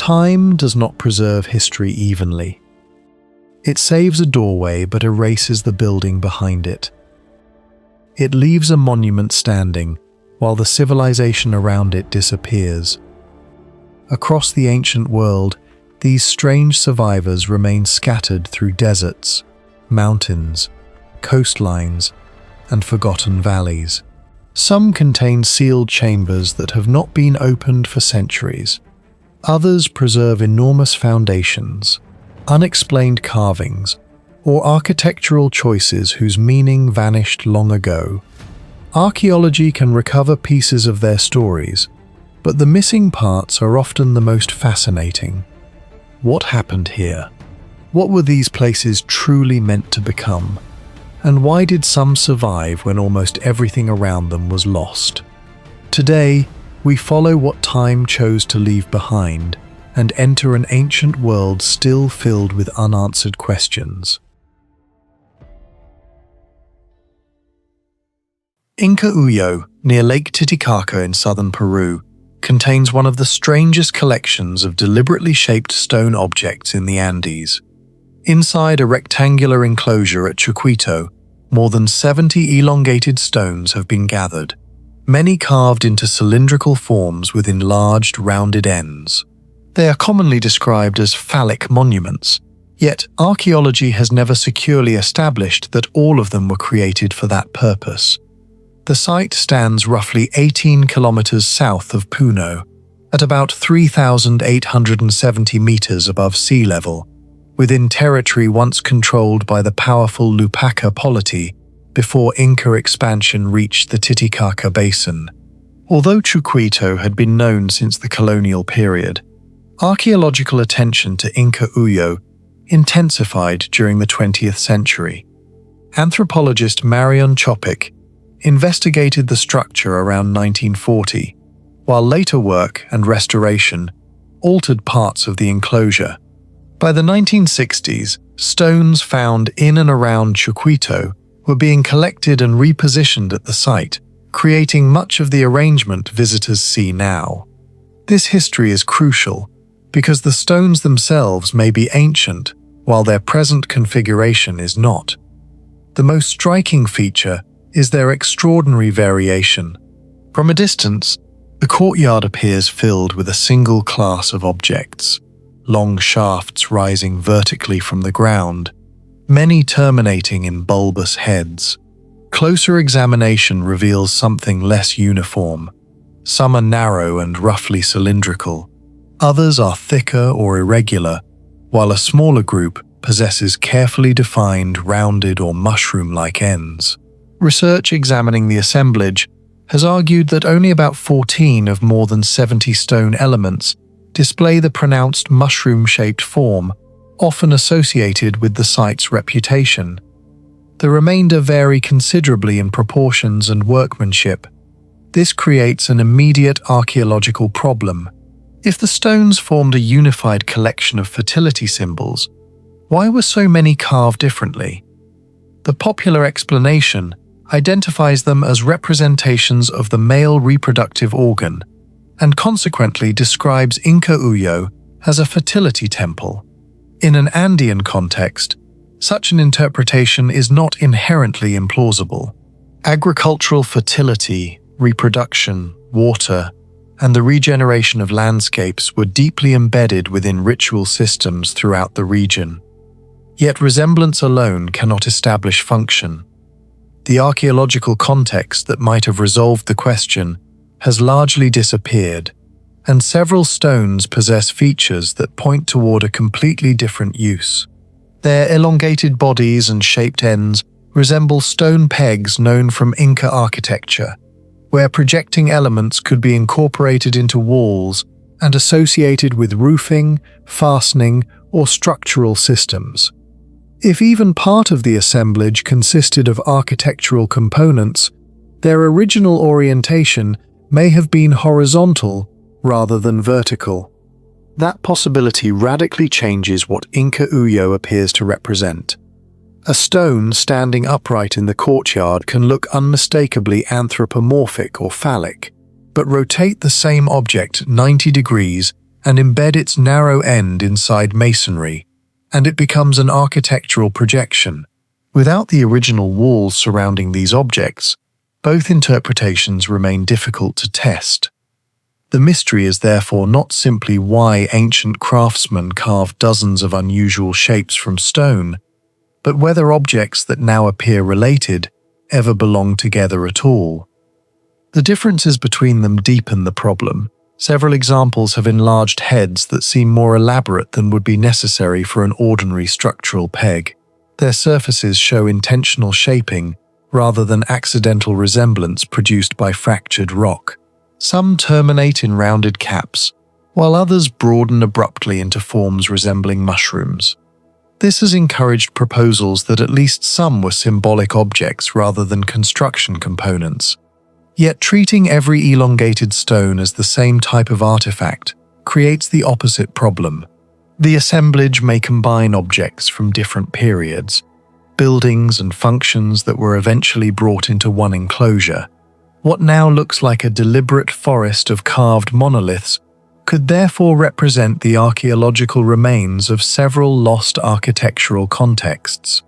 Time does not preserve history evenly. It saves a doorway but erases the building behind it. It leaves a monument standing while the civilization around it disappears. Across the ancient world, these strange survivors remain scattered through deserts, mountains, coastlines, and forgotten valleys. Some contain sealed chambers that have not been opened for centuries. Others preserve enormous foundations, unexplained carvings, or architectural choices whose meaning vanished long ago. Archaeology can recover pieces of their stories, but the missing parts are often the most fascinating. What happened here? What were these places truly meant to become? And why did some survive when almost everything around them was lost? Today, we follow what time chose to leave behind and enter an ancient world still filled with unanswered questions. Incahuillo, near Lake Titicaca in southern Peru, contains one of the strangest collections of deliberately shaped stone objects in the Andes. Inside a rectangular enclosure at Chucuito, more than 70 elongated stones have been gathered, many carved into cylindrical forms with enlarged, rounded ends. They are commonly described as phallic monuments, yet archaeology has never securely established that all of them were created for that purpose. The site stands roughly 18 kilometers south of Puno, at about 3,870 meters above sea level, within territory once controlled by the powerful Lupaca polity before Inca expansion reached the Titicaca Basin. Although Chucuito had been known since the colonial period, archaeological attention to Incahuillo intensified during the 20th century. Anthropologist Marion Chopik investigated the structure around 1940, while later work and restoration altered parts of the enclosure. By the 1960s, stones found in and around Chucuito were being collected and repositioned at the site, creating much of the arrangement visitors see now. This history is crucial because the stones themselves may be ancient, while their present configuration is not. The most striking feature is their extraordinary variation. From a distance, the courtyard appears filled with a single class of objects, long shafts rising vertically from the ground, many terminating in bulbous heads. Closer examination reveals something less uniform. Some are narrow and roughly cylindrical, others are thicker or irregular, while a smaller group possesses carefully defined rounded or mushroom-like ends. Research examining the assemblage has argued that only about 14 of more than 70 stone elements display the pronounced mushroom-shaped form, often associated with the site's reputation. The remainder vary considerably in proportions and workmanship. This creates an immediate archaeological problem. If the stones formed a unified collection of fertility symbols, why were so many carved differently? The popular explanation identifies them as representations of the male reproductive organ, and consequently describes Incahuillo as a fertility temple. In an Andean context, such an interpretation is not inherently implausible. Agricultural fertility, reproduction, water, and the regeneration of landscapes were deeply embedded within ritual systems throughout the region. Yet resemblance alone cannot establish function. The archaeological context that might have resolved the question has largely disappeared, and several stones possess features that point toward a completely different use. Their elongated bodies and shaped ends resemble stone pegs known from Inca architecture, where projecting elements could be incorporated into walls and associated with roofing, fastening, or structural systems. If even part of the assemblage consisted of architectural components, their original orientation may have been horizontal rather than vertical. That possibility radically changes what Incahuillo appears to represent. A stone standing upright in the courtyard can look unmistakably anthropomorphic or phallic, but rotate the same object 90 degrees and embed its narrow end inside masonry, and it becomes an architectural projection. Without the original walls surrounding these objects, both interpretations remain difficult to test. The mystery is therefore not simply why ancient craftsmen carved dozens of unusual shapes from stone, but whether objects that now appear related ever belonged together at all. The differences between them deepen the problem. Several examples have enlarged heads that seem more elaborate than would be necessary for an ordinary structural peg. Their surfaces show intentional shaping rather than accidental resemblance produced by fractured rock. Some terminate in rounded caps, while others broaden abruptly into forms resembling mushrooms. This has encouraged proposals that at least some were symbolic objects rather than construction components. Yet treating every elongated stone as the same type of artifact creates the opposite problem. The assemblage may combine objects from different periods, buildings and functions that were eventually brought into one enclosure. What now looks like a deliberate forest of carved monoliths could therefore represent the archaeological remains of several lost architectural contexts.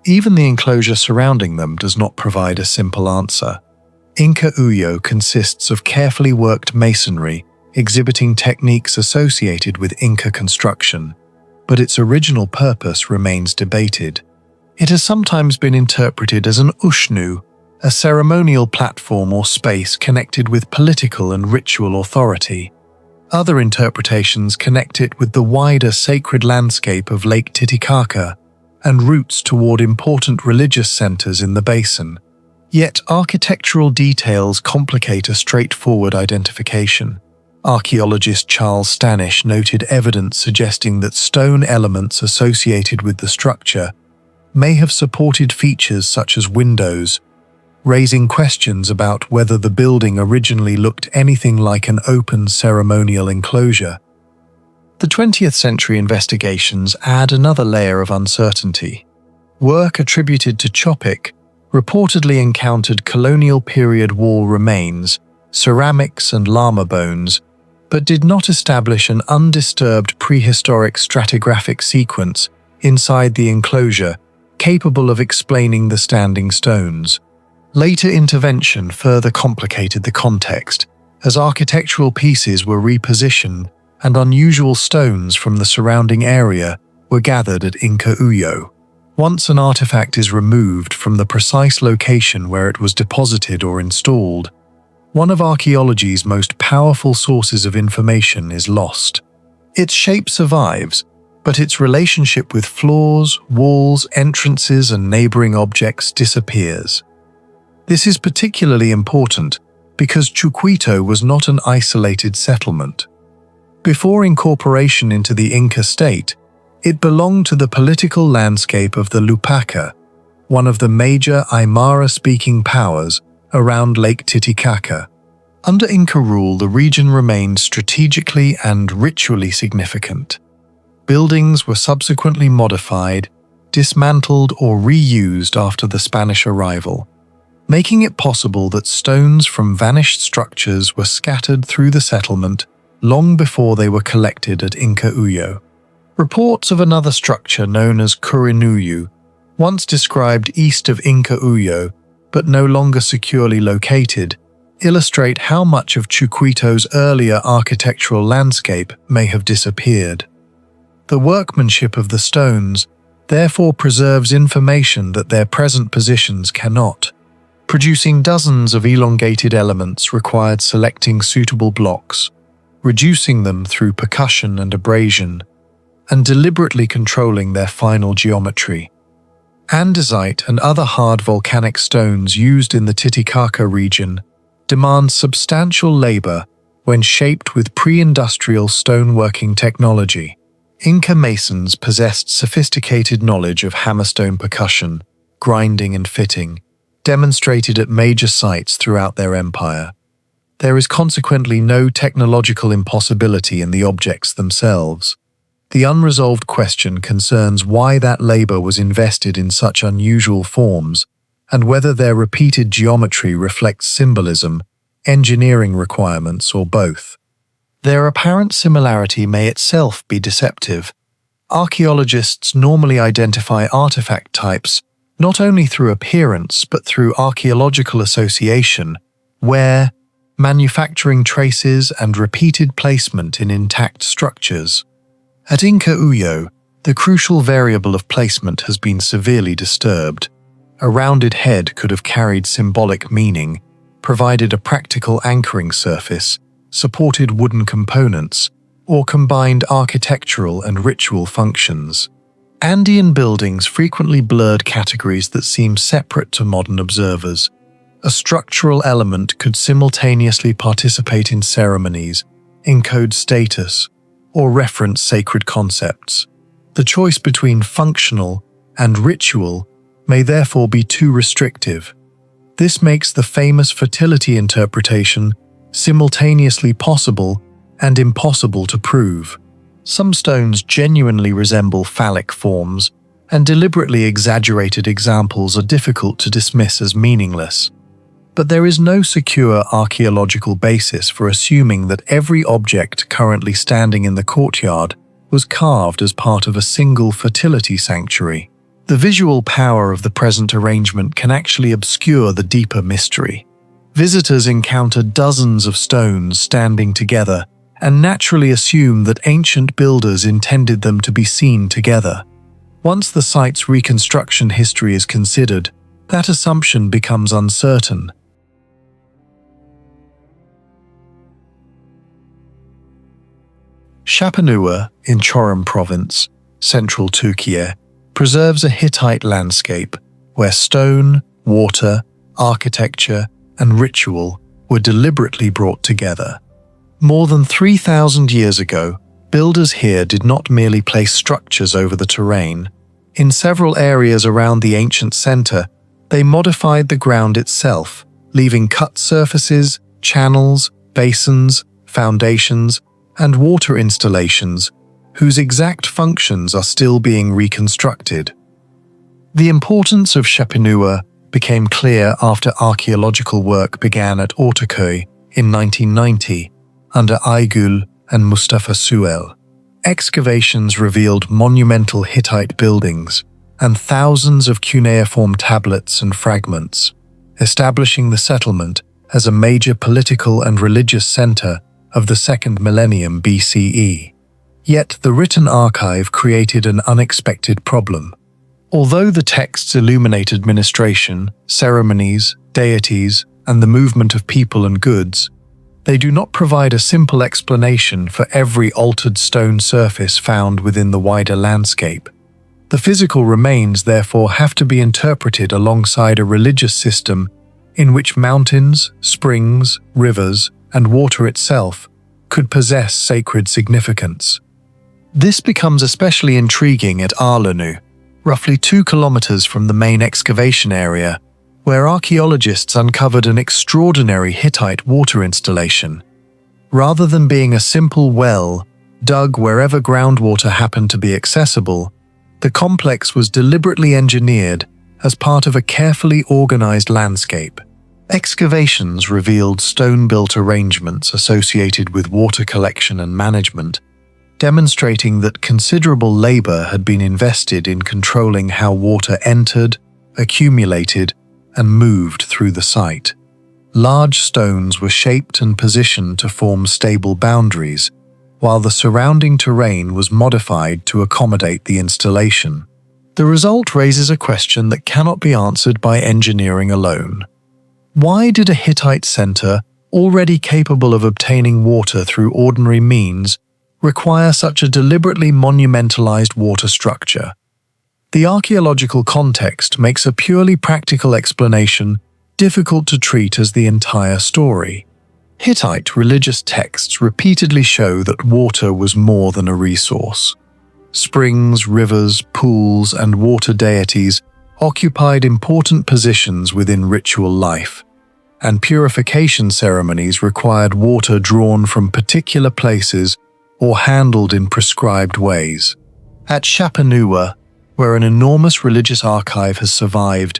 Even the enclosure surrounding them does not provide a simple answer. Inca Uyo consists of carefully worked masonry exhibiting techniques associated with Inca construction, but its original purpose remains debated. It has sometimes been interpreted as an ushnu, a ceremonial platform or space connected with political and ritual authority. Other interpretations connect it with the wider sacred landscape of Lake Titicaca and routes toward important religious centers in the basin. Yet architectural details complicate a straightforward identification. Archaeologist Charles Stanish noted evidence suggesting that stone elements associated with the structure may have supported features such as windows, raising questions about whether the building originally looked anything like an open ceremonial enclosure. The 20th century investigations add another layer of uncertainty. Work attributed to Chopik reportedly encountered colonial period wall remains, ceramics and llama bones, but did not establish an undisturbed prehistoric stratigraphic sequence inside the enclosure capable of explaining the standing stones. Later intervention further complicated the context, as architectural pieces were repositioned and unusual stones from the surrounding area were gathered at Inca Uyo. Once an artifact is removed from the precise location where it was deposited or installed, one of archaeology's most powerful sources of information is lost. Its shape survives, but its relationship with floors, walls, entrances, and neighboring objects disappears. This is particularly important because Chucuito was not an isolated settlement. Before incorporation into the Inca state, it belonged to the political landscape of the Lupaca, one of the major Aymara-speaking powers around Lake Titicaca. Under Inca rule, the region remained strategically and ritually significant. Buildings were subsequently modified, dismantled, or reused after the Spanish arrival, making it possible that stones from vanished structures were scattered through the settlement long before they were collected at Inca Uyo. Reports of another structure known as Curinuyu, once described east of Inca Uyo but no longer securely located, illustrate how much of Chucuito's earlier architectural landscape may have disappeared. The workmanship of the stones therefore preserves information that their present positions cannot. Producing dozens of elongated elements required selecting suitable blocks, reducing them through percussion and abrasion, and deliberately controlling their final geometry. Andesite and other hard volcanic stones used in the Titicaca region demand substantial labor when shaped with pre-industrial stoneworking technology. Inca masons possessed sophisticated knowledge of hammerstone percussion, grinding and fitting, demonstrated at major sites throughout their empire. There is consequently no technological impossibility in the objects themselves. The unresolved question concerns why that labor was invested in such unusual forms and whether their repeated geometry reflects symbolism, engineering requirements, or both. Their apparent similarity may itself be deceptive. Archaeologists normally identify artifact types not only through appearance but through archaeological association, wear, manufacturing traces, and repeated placement in intact structures. At Inca Uyo, the crucial variable of placement has been severely disturbed. A rounded head could have carried symbolic meaning, provided a practical anchoring surface, supported wooden components, or combined architectural and ritual functions. Andean buildings frequently blurred categories that seem separate to modern observers. A structural element could simultaneously participate in ceremonies, encode status, or reference sacred concepts. The choice between functional and ritual may therefore be too restrictive. This makes the famous fertility interpretation simultaneously possible and impossible to prove. Some stones genuinely resemble phallic forms, and deliberately exaggerated examples are difficult to dismiss as meaningless. But there is no secure archaeological basis for assuming that every object currently standing in the courtyard was carved as part of a single fertility sanctuary. The visual power of the present arrangement can actually obscure the deeper mystery. Visitors encounter dozens of stones standing together and naturally assume that ancient builders intended them to be seen together. Once the site's reconstruction history is considered, that assumption becomes uncertain. Şapanua, in Çorum Province, central Turkey, preserves a Hittite landscape where stone, water, architecture, and ritual were deliberately brought together. More than 3,000 years ago, builders here did not merely place structures over the terrain. In several areas around the ancient center, they modified the ground itself, leaving cut surfaces, channels, basins, foundations, and water installations whose exact functions are still being reconstructed. The importance of Şapanua became clear after archaeological work began at Ortaköy in 1990 under Aygül and Mustafa Suel. Excavations revealed monumental Hittite buildings and thousands of cuneiform tablets and fragments, establishing the settlement as a major political and religious center of the 2nd millennium BCE. Yet the written archive created an unexpected problem. Although the texts illuminate administration, ceremonies, deities, and the movement of people and goods, they do not provide a simple explanation for every altered stone surface found within the wider landscape. The physical remains therefore have to be interpreted alongside a religious system in which mountains, springs, rivers, and water itself could possess sacred significance. This becomes especially intriguing at Arlanu, roughly 2 kilometers from the main excavation area, where archaeologists uncovered an extraordinary Hittite water installation. Rather than being a simple well dug wherever groundwater happened to be accessible, the complex was deliberately engineered as part of a carefully organized landscape. Excavations revealed stone-built arrangements associated with water collection and management, demonstrating that considerable labor had been invested in controlling how water entered, accumulated, and moved through the site. Large stones were shaped and positioned to form stable boundaries, while the surrounding terrain was modified to accommodate the installation. The result raises a question that cannot be answered by engineering alone. Why did a Hittite center, already capable of obtaining water through ordinary means, require such a deliberately monumentalized water structure? The archaeological context makes a purely practical explanation difficult to treat as the entire story. Hittite religious texts repeatedly show that water was more than a resource. Springs, rivers, pools, and water deities occupied important positions within ritual life, and purification ceremonies required water drawn from particular places or handled in prescribed ways. At Şapanua, where an enormous religious archive has survived,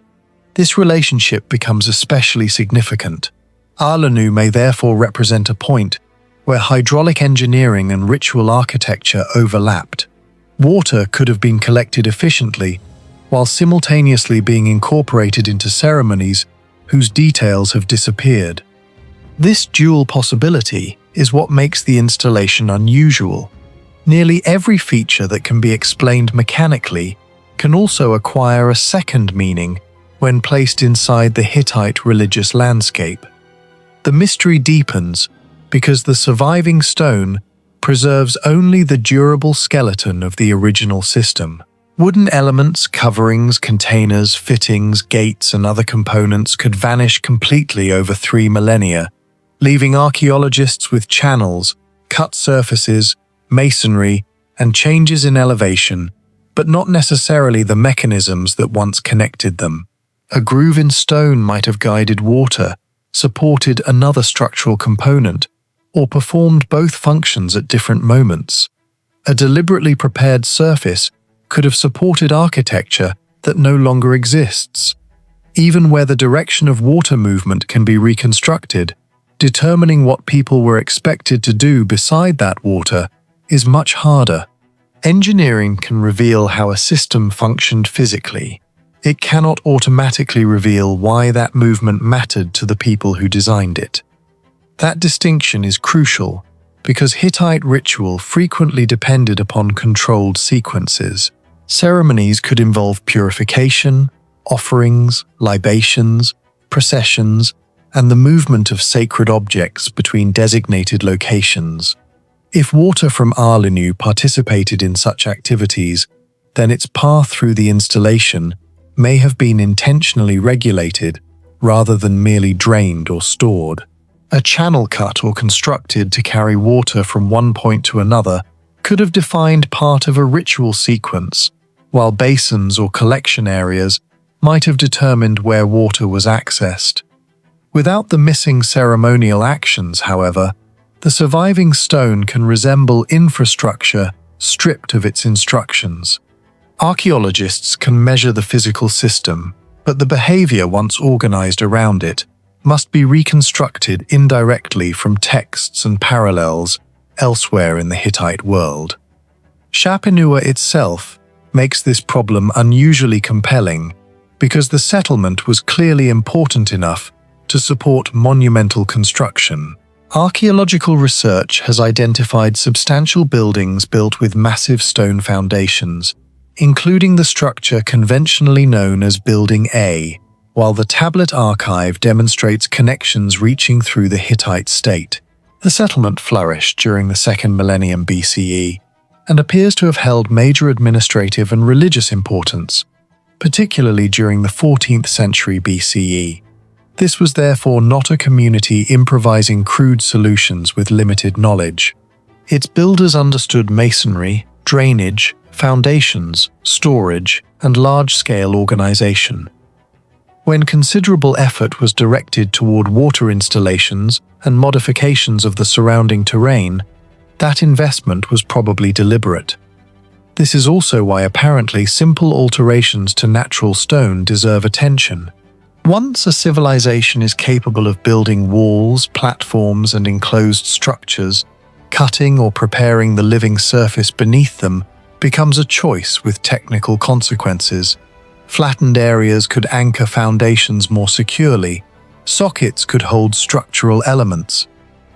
this relationship becomes especially significant. Arlanu may therefore represent a point where hydraulic engineering and ritual architecture overlapped. Water could have been collected efficiently, while simultaneously being incorporated into ceremonies whose details have disappeared. This dual possibility is what makes the installation unusual. Nearly every feature that can be explained mechanically can also acquire a second meaning when placed inside the Hittite religious landscape. The mystery deepens because the surviving stone preserves only the durable skeleton of the original system. Wooden elements, coverings, containers, fittings, gates, and other components could vanish completely over 3 millennia, leaving archaeologists with channels, cut surfaces, masonry, and changes in elevation, but not necessarily the mechanisms that once connected them. A groove in stone might have guided water, supported another structural component, or performed both functions at different moments. A deliberately prepared surface could have supported architecture that no longer exists. Even where the direction of water movement can be reconstructed, determining what people were expected to do beside that water is much harder. Engineering can reveal how a system functioned physically. It cannot automatically reveal why that movement mattered to the people who designed it. That distinction is crucial because Hittite ritual frequently depended upon controlled sequences. Ceremonies could involve purification, offerings, libations, processions, and the movement of sacred objects between designated locations. If water from Arlinu participated in such activities, then its path through the installation may have been intentionally regulated rather than merely drained or stored. A channel cut or constructed to carry water from one point to another could have defined part of a ritual sequence, while basins or collection areas might have determined where water was accessed. Without the missing ceremonial actions, however, the surviving stone can resemble infrastructure stripped of its instructions. Archaeologists can measure the physical system, but the behavior once organized around it must be reconstructed indirectly from texts and parallels elsewhere in the Hittite world. Shapinua itself makes this problem unusually compelling because the settlement was clearly important enough to support monumental construction. Archaeological research has identified substantial buildings built with massive stone foundations, including the structure conventionally known as Building A, while the tablet archive demonstrates connections reaching through the Hittite state. The settlement flourished during the 2nd millennium BCE and appears to have held major administrative and religious importance, particularly during the 14th century BCE. This was therefore not a community improvising crude solutions with limited knowledge. Its builders understood masonry, drainage, foundations, storage, and large-scale organization. When considerable effort was directed toward water installations and modifications of the surrounding terrain, that investment was probably deliberate. This is also why apparently simple alterations to natural stone deserve attention. Once a civilization is capable of building walls, platforms, and enclosed structures, cutting or preparing the living surface beneath them becomes a choice with technical consequences. Flattened areas could anchor foundations more securely, sockets could hold structural elements,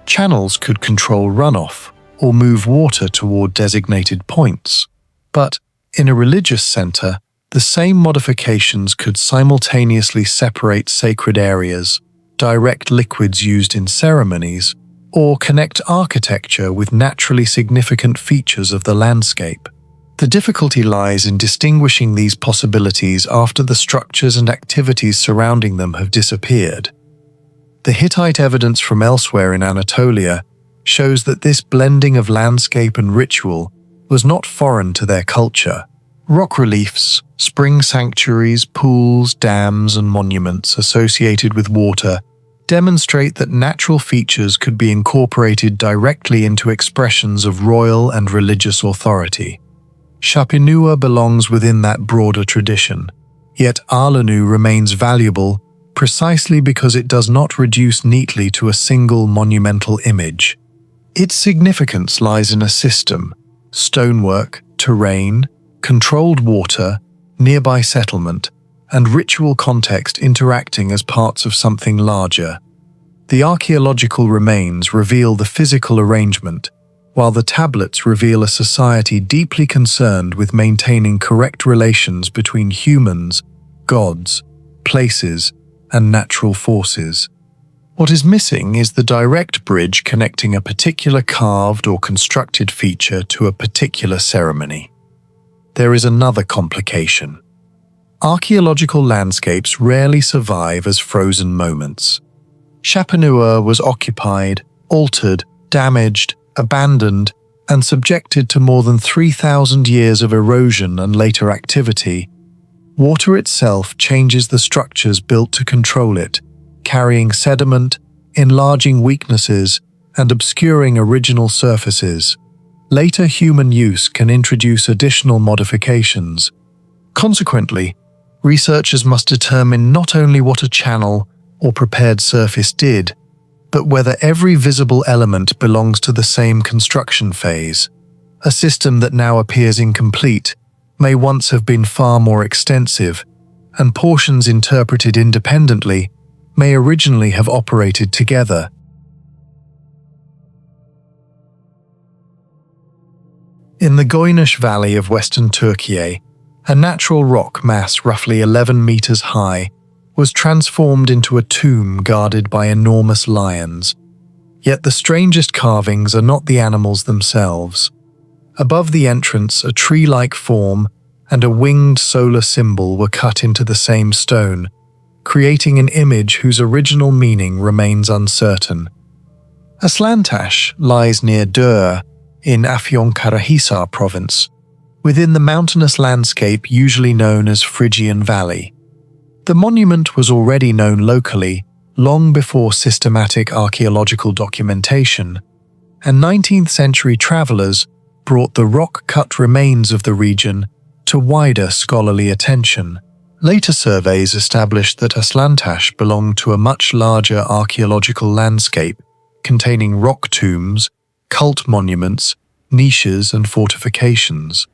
channels could control runoff or move water toward designated points. But in a religious center, the same modifications could simultaneously separate sacred areas, direct liquids used in ceremonies, or connect architecture with naturally significant features of the landscape. The difficulty lies in distinguishing these possibilities after the structures and activities surrounding them have disappeared. The Hittite evidence from elsewhere in Anatolia shows that this blending of landscape and ritual was not foreign to their culture. Rock reliefs, spring sanctuaries, pools, dams, and monuments associated with water demonstrate that natural features could be incorporated directly into expressions of royal and religious authority. Shapinua belongs within that broader tradition, yet Arlinu remains valuable precisely because it does not reduce neatly to a single monumental image. Its significance lies in a system: stonework, terrain, controlled water, nearby settlement, and ritual context interacting as parts of something larger. The archaeological remains reveal the physical arrangement, while the tablets reveal a society deeply concerned with maintaining correct relations between humans, gods, places, and natural forces. What is missing is the direct bridge connecting a particular carved or constructed feature to a particular ceremony. There is another complication. Archaeological landscapes rarely survive as frozen moments. Chapanua was occupied, altered, damaged, abandoned, and subjected to more than 3,000 years of erosion and later activity. Water itself changes the structures built to control it, carrying sediment, enlarging weaknesses, and obscuring original surfaces. Later human use can introduce additional modifications. Consequently, researchers must determine not only what a channel or prepared surface did, but whether every visible element belongs to the same construction phase. A system that now appears incomplete may once have been far more extensive, and portions interpreted independently may originally have operated together. In the Goynish Valley of western Turkey, a natural rock mass roughly 11 meters high was transformed into a tomb guarded by enormous lions. Yet the strangest carvings are not the animals themselves. Above the entrance, a tree-like form and a winged solar symbol were cut into the same stone, creating an image whose original meaning remains uncertain. Aslantash lies near Dur, in Afyonkarahisar province, within the mountainous landscape usually known as Phrygian Valley. The monument was already known locally long before systematic archaeological documentation, and 19th-century travelers brought the rock-cut remains of the region to wider scholarly attention. Later surveys established that Aslantash belonged to a much larger archaeological landscape containing rock tombs, cult monuments, niches, and fortifications.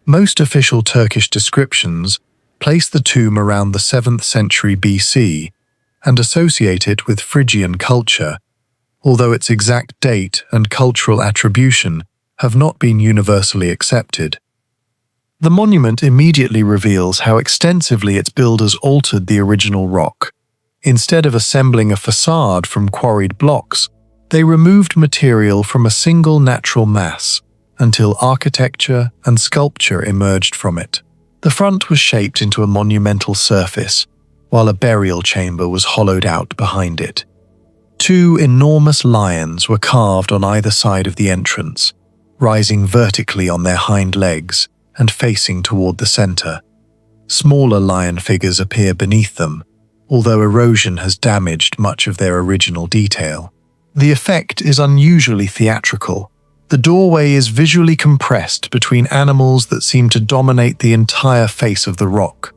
Most official Turkish descriptions place the tomb around the 7th century BC and associate it with Phrygian culture, although its exact date and cultural attribution have not been universally accepted. The monument immediately reveals how extensively its builders altered the original rock. Instead of assembling a facade from quarried blocks, they removed material from a single natural mass until architecture and sculpture emerged from it. The front was shaped into a monumental surface, while a burial chamber was hollowed out behind it. Two enormous lions were carved on either side of the entrance, rising vertically on their hind legs and facing toward the center. Smaller lion figures appear beneath them, although erosion has damaged much of their original detail. The effect is unusually theatrical. The doorway is visually compressed between animals that seem to dominate the entire face of the rock.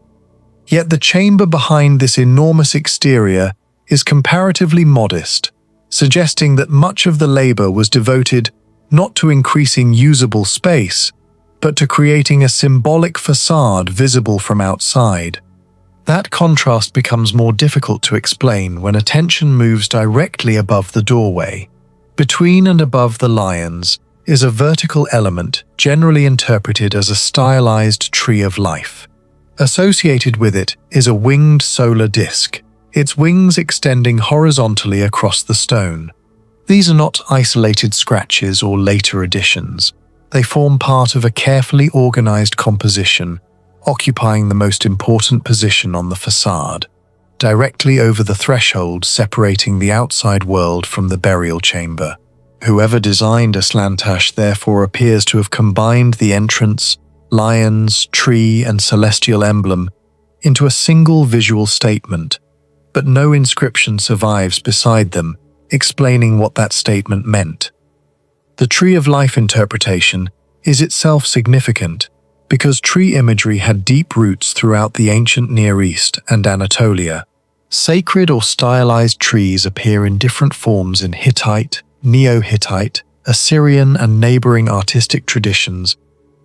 Yet the chamber behind this enormous exterior is comparatively modest, suggesting that much of the labor was devoted not to increasing usable space, but to creating a symbolic facade visible from outside. That contrast becomes more difficult to explain when attention moves directly above the doorway. Between and above the lions is a vertical element generally interpreted as a stylized tree of life. Associated with it is a winged solar disk, its wings extending horizontally across the stone. These are not isolated scratches or later additions. They form part of a carefully organized composition, occupying the most important position on the facade, directly over the threshold separating the outside world from the burial chamber. Whoever designed Aslantash therefore appears to have combined the entrance, lions, tree, and celestial emblem into a single visual statement, but no inscription survives beside them, explaining what that statement meant. The tree of life interpretation is itself significant because tree imagery had deep roots throughout the ancient Near East and Anatolia. Sacred or stylized trees appear in different forms in Hittite, Neo-Hittite, Assyrian, and neighboring artistic traditions,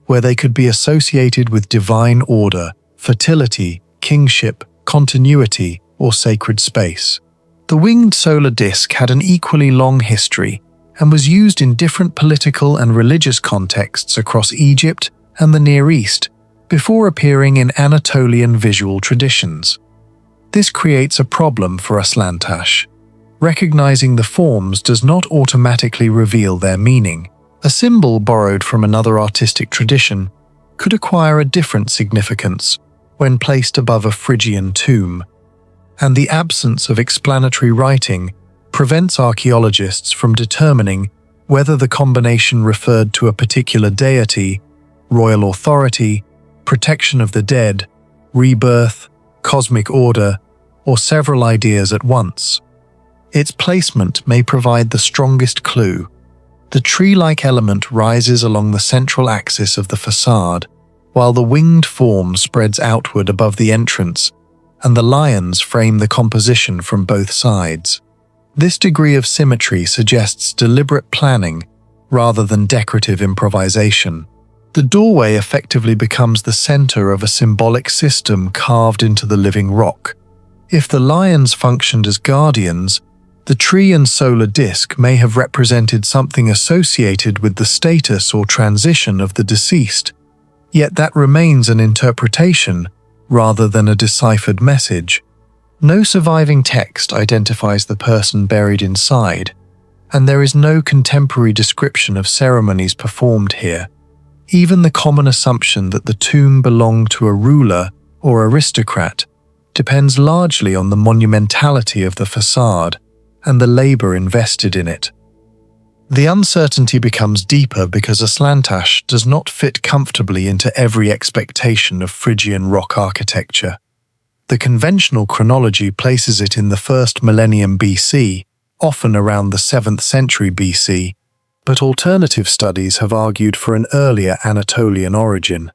where they could be associated with divine order, fertility, kingship, continuity, or sacred space. The winged solar disk had an equally long history and was used in different political and religious contexts across Egypt and the Near East, before appearing in Anatolian visual traditions. This creates a problem for Aslantash. Recognizing the forms does not automatically reveal their meaning. A symbol borrowed from another artistic tradition could acquire a different significance when placed above a Phrygian tomb, and the absence of explanatory writing prevents archaeologists from determining whether the combination referred to a particular deity, royal authority, protection of the dead, rebirth, cosmic order, or several ideas at once. Its placement may provide the strongest clue. The tree-like element rises along the central axis of the facade, while the winged form spreads outward above the entrance, and the lions frame the composition from both sides. This degree of symmetry suggests deliberate planning rather than decorative improvisation. The doorway effectively becomes the center of a symbolic system carved into the living rock. If the lions functioned as guardians, the tree and solar disk may have represented something associated with the status or transition of the deceased, yet that remains an interpretation rather than a deciphered message. No surviving text identifies the person buried inside, and there is no contemporary description of ceremonies performed here. Even the common assumption that the tomb belonged to a ruler or aristocrat depends largely on the monumentality of the facade and the labor invested in it. The uncertainty becomes deeper because Aslantash does not fit comfortably into every expectation of Phrygian rock architecture. The conventional chronology places it in the 1st millennium BC, often around the 7th century BC, but alternative studies have argued for an earlier Anatolian origin.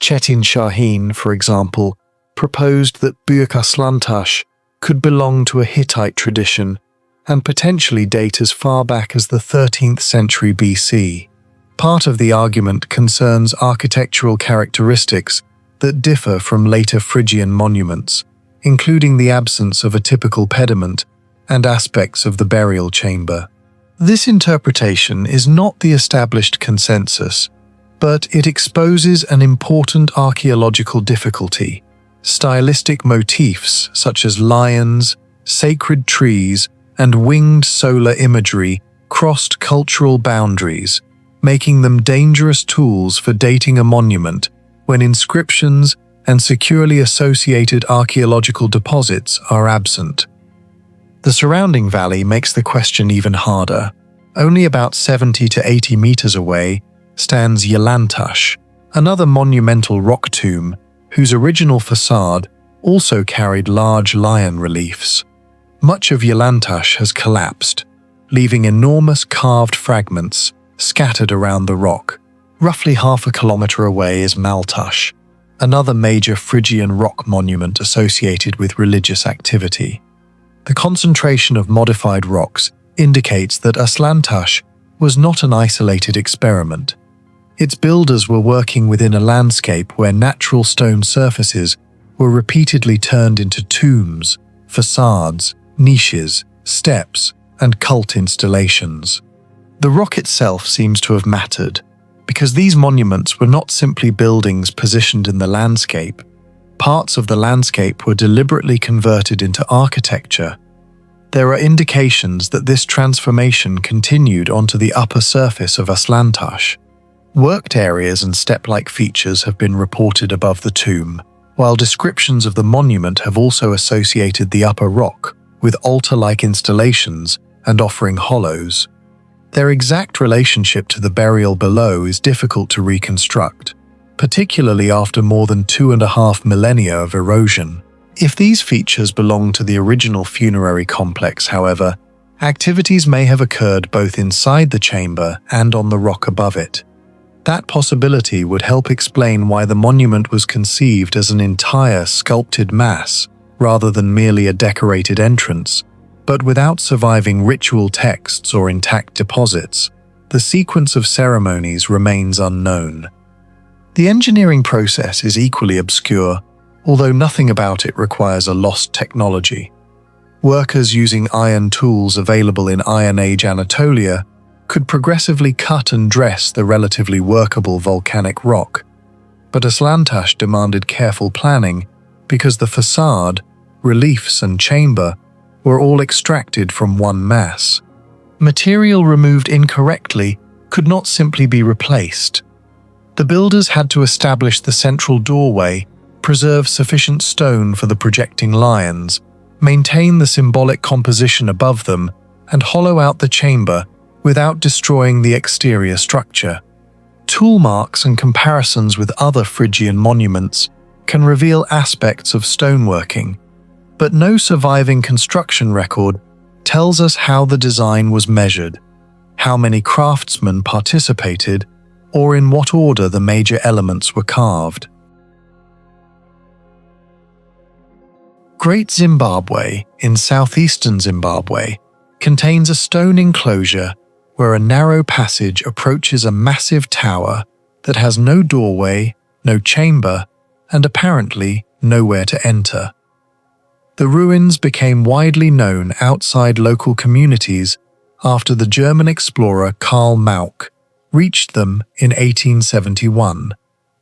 Çetin Şahin, for example, proposed that Büyük Aslantaş could belong to a Hittite tradition and potentially date as far back as the 13th century BC. Part of the argument concerns architectural characteristics that differ from later Phrygian monuments, including the absence of a typical pediment and aspects of the burial chamber. This interpretation is not the established consensus, but it exposes an important archaeological difficulty. Stylistic motifs such as lions, sacred trees, and winged solar imagery crossed cultural boundaries, making them dangerous tools for dating a monument when inscriptions and securely associated archaeological deposits are absent. The surrounding valley makes the question even harder. Only about 70 to 80 meters away stands Yalantash, another monumental rock tomb whose original facade also carried large lion reliefs. Much of Yalantash has collapsed, leaving enormous carved fragments scattered around the rock. Roughly half a kilometer away is Maltash, another major Phrygian rock monument associated with religious activity. The concentration of modified rocks indicates that Aslantash was not an isolated experiment. Its builders were working within a landscape where natural stone surfaces were repeatedly turned into tombs, facades, niches, steps, and cult installations. The rock itself seems to have mattered, because these monuments were not simply buildings positioned in the landscape. Parts of the landscape were deliberately converted into architecture. There are indications that this transformation continued onto the upper surface of Aslantash. Worked areas and step-like features have been reported above the tomb, while descriptions of the monument have also associated the upper rock with altar-like installations and offering hollows. Their exact relationship to the burial below is difficult to reconstruct, particularly after more than 2.5 millennia of erosion. If these features belong to the original funerary complex, however, activities may have occurred both inside the chamber and on the rock above it. That possibility would help explain why the monument was conceived as an entire sculpted mass rather than merely a decorated entrance, but without surviving ritual texts or intact deposits. the sequence of ceremonies remains unknown. The engineering process is equally obscure, although nothing about it requires a lost technology. Workers using iron tools available in Iron Age Anatolia could progressively cut and dress the relatively workable volcanic rock, but Aslantash demanded careful planning because the facade, reliefs and chamber were all extracted from one mass. Material removed incorrectly could not simply be replaced. The builders had to establish the central doorway, preserve sufficient stone for the projecting lions, maintain the symbolic composition above them, and hollow out the chamber without destroying the exterior structure. Tool marks and comparisons with other Phrygian monuments can reveal aspects of stoneworking, but no surviving construction record tells us how the design was measured, how many craftsmen participated, or in what order the major elements were carved. Great Zimbabwe, in southeastern Zimbabwe, contains a stone enclosure where a narrow passage approaches a massive tower that has no doorway, no chamber, and apparently nowhere to enter. The ruins became widely known outside local communities after the German explorer Karl Mauck reached them in 1871,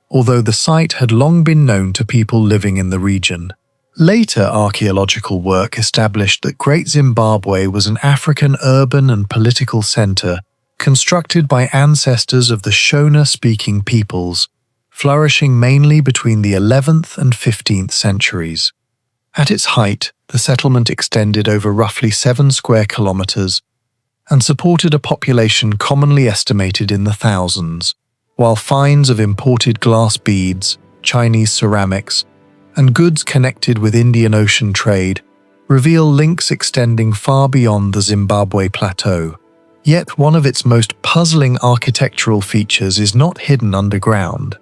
although the site had long been known to people living in the region. Later archaeological work established that Great Zimbabwe was an African urban and political center constructed by ancestors of the Shona-speaking peoples, flourishing mainly between the 11th and 15th centuries. At its height, the settlement extended over roughly 7 square kilometers and supported a population commonly estimated in the thousands, while finds of imported glass beads, Chinese ceramics, and goods connected with Indian Ocean trade reveal links extending far beyond the Zimbabwe plateau. Yet one of its most puzzling architectural features is not hidden underground.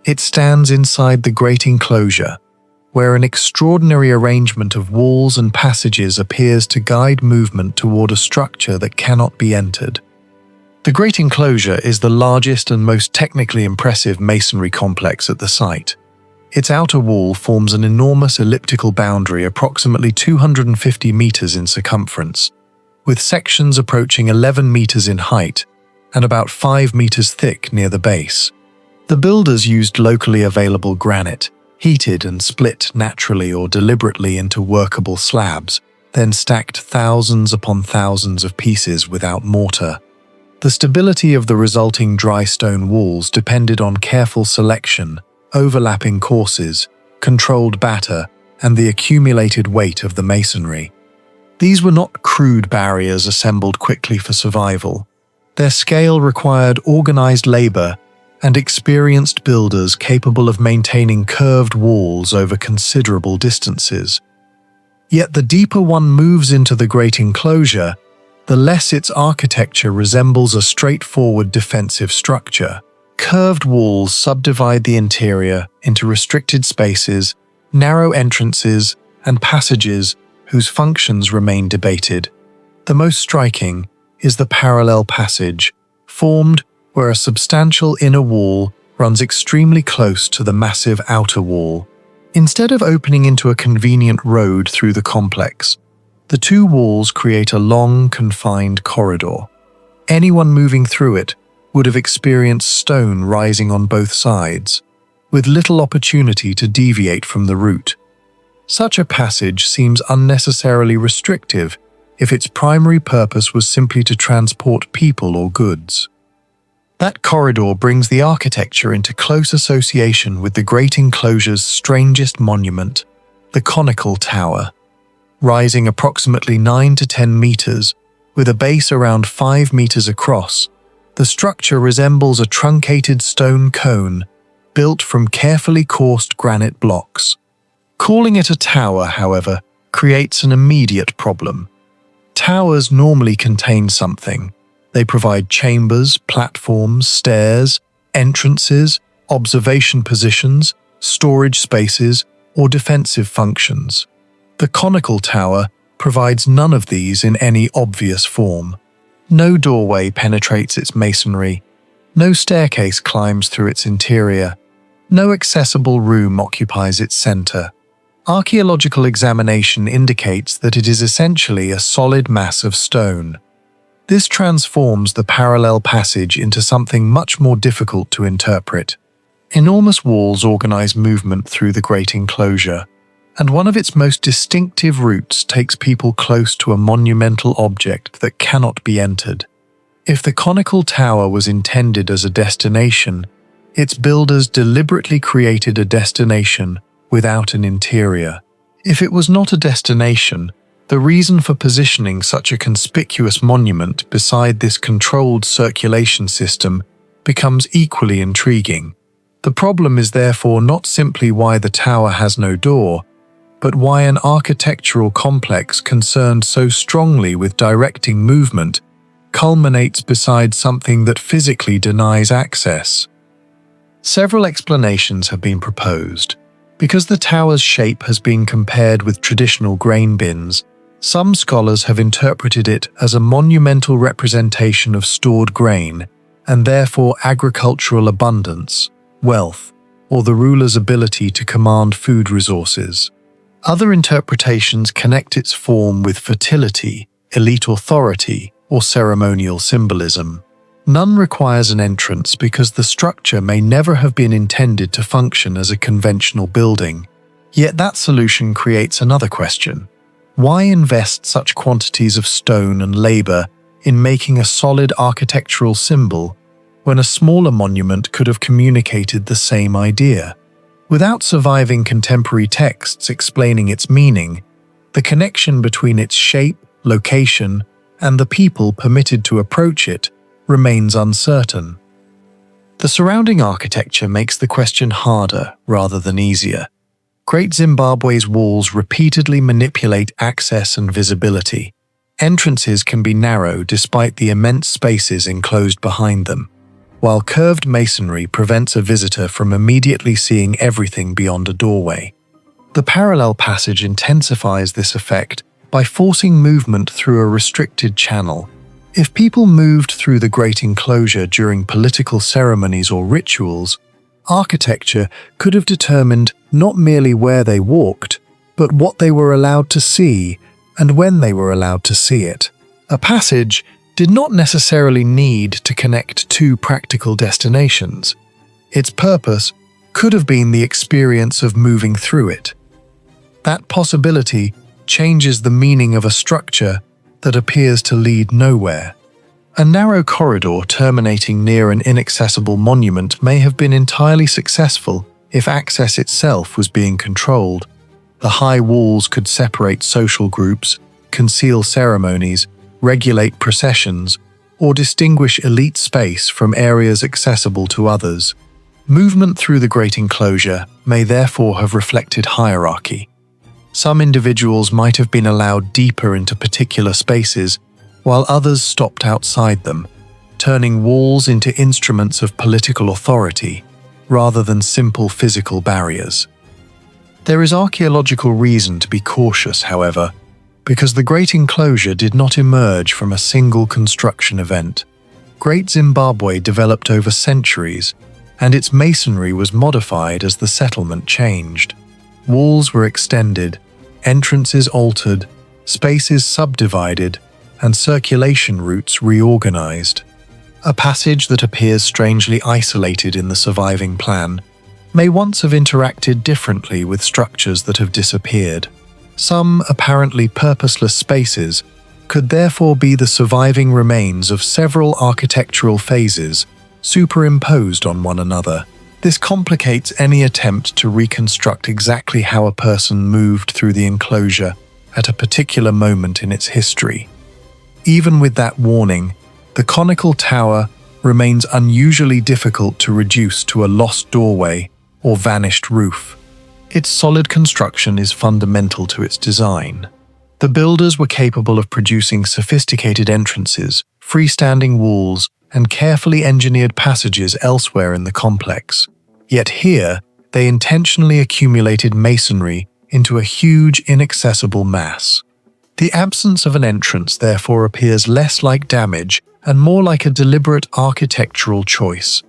It stands inside the great enclosure, where an extraordinary arrangement of walls and passages appears to guide movement toward a structure that cannot be entered. The great enclosure is the largest and most technically impressive masonry complex at the site. Its outer wall forms an enormous elliptical boundary approximately 250 meters in circumference, with sections approaching 11 meters in height and about 5 meters thick near the base. The builders used locally available granite, heated and split naturally or deliberately into workable slabs, then stacked thousands upon thousands of pieces without mortar. The stability of the resulting dry stone walls depended on careful selection, overlapping courses, controlled batter, and the accumulated weight of the masonry. These were not crude barriers assembled quickly for survival. Their scale required organized labor and experienced builders capable of maintaining curved walls over considerable distances. Yet the deeper one moves into the great enclosure, the less its architecture resembles a straightforward defensive structure. Curved walls subdivide the interior into restricted spaces, narrow entrances, and passages whose functions remain debated. The most striking is the parallel passage, formed where a substantial inner wall runs extremely close to the massive outer wall. Instead of opening into a convenient road through the complex, the two walls create a long, confined corridor. Anyone moving through it would have experienced stone rising on both sides, with little opportunity to deviate from the route. Such a passage seems unnecessarily restrictive if its primary purpose was simply to transport people or goods. That corridor brings the architecture into close association with the great enclosure's strangest monument, the conical tower. Rising approximately 9 to 10 meters, with a base around 5 meters across, the structure resembles a truncated stone cone built from carefully coursed granite blocks. Calling it a tower, however, creates an immediate problem. Towers normally contain something. They provide chambers, platforms, stairs, entrances, observation positions, storage spaces, or defensive functions. The conical tower provides none of these in any obvious form. No doorway penetrates its masonry, no staircase climbs through its interior, no accessible room occupies its center. Archaeological examination indicates that it is essentially a solid mass of stone. This transforms the parallel passage into something much more difficult to interpret. Enormous walls organize movement through the great enclosure, and one of its most distinctive routes takes people close to a monumental object that cannot be entered. If the conical tower was intended as a destination, its builders deliberately created a destination without an interior. If it was not a destination, the reason for positioning such a conspicuous monument beside this controlled circulation system becomes equally intriguing. The problem is therefore not simply why the tower has no door, but why an architectural complex concerned so strongly with directing movement culminates beside something that physically denies access. Several explanations have been proposed. Because the tower's shape has been compared with traditional grain bins, some scholars have interpreted it as a monumental representation of stored grain and therefore agricultural abundance, wealth, or the ruler's ability to command food resources. Other interpretations connect its form with fertility, elite authority, or ceremonial symbolism. None requires an entrance because the structure may never have been intended to function as a conventional building. Yet that solution creates another question. Why invest such quantities of stone and labor in making a solid architectural symbol when a smaller monument could have communicated the same idea? Without surviving contemporary texts explaining its meaning, the connection between its shape, location, and the people permitted to approach it remains uncertain. The surrounding architecture makes the question harder rather than easier. Great Zimbabwe's walls repeatedly manipulate access and visibility. Entrances can be narrow despite the immense spaces enclosed behind them, while curved masonry prevents a visitor from immediately seeing everything beyond a doorway. The parallel passage intensifies this effect by forcing movement through a restricted channel. If people moved through the great enclosure during political ceremonies or rituals, architecture could have determined not merely where they walked, but what they were allowed to see and when they were allowed to see it. A passage did not necessarily need to connect two practical destinations. Its purpose could have been the experience of moving through it. That possibility changes the meaning of a structure that appears to lead nowhere. A narrow corridor terminating near an inaccessible monument may have been entirely successful if access itself was being controlled. The high walls could separate social groups, conceal ceremonies, regulate processions, or distinguish elite space from areas accessible to others. Movement through the great enclosure may therefore have reflected hierarchy. Some individuals might have been allowed deeper into particular spaces, while others stopped outside them, turning walls into instruments of political authority rather than simple physical barriers. There is archaeological reason to be cautious, however, because the great enclosure did not emerge from a single construction event. Great Zimbabwe developed over centuries, and its masonry was modified as the settlement changed. Walls were extended, entrances altered, spaces subdivided, and circulation routes reorganized. A passage that appears strangely isolated in the surviving plan may once have interacted differently with structures that have disappeared. Some apparently purposeless spaces could therefore be the surviving remains of several architectural phases superimposed on one another. This complicates any attempt to reconstruct exactly how a person moved through the enclosure at a particular moment in its history. Even with that warning, the conical tower remains unusually difficult to reduce to a lost doorway or vanished roof. Its solid construction is fundamental to its design. The builders were capable of producing sophisticated entrances, freestanding walls, and carefully engineered passages elsewhere in the complex. Yet here, they intentionally accumulated masonry into a huge, inaccessible mass. The absence of an entrance therefore appears less like damage and more like a deliberate architectural choice.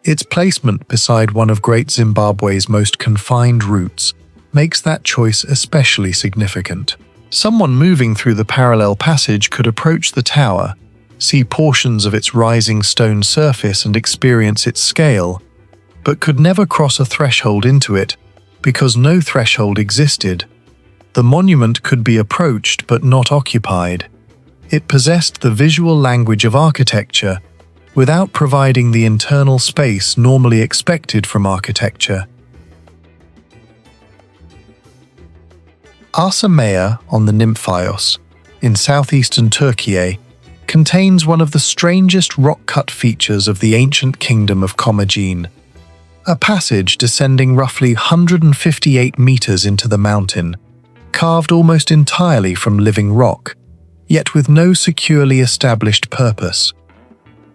Its placement beside one of Great Zimbabwe's most confined routes makes that choice especially significant. Someone moving through the parallel passage could approach the tower, see portions of its rising stone surface and experience its scale, but could never cross a threshold into it because no threshold existed. The monument could be approached but not occupied. It possessed the visual language of architecture without providing the internal space normally expected from architecture. Arsa on the Nymphaios, in southeastern Turkey, contains one of the strangest rock-cut features of the ancient kingdom of Commagene. A passage descending roughly 158 meters into the mountain, carved almost entirely from living rock, yet with no securely established purpose.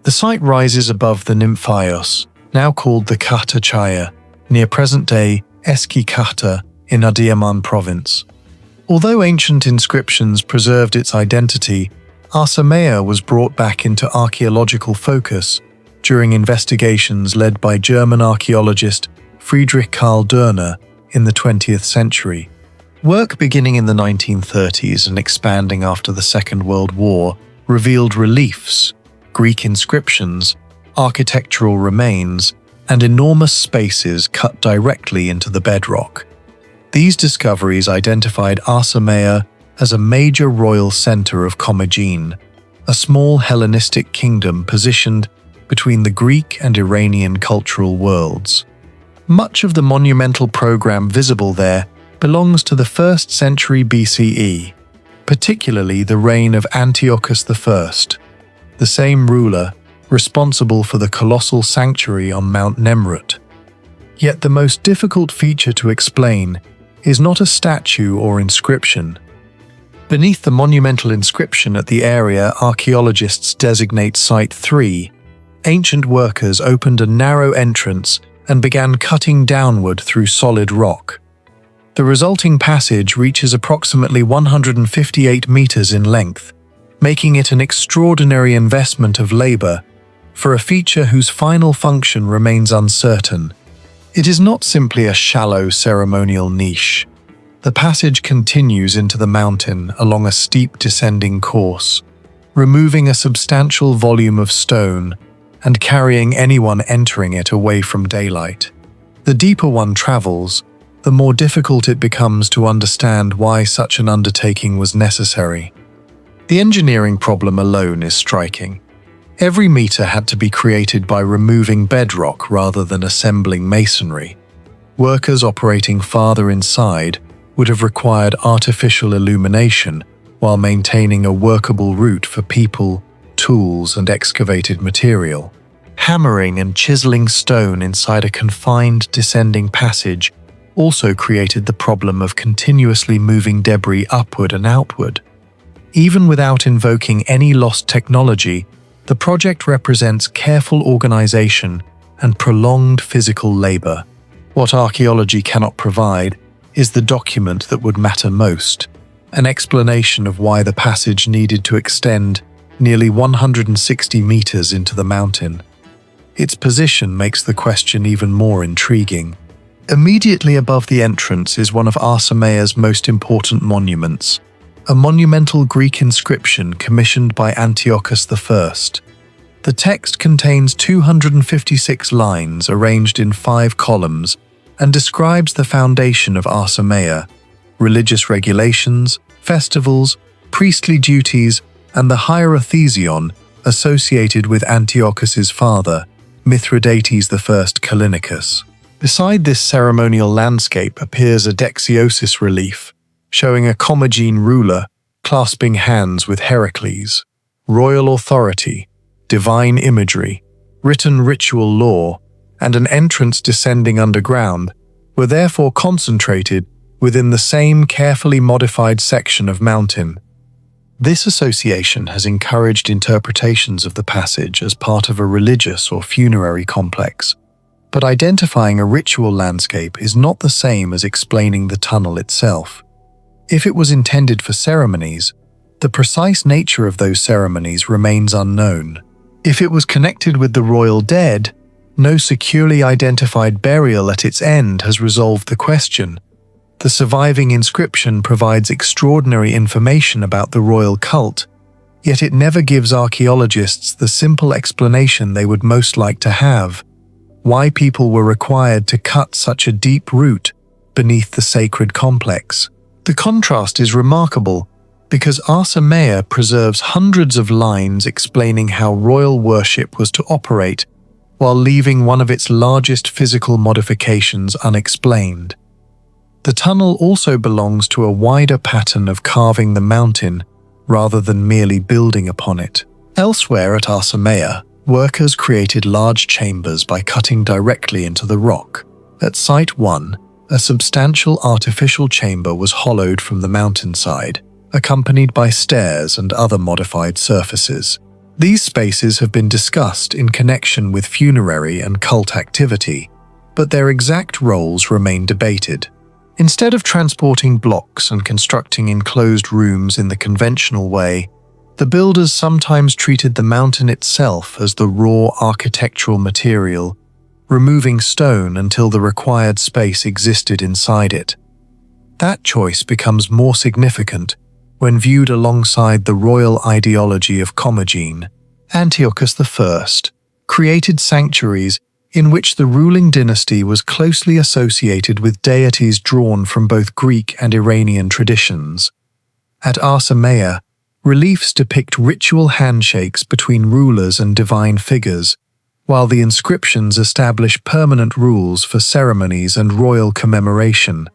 The site rises above the Nymphaios, now called the Kartachaya, near present-day Eski Karta in Adıyaman province. Although ancient inscriptions preserved its identity, Arsa was brought back into archaeological focus during investigations led by German archaeologist Friedrich Karl Dörner in the 20th century. Work beginning in the 1930s and expanding after the Second World War revealed reliefs, Greek inscriptions, architectural remains, and enormous spaces cut directly into the bedrock. These discoveries identified Arsa as a major royal center of Commagene, a small Hellenistic kingdom positioned between the Greek and Iranian cultural worlds. Much of the monumental program visible there belongs to the 1st century BCE, particularly the reign of Antiochus I, the same ruler responsible for the colossal sanctuary on Mount Nemrut. Yet the most difficult feature to explain is not a statue or inscription. Beneath the monumental inscription at the area archaeologists designate Site 3, ancient workers opened a narrow entrance and began cutting downward through solid rock. The resulting passage reaches approximately 158 meters in length, making it an extraordinary investment of labor for a feature whose final function remains uncertain. It is not simply a shallow ceremonial niche. The passage continues into the mountain along a steep descending course, removing a substantial volume of stone and carrying anyone entering it away from daylight. The deeper one travels, the more difficult it becomes to understand why such an undertaking was necessary. The engineering problem alone is striking. Every meter had to be created by removing bedrock rather than assembling masonry. Workers operating farther inside would have required artificial illumination while maintaining a workable route for people, tools, and excavated material. Hammering and chiseling stone inside a confined descending passage also created the problem of continuously moving debris upward and outward. Even without invoking any lost technology, the project represents careful organization and prolonged physical labor. What archaeology cannot provide is the document that would matter most, an explanation of why the passage needed to extend nearly 160 meters into the mountain. Its position makes the question even more intriguing. Immediately above the entrance is one of Arsa most important monuments, a monumental Greek inscription commissioned by Antiochus I. The text contains 256 lines arranged in 5 columns and describes the foundation of Arsa, religious regulations, festivals, priestly duties, and the hierothesion associated with Antiochus's father, Mithridates I Callinicus. Beside this ceremonial landscape appears a dexiosis relief, showing a Commagene ruler clasping hands with Heracles. Royal authority, divine imagery, written ritual law, and an entrance descending underground were therefore concentrated within the same carefully modified section of mountain. This association has encouraged interpretations of the passage as part of a religious or funerary complex, but identifying a ritual landscape is not the same as explaining the tunnel itself. If it was intended for ceremonies, the precise nature of those ceremonies remains unknown. If it was connected with the royal dead, no securely identified burial at its end has resolved the question. The surviving inscription provides extraordinary information about the royal cult, yet it never gives archaeologists the simple explanation they would most like to have: why people were required to cut such a deep route beneath the sacred complex. The contrast is remarkable because Archaeology preserves hundreds of lines explaining how royal worship was to operate, while leaving one of its largest physical modifications unexplained. The tunnel also belongs to a wider pattern of carving the mountain rather than merely building upon it. Elsewhere at Archaeology, workers created large chambers by cutting directly into the rock. At Site 1, a substantial artificial chamber was hollowed from the mountainside, accompanied by stairs and other modified surfaces. These spaces have been discussed in connection with funerary and cult activity, but their exact roles remain debated. Instead of transporting blocks and constructing enclosed rooms in the conventional way, the builders sometimes treated the mountain itself as the raw architectural material, removing stone until the required space existed inside it. That choice becomes more significant when viewed alongside the royal ideology of Commagene. Antiochus I created sanctuaries in which the ruling dynasty was closely associated with deities drawn from both Greek and Iranian traditions. At Archaeology, reliefs depict ritual handshakes between rulers and divine figures, while the inscriptions establish permanent rules for ceremonies and royal commemoration.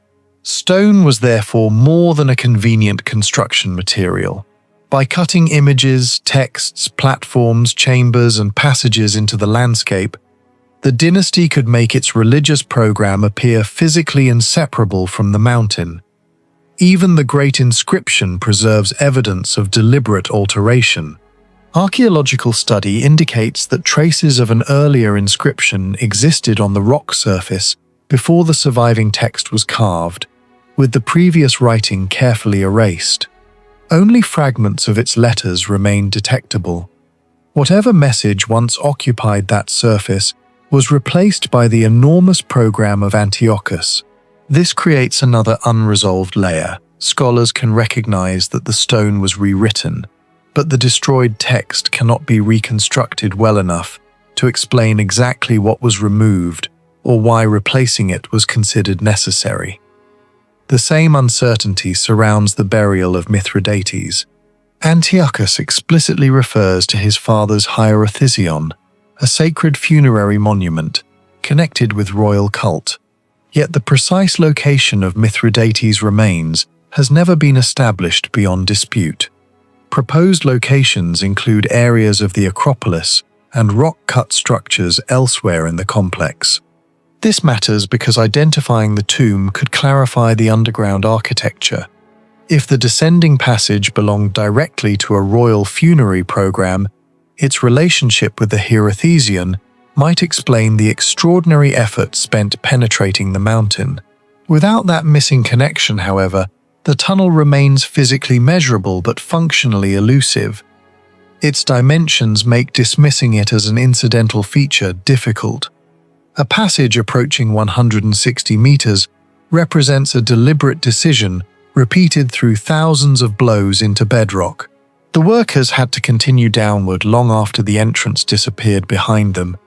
Stone was therefore more than a convenient construction material. By cutting images, texts, platforms, chambers, and passages into the landscape, the dynasty could make its religious program appear physically inseparable from the mountain. Even the great inscription preserves evidence of deliberate alteration. Archaeological study indicates that traces of an earlier inscription existed on the rock surface before the surviving text was carved, with the previous writing carefully erased. Only fragments of its letters remain detectable. Whatever message once occupied that surface was replaced by the enormous program of Antiochus. This creates another unresolved layer. Scholars can recognize that the stone was rewritten, but the destroyed text cannot be reconstructed well enough to explain exactly what was removed or why replacing it was considered necessary. The same uncertainty surrounds the burial of Mithridates. Antiochus explicitly refers to his father's hierothesion, a sacred funerary monument connected with royal cult. Yet the precise location of Mithridates' remains has never been established beyond dispute. Proposed locations include areas of the Acropolis and rock-cut structures elsewhere in the complex. This matters because identifying the tomb could clarify the underground architecture. If the descending passage belonged directly to a royal funerary program, its relationship with the hierothesion might explain the extraordinary effort spent penetrating the mountain. Without that missing connection, however, the tunnel remains physically measurable but functionally elusive. Its dimensions make dismissing it as an incidental feature difficult. A passage approaching 160 meters represents a deliberate decision repeated through thousands of blows into bedrock. The workers had to continue downward long after the entrance disappeared behind them,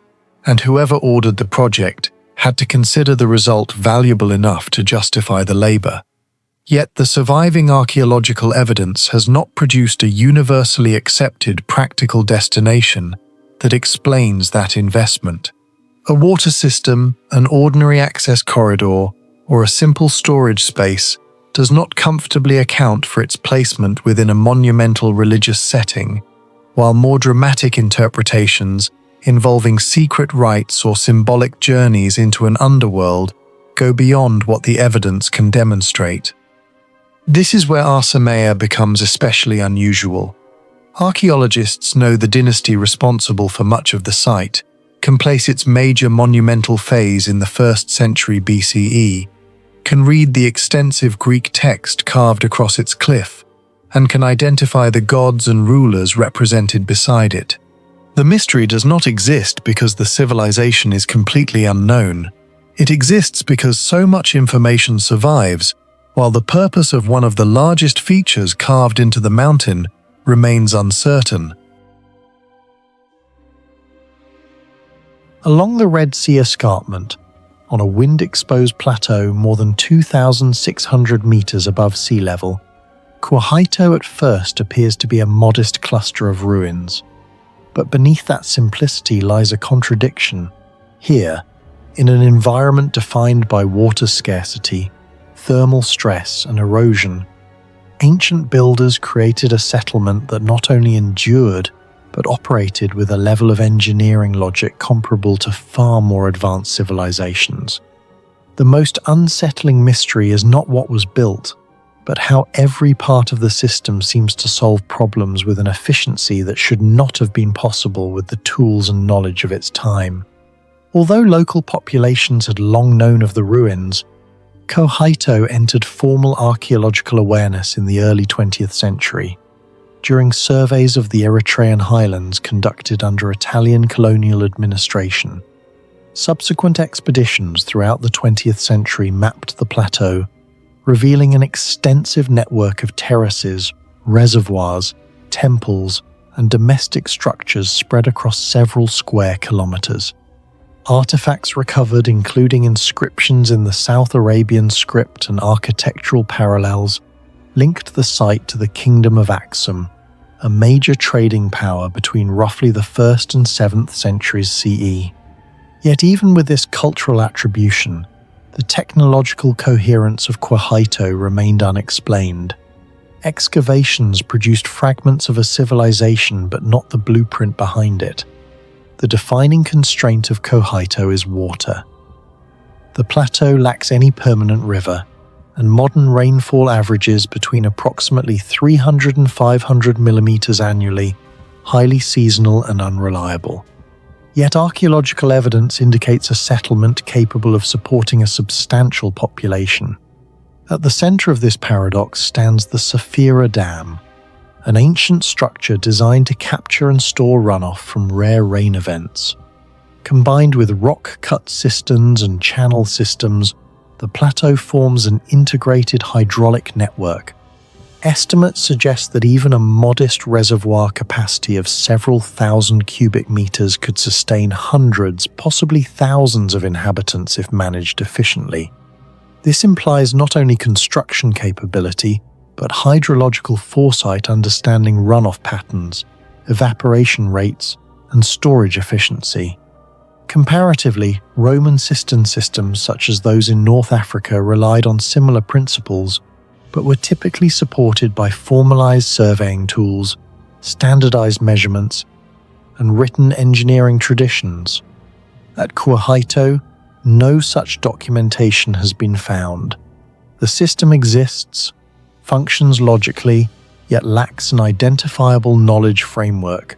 and whoever ordered the project had to consider the result valuable enough to justify the labor. Yet the surviving archaeological evidence has not produced a universally accepted practical destination that explains that investment. A water system, an ordinary access corridor, or a simple storage space does not comfortably account for its placement within a monumental religious setting, while more dramatic interpretations involving secret rites or symbolic journeys into an underworld go beyond what the evidence can demonstrate. This is where Archaeology becomes especially unusual. Archaeologists know the dynasty responsible for much of the site can place its major monumental phase in the 1st century BCE, can read the extensive Greek text carved across its cliff, and can identify the gods and rulers represented beside it. The mystery does not exist because the civilization is completely unknown. It exists because so much information survives, while the purpose of one of the largest features carved into the mountain remains uncertain. Along the Red Sea escarpment, on a wind-exposed plateau more than 2,600 meters above sea level, Quarries at first appears to be a modest cluster of ruins. But beneath that simplicity lies a contradiction. Here, in an environment defined by water scarcity, thermal stress and erosion, ancient builders created a settlement that not only endured, but operated with a level of engineering logic comparable to far more advanced civilizations. The most unsettling mystery is not what was built, but how every part of the system seems to solve problems with an efficiency that should not have been possible with the tools and knowledge of its time. Although local populations had long known of the ruins, Quarries entered formal archaeological awareness in the early 20th century, during surveys of the Eritrean highlands conducted under Italian colonial administration. Subsequent expeditions throughout the 20th century mapped the plateau, revealing an extensive network of terraces, reservoirs, temples, and domestic structures spread across several square kilometers. Artifacts recovered, including inscriptions in the South Arabian script and architectural parallels, linked the site to the Kingdom of Aksum, a major trading power between roughly the 1st and 7th centuries CE. Yet even with this cultural attribution, the technological coherence of Quarries remained unexplained. Excavations produced fragments of a civilization but not the blueprint behind it. The defining constraint of Quarries is water. The plateau lacks any permanent river, and modern rainfall averages between approximately 300 and 500 millimeters annually, highly seasonal and unreliable. Yet archaeological evidence indicates a settlement capable of supporting a substantial population. At the center of this paradox stands the Saphira Dam, an ancient structure designed to capture and store runoff from rare rain events. Combined with rock-cut cisterns and channel systems, the plateau forms an integrated hydraulic network. Estimates suggest that even a modest reservoir capacity of several thousand cubic meters could sustain hundreds, possibly thousands of inhabitants if managed efficiently. This implies not only construction capability, but hydrological foresight understanding runoff patterns, evaporation rates, and storage efficiency. Comparatively, Roman cistern systems such as those in North Africa relied on similar principles, but were typically supported by formalized surveying tools, standardized measurements, and written engineering traditions. At Quarries, no such documentation has been found. The system exists, functions logically, yet lacks an identifiable knowledge framework.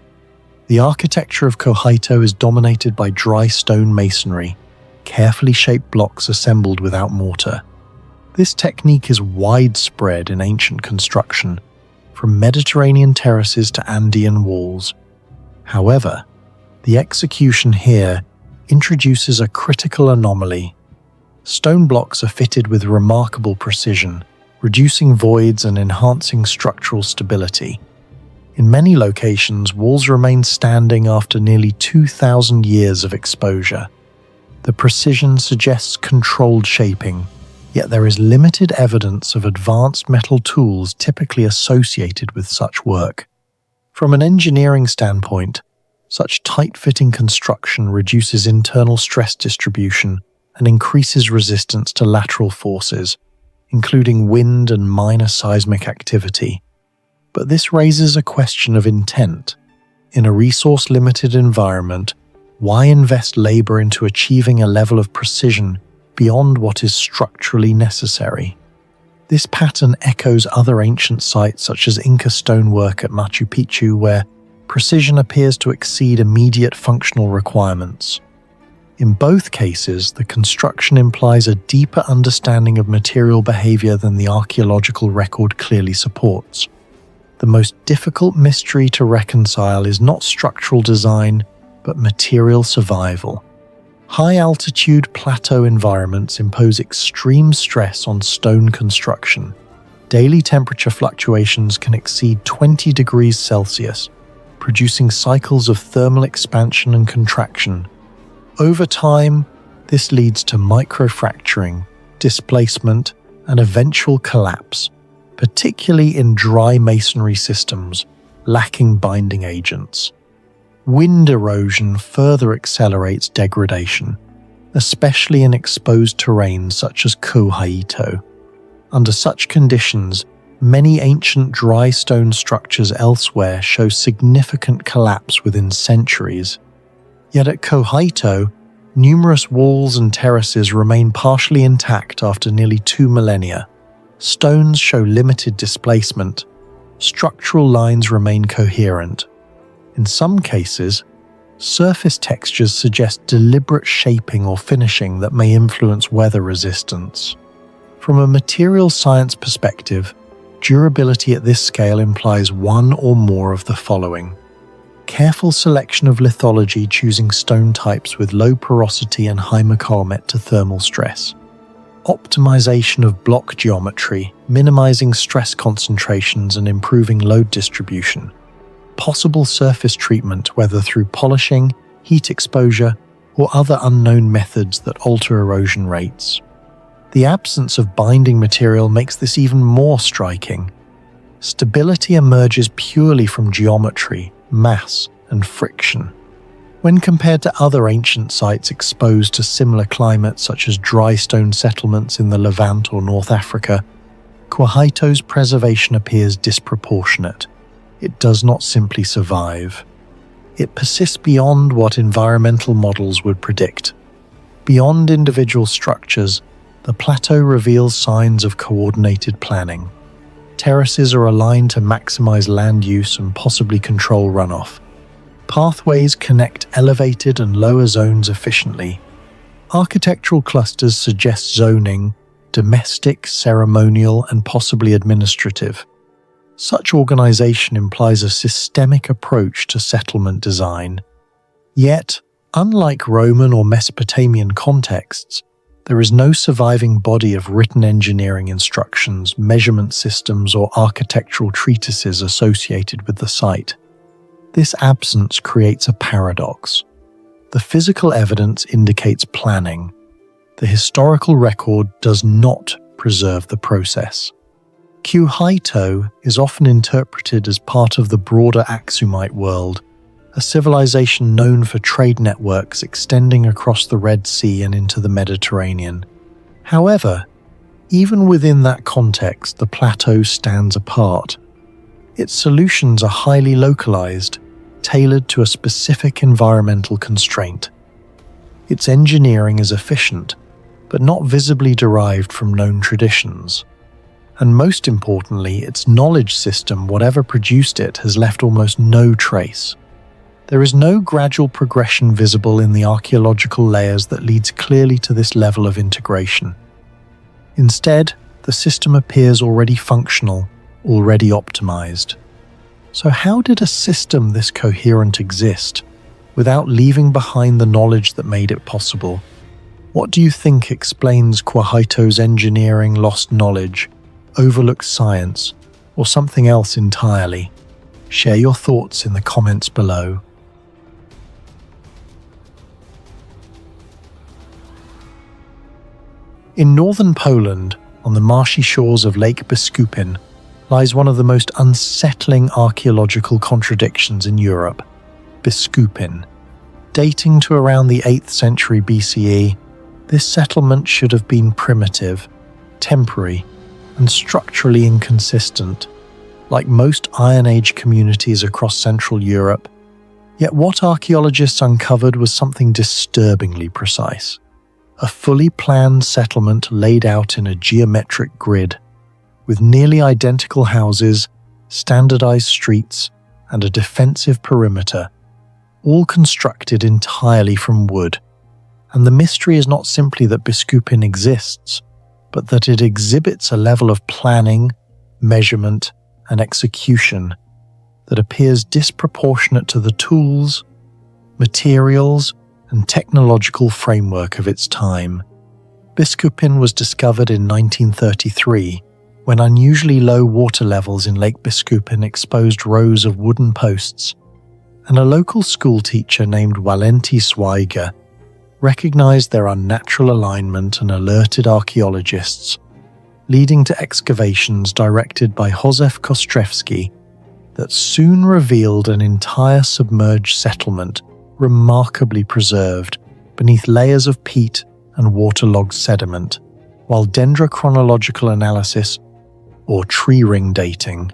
The architecture of Quarries is dominated by dry stone masonry, carefully shaped blocks assembled without mortar. This technique is widespread in ancient construction, from Mediterranean terraces to Andean walls. However, the execution here introduces a critical anomaly. Stone blocks are fitted with remarkable precision, reducing voids and enhancing structural stability. In many locations, walls remain standing after nearly 2,000 years of exposure. The precision suggests controlled shaping, yet there is limited evidence of advanced metal tools typically associated with such work. From an engineering standpoint, such tight-fitting construction reduces internal stress distribution and increases resistance to lateral forces, including wind and minor seismic activity. But this raises a question of intent. In a resource-limited environment, why invest labor into achieving a level of precision beyond what is structurally necessary? This pattern echoes other ancient sites such as Inca stonework at Machu Picchu, where precision appears to exceed immediate functional requirements. In both cases, the construction implies a deeper understanding of material behavior than the archaeological record clearly supports. The most difficult mystery to reconcile is not structural design, but material survival. High-altitude plateau environments impose extreme stress on stone construction. Daily temperature fluctuations can exceed 20 degrees Celsius, producing cycles of thermal expansion and contraction. Over time, this leads to microfracturing, displacement, and eventual collapse, particularly in dry masonry systems lacking binding agents. Wind erosion further accelerates degradation, especially in exposed terrains such as Quarries. Under such conditions, many ancient dry stone structures elsewhere show significant collapse within centuries. Yet at Quarries, numerous walls and terraces remain partially intact after nearly 2 millennia. Stones show limited displacement. Structural lines remain coherent. In some cases, surface textures suggest deliberate shaping or finishing that may influence weather resistance. From a material science perspective, durability at this scale implies one or more of the following. Careful selection of lithology, choosing stone types with low porosity and high Mcalmet to thermal stress. Optimization of block geometry, minimizing stress concentrations and improving load distribution. Possible surface treatment, whether through polishing, heat exposure, or other unknown methods that alter erosion rates. The absence of binding material makes this even more striking. Stability emerges purely from geometry, mass, and friction. When compared to other ancient sites exposed to similar climates such as dry stone settlements in the Levant or North Africa, Quarries' preservation appears disproportionate. It does not simply survive. It persists beyond what environmental models would predict. Beyond individual structures, the plateau reveals signs of coordinated planning. Terraces are aligned to maximize land use and possibly control runoff. Pathways connect elevated and lower zones efficiently. Architectural clusters suggest zoning, domestic, ceremonial, and possibly administrative. Such organization implies a systemic approach to settlement design. Yet, unlike Roman or Mesopotamian contexts, there is no surviving body of written engineering instructions, measurement systems, or architectural treatises associated with the site. This absence creates a paradox. The physical evidence indicates planning. The historical record does not preserve the process. Quarries is often interpreted as part of the broader Aksumite world, a civilization known for trade networks extending across the Red Sea and into the Mediterranean. However, even within that context, the plateau stands apart. Its solutions are highly localized, tailored to a specific environmental constraint. Its engineering is efficient, but not visibly derived from known traditions. And most importantly, its knowledge system, whatever produced it, has left almost no trace. There is no gradual progression visible in the archaeological layers that leads clearly to this level of integration. Instead, the system appears already functional, already optimized. So how did a system this coherent exist, without leaving behind the knowledge that made it possible? What do you think explains Quarries' engineering lost knowledge, overlooked science, or something else entirely? Share your thoughts in the comments below. In northern Poland, on the marshy shores of Lake Biskupin, lies one of the most unsettling archaeological contradictions in Europe, Biskupin. Dating to around the 8th century BCE, this settlement should have been primitive, temporary, and structurally inconsistent, like most Iron Age communities across Central Europe. Yet what archaeologists uncovered was something disturbingly precise. A fully planned settlement laid out in a geometric grid, with nearly identical houses, standardized streets, and a defensive perimeter, all constructed entirely from wood. And the mystery is not simply that Biskupin exists, but that it exhibits a level of planning, measurement, and execution that appears disproportionate to the tools, materials, and technological framework of its time. Biskupin was discovered in 1933, when unusually low water levels in Lake Biskupin exposed rows of wooden posts, and a local schoolteacher named Walenti Swaiger recognized their unnatural alignment and alerted archaeologists, leading to excavations directed by Josef Kostrevski that soon revealed an entire submerged settlement remarkably preserved beneath layers of peat and waterlogged sediment, while dendrochronological analysis, or tree ring dating,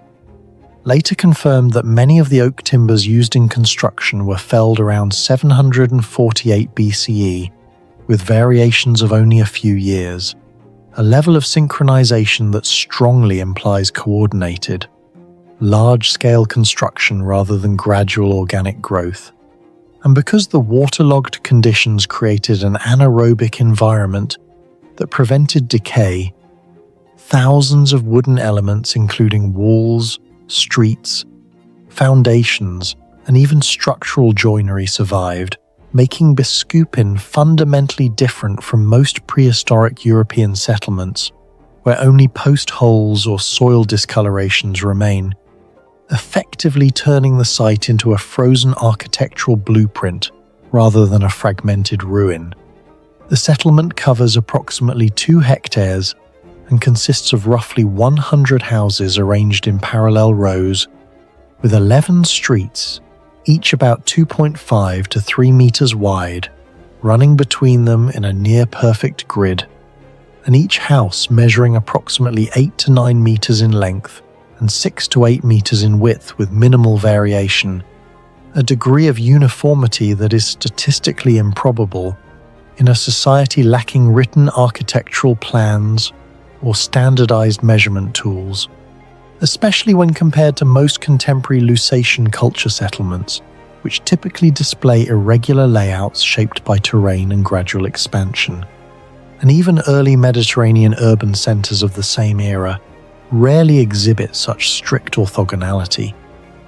later confirmed that many of the oak timbers used in construction were felled around 748 BCE, with variations of only a few years, a level of synchronization that strongly implies coordinated, large-scale construction rather than gradual organic growth. And because the waterlogged conditions created an anaerobic environment that prevented decay, thousands of wooden elements including walls, streets, foundations, and even structural joinery survived, making Biskupin fundamentally different from most prehistoric European settlements, where only post holes or soil discolorations remain, effectively turning the site into a frozen architectural blueprint rather than a fragmented ruin. The settlement covers approximately 2 hectares and consists of roughly 100 houses arranged in parallel rows, with 11 streets, each about 2.5 to 3 meters wide, running between them in a near-perfect grid, and each house measuring approximately 8 to 9 meters in length and 6 to 8 meters in width with minimal variation, a degree of uniformity that is statistically improbable in a society lacking written architectural plans or standardized measurement tools, especially when compared to most contemporary Lusatian culture settlements, which typically display irregular layouts shaped by terrain and gradual expansion. And even early Mediterranean urban centers of the same era rarely exhibit such strict orthogonality,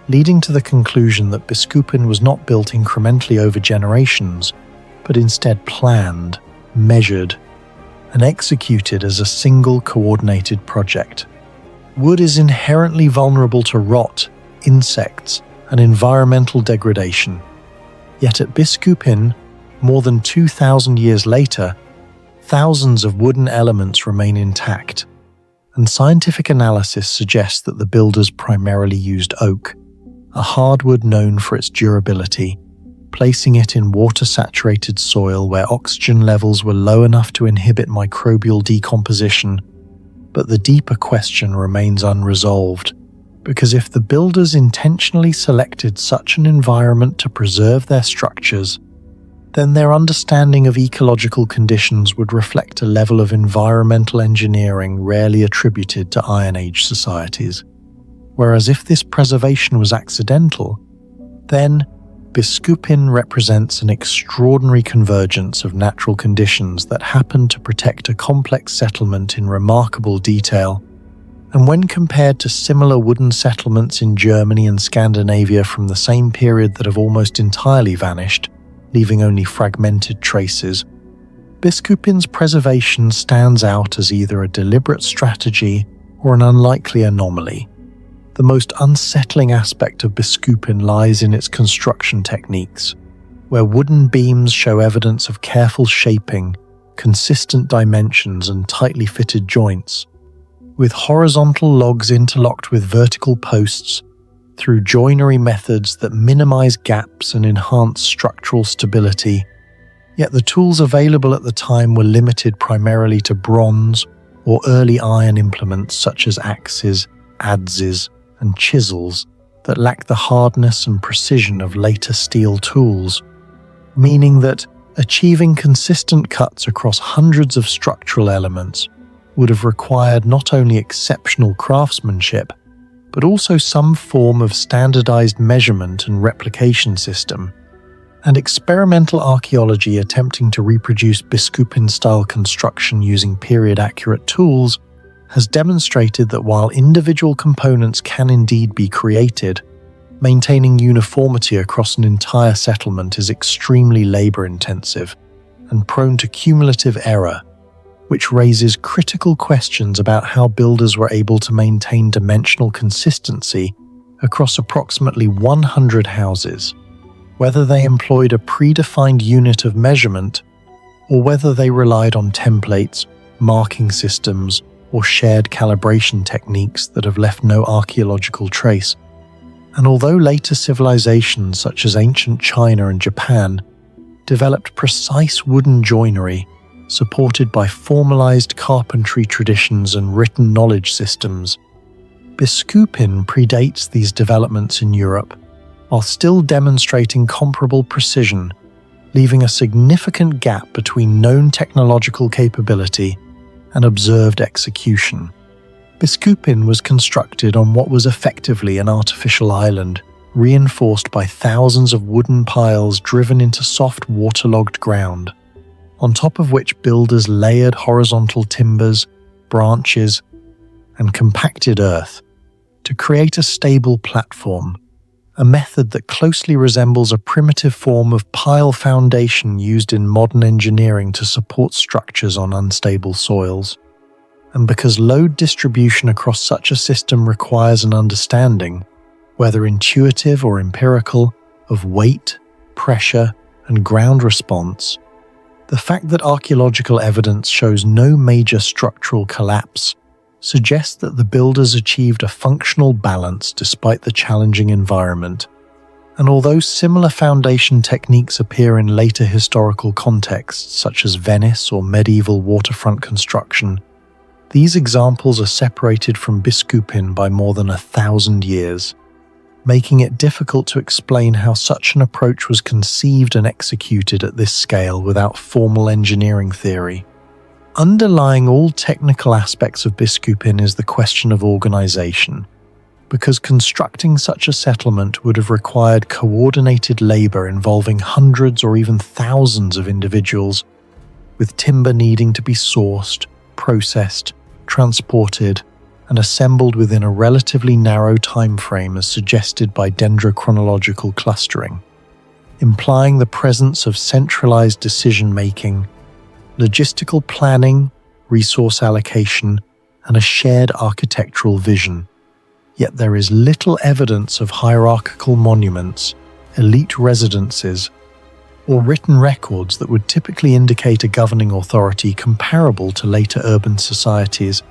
leading to the conclusion that Biskupin was not built incrementally over generations, but instead planned, measured, and executed as a single coordinated project. Wood is inherently vulnerable to rot, insects, and environmental degradation. Yet at Biskupin, more than 2,000 years later, thousands of wooden elements remain intact, and scientific analysis suggests that the builders primarily used oak, a hardwood known for its durability, placing it in water-saturated soil where oxygen levels were low enough to inhibit microbial decomposition. But the deeper question remains unresolved, because if the builders intentionally selected such an environment to preserve their structures, then their understanding of ecological conditions would reflect a level of environmental engineering rarely attributed to Iron Age societies. Whereas if this preservation was accidental, then Biskupin represents an extraordinary convergence of natural conditions that happened to protect a complex settlement in remarkable detail. And when compared to similar wooden settlements in Germany and Scandinavia from the same period that have almost entirely vanished, leaving only fragmented traces, Biskupin's preservation stands out as either a deliberate strategy or an unlikely anomaly. The most unsettling aspect of Biskupin lies in its construction techniques, where wooden beams show evidence of careful shaping, consistent dimensions, and tightly fitted joints, with horizontal logs interlocked with vertical posts through joinery methods that minimize gaps and enhance structural stability. Yet the tools available at the time were limited primarily to bronze or early iron implements such as axes, adzes, and chisels that lack the hardness and precision of later steel tools, meaning that achieving consistent cuts across hundreds of structural elements would have required not only exceptional craftsmanship, but also some form of standardized measurement and replication system. And experimental archaeology attempting to reproduce Biskupin-style construction using period-accurate tools has demonstrated that while individual components can indeed be created, maintaining uniformity across an entire settlement is extremely labor-intensive and prone to cumulative error, which raises critical questions about how builders were able to maintain dimensional consistency across approximately 100 houses, whether they employed a predefined unit of measurement or whether they relied on templates, marking systems, or shared calibration techniques that have left no archaeological trace. And although later civilizations such as ancient China and Japan developed precise wooden joinery supported by formalized carpentry traditions and written knowledge systems, Biskupin predates these developments in Europe while still demonstrating comparable precision, leaving a significant gap between known technological capability and observed execution. Biskupin was constructed on what was effectively an artificial island, reinforced by thousands of wooden piles driven into soft waterlogged ground, on top of which builders layered horizontal timbers, branches, and compacted earth to create a stable platform, a method that closely resembles a primitive form of pile foundation used in modern engineering to support structures on unstable soils. And because load distribution across such a system requires an understanding, whether intuitive or empirical, of weight, pressure, and ground response, the fact that archaeological evidence shows no major structural collapse suggests that the builders achieved a functional balance despite the challenging environment. And although similar foundation techniques appear in later historical contexts, such as Venice or medieval waterfront construction, these examples are separated from Biskupin by more than 1,000 years, making it difficult to explain how such an approach was conceived and executed at this scale without formal engineering theory. Underlying all technical aspects of Biskupin is the question of organization, because constructing such a settlement would have required coordinated labor involving hundreds or even thousands of individuals, with timber needing to be sourced, processed, transported, and assembled within a relatively narrow time frame as suggested by dendrochronological clustering, implying the presence of centralized decision-making, logistical planning, resource allocation, and a shared architectural vision. Yet there is little evidence of hierarchical monuments, elite residences, or written records that would typically indicate a governing authority comparable to later urban societies,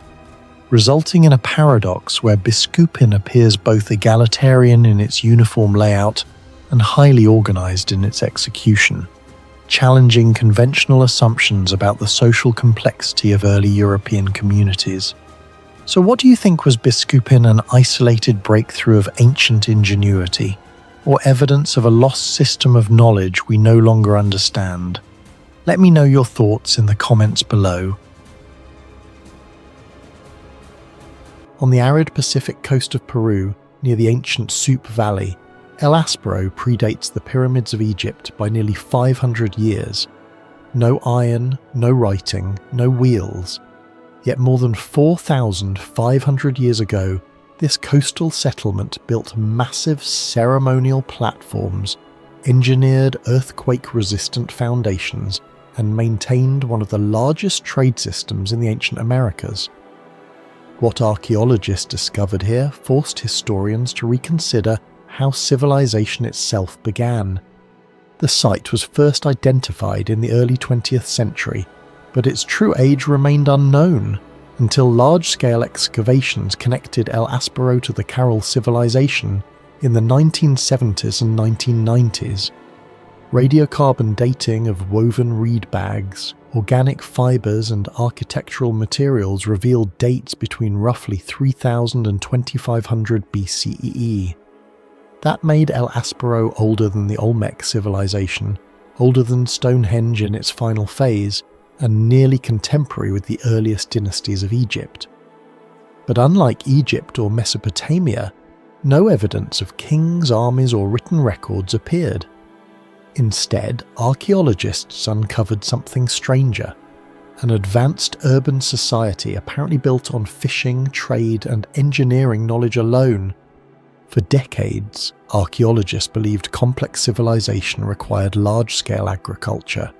resulting in a paradox where Biskupin appears both egalitarian in its uniform layout and highly organized in its execution, challenging conventional assumptions about the social complexity of early European communities. So what do you think, was Biskupin an isolated breakthrough of ancient ingenuity, or evidence of a lost system of knowledge we no longer understand? Let me know your thoughts in the comments below. On the arid Pacific coast of Peru, near the ancient Supe Valley, El Aspero predates the pyramids of Egypt by nearly 500 years. No iron, no writing, no wheels. Yet more than 4,500 years ago, this coastal settlement built massive ceremonial platforms, engineered earthquake-resistant foundations, and maintained one of the largest trade systems in the ancient Americas. What archaeologists discovered here forced historians to reconsider how civilization itself began. The site was first identified in the early 20th century, but its true age remained unknown until large-scale excavations connected El Aspero to the Carol civilization in the 1970s and 1990s. Radiocarbon dating of woven reed bags, organic fibers and architectural materials revealed dates between roughly 3000 and 2500 BCE. That made El Aspero older than the Olmec civilization, older than Stonehenge in its final phase, and nearly contemporary with the earliest dynasties of Egypt. But unlike Egypt or Mesopotamia, no evidence of kings, armies, or written records appeared. Instead, archaeologists uncovered something stranger: an advanced urban society apparently built on fishing, trade, and engineering knowledge alone. For decades, archaeologists believed complex civilization required large-scale agriculture.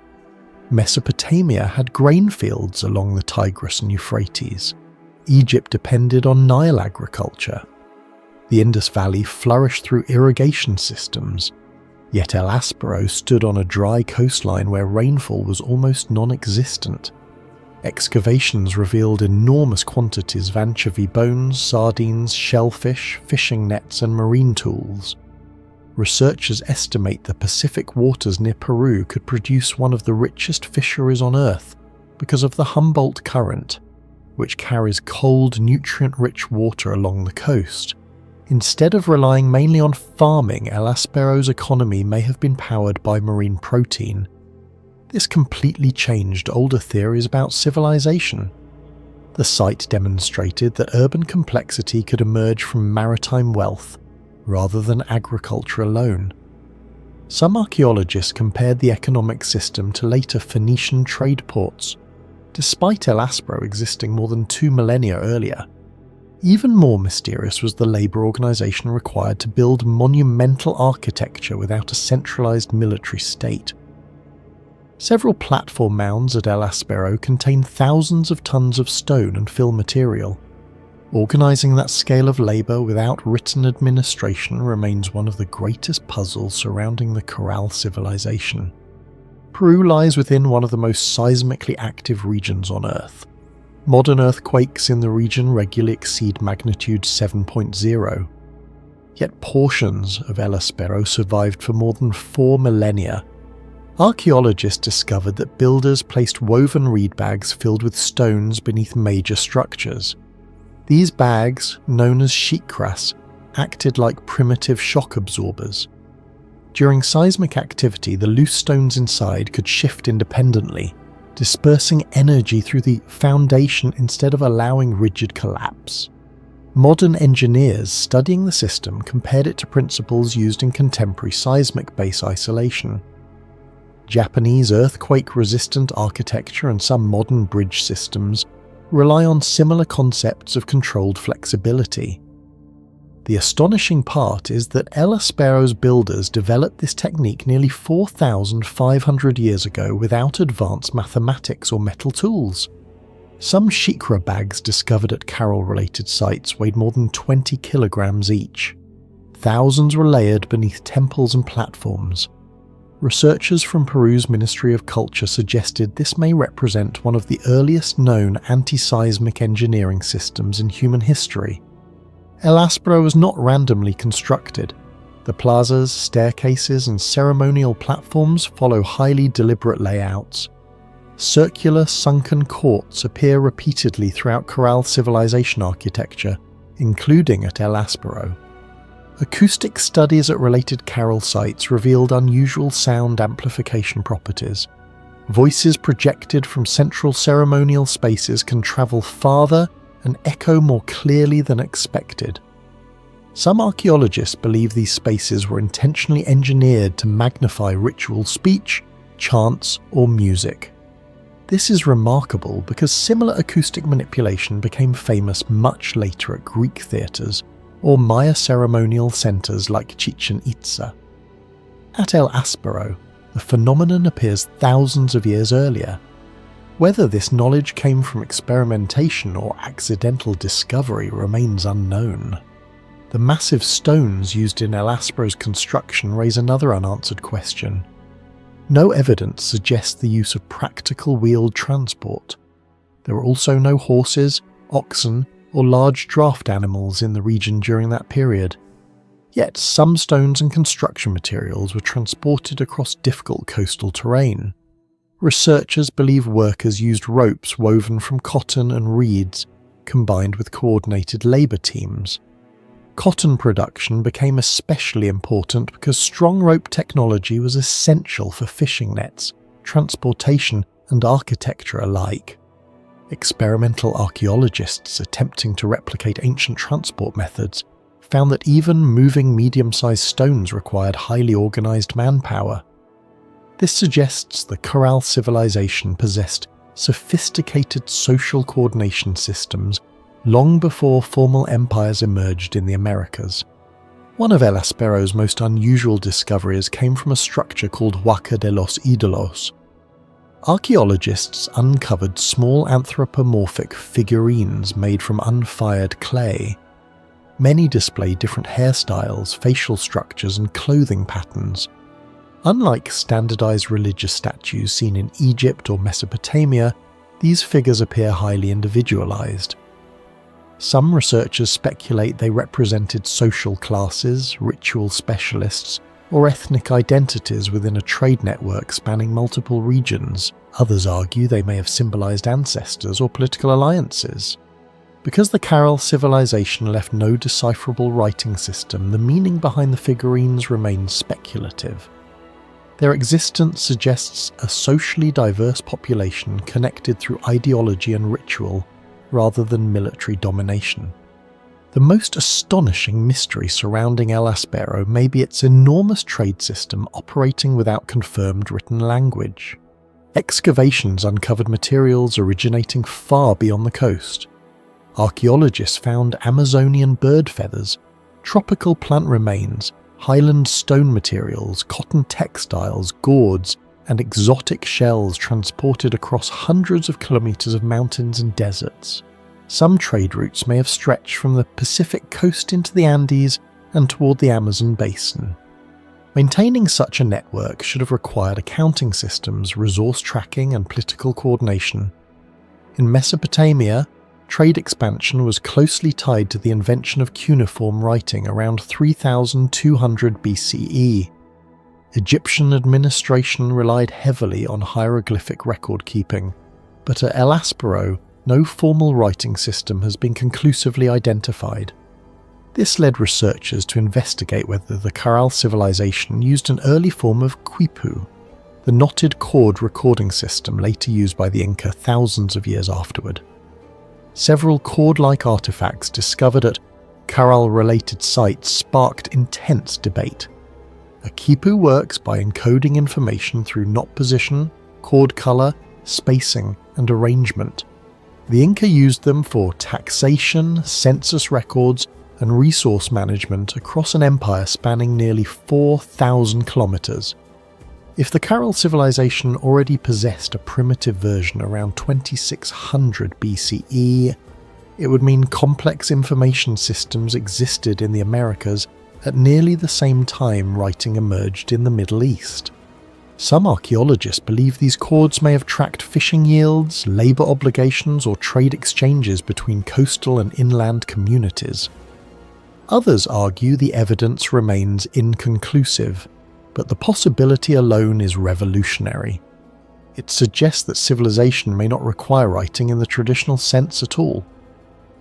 Mesopotamia had grain fields along the Tigris and Euphrates. Egypt depended on Nile agriculture. The Indus Valley flourished through irrigation systems, yet El Aspero stood on a dry coastline where rainfall was almost non-existent. Excavations revealed enormous quantities of anchovy bones, sardines, shellfish, fishing nets, and marine tools. Researchers estimate the Pacific waters near Peru could produce one of the richest fisheries on Earth because of the Humboldt Current, which carries cold, nutrient-rich water along the coast. Instead of relying mainly on farming, El Aspero's economy may have been powered by marine protein. This completely changed older theories about civilization. The site demonstrated that urban complexity could emerge from maritime wealth, rather than agriculture alone. Some archaeologists compared the economic system to later Phoenician trade ports, despite El Aspero existing more than 2 millennia earlier. Even more mysterious was the labour organisation required to build monumental architecture without a centralised military state. Several platform mounds at El Aspero contain thousands of tons of stone and fill material. Organising that scale of labour without written administration remains one of the greatest puzzles surrounding the Corral civilization. Peru lies within one of the most seismically active regions on Earth. Modern earthquakes in the region regularly exceed magnitude 7.0. Yet portions of El Aspero survived for more than 4 millennia. Archaeologists discovered that builders placed woven reed bags filled with stones beneath major structures. These bags, known as sheetcras, acted like primitive shock absorbers. During seismic activity, the loose stones inside could shift independently, dispersing energy through the foundation instead of allowing rigid collapse. Modern engineers studying the system compared it to principles used in contemporary seismic base isolation. Japanese earthquake-resistant architecture and some modern bridge systems rely on similar concepts of controlled flexibility. The astonishing part is that El Aspero's builders developed this technique nearly 4,500 years ago without advanced mathematics or metal tools. Some shikra bags discovered at Carroll-related sites weighed more than 20 kilograms each. Thousands were layered beneath temples and platforms. Researchers from Peru's Ministry of Culture suggested this may represent one of the earliest known anti-seismic engineering systems in human history. El Aspero was not randomly constructed. The plazas, staircases, and ceremonial platforms follow highly deliberate layouts. Circular, sunken courts appear repeatedly throughout Corral civilization architecture, including at El Aspero. Acoustic studies at related Carroll sites revealed unusual sound amplification properties. Voices projected from central ceremonial spaces can travel farther and echo more clearly than expected. Some archaeologists believe these spaces were intentionally engineered to magnify ritual speech, chants, or music. This is remarkable because similar acoustic manipulation became famous much later at Greek theatres or Maya ceremonial centres like Chichen Itza. At El Aspero, the phenomenon appears thousands of years earlier. Whether this knowledge came from experimentation or accidental discovery remains unknown. The massive stones used in El Aspero's construction raise another unanswered question. No evidence suggests the use of practical wheeled transport. There were also no horses, oxen, or large draft animals in the region during that period. Yet some stones and construction materials were transported across difficult coastal terrain. Researchers believe workers used ropes woven from cotton and reeds, combined with coordinated labour teams. Cotton production became especially important because strong rope technology was essential for fishing nets, transportation, and architecture alike. Experimental archaeologists attempting to replicate ancient transport methods found that even moving medium-sized stones required highly organised manpower. This suggests the Corral civilization possessed sophisticated social coordination systems long before formal empires emerged in the Americas. One of El Aspero's most unusual discoveries came from a structure called Huaca de los Ídolos. Archaeologists uncovered small anthropomorphic figurines made from unfired clay. Many display different hairstyles, facial structures, and clothing patterns. Unlike standardized religious statues seen in Egypt or Mesopotamia, these figures appear highly individualized. Some researchers speculate they represented social classes, ritual specialists, or ethnic identities within a trade network spanning multiple regions. Others argue they may have symbolized ancestors or political alliances. Because the Corral civilization left no decipherable writing system, the meaning behind the figurines remains speculative. Their existence suggests a socially diverse population connected through ideology and ritual rather than military domination. The most astonishing mystery surrounding El Aspero may be its enormous trade system operating without confirmed written language. Excavations uncovered materials originating far beyond the coast. Archaeologists found Amazonian bird feathers, tropical plant remains, highland stone materials, cotton textiles, gourds, and exotic shells transported across hundreds of kilometers of mountains and deserts. Some trade routes may have stretched from the Pacific coast into the Andes and toward the Amazon basin. Maintaining such a network should have required accounting systems, resource tracking, and political coordination. In Mesopotamia, trade expansion was closely tied to the invention of cuneiform writing around 3200 BCE. Egyptian administration relied heavily on hieroglyphic record-keeping, but at El Aspero, no formal writing system has been conclusively identified. This led researchers to investigate whether the Corral civilization used an early form of quipu, the knotted cord recording system later used by the Inca thousands of years afterward. Several cord-like artifacts discovered at Corral-related sites sparked intense debate. A quipu works by encoding information through knot position, cord color, spacing, and arrangement. The Inca used them for taxation, census records, and resource management across an empire spanning nearly 4,000 kilometers. If the Corral civilization already possessed a primitive version around 2600 BCE, it would mean complex information systems existed in the Americas at nearly the same time writing emerged in the Middle East. Some archaeologists believe these cords may have tracked fishing yields, labor obligations, or trade exchanges between coastal and inland communities. Others argue the evidence remains inconclusive, but the possibility alone is revolutionary. It suggests that civilization may not require writing in the traditional sense at all.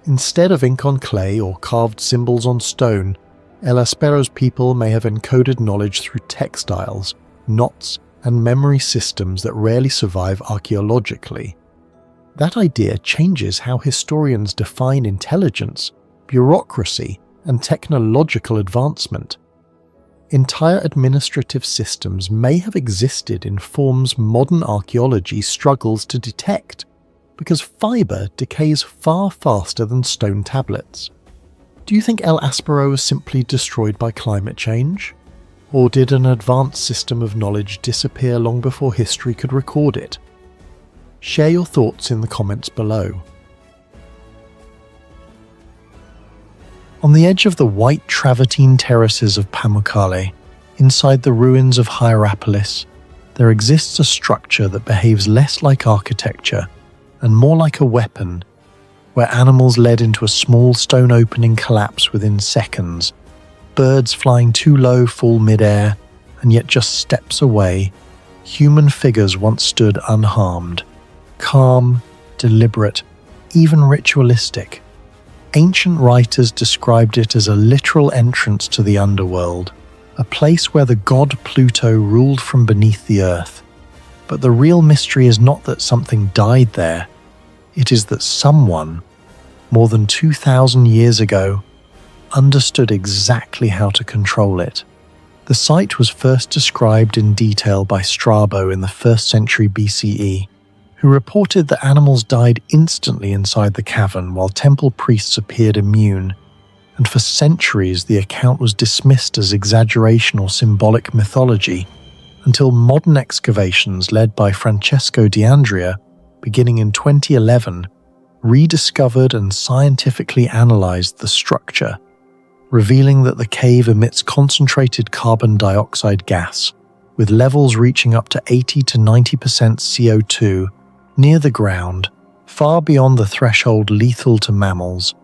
Instead of ink on clay or carved symbols on stone, El Aspero's people may have encoded knowledge through textiles, knots, and memory systems that rarely survive archaeologically. That idea changes how historians define intelligence, bureaucracy, and technological advancement. Entire administrative systems may have existed in forms modern archaeology struggles to detect, because fibre decays far faster than stone tablets. Do you think El Aspero was simply destroyed by climate change? Or did an advanced system of knowledge disappear long before history could record it? Share your thoughts in the comments below. On the edge of the white travertine terraces of Pamukkale, inside the ruins of Hierapolis, there exists a structure that behaves less like architecture and more like a weapon, where animals led into a small stone opening collapse within seconds, birds flying too low fall mid-air, and yet just steps away, human figures once stood unharmed, calm, deliberate, even ritualistic. Ancient writers described it as a literal entrance to the underworld, a place where the god Pluto ruled from beneath the earth. But the real mystery is not that something died there, it is that someone, more than 2,000 years ago, understood exactly how to control it. The site was first described in detail by Strabo in the 1st century BCE, who reported that animals died instantly inside the cavern while temple priests appeared immune, and for centuries the account was dismissed as exaggeration or symbolic mythology, until modern excavations led by Francesco D'Andrea, beginning in 2011, rediscovered and scientifically analyzed the structure, revealing that the cave emits concentrated carbon dioxide gas, with levels reaching up to 80 to 90% CO2 near the ground, far beyond the threshold lethal to mammals.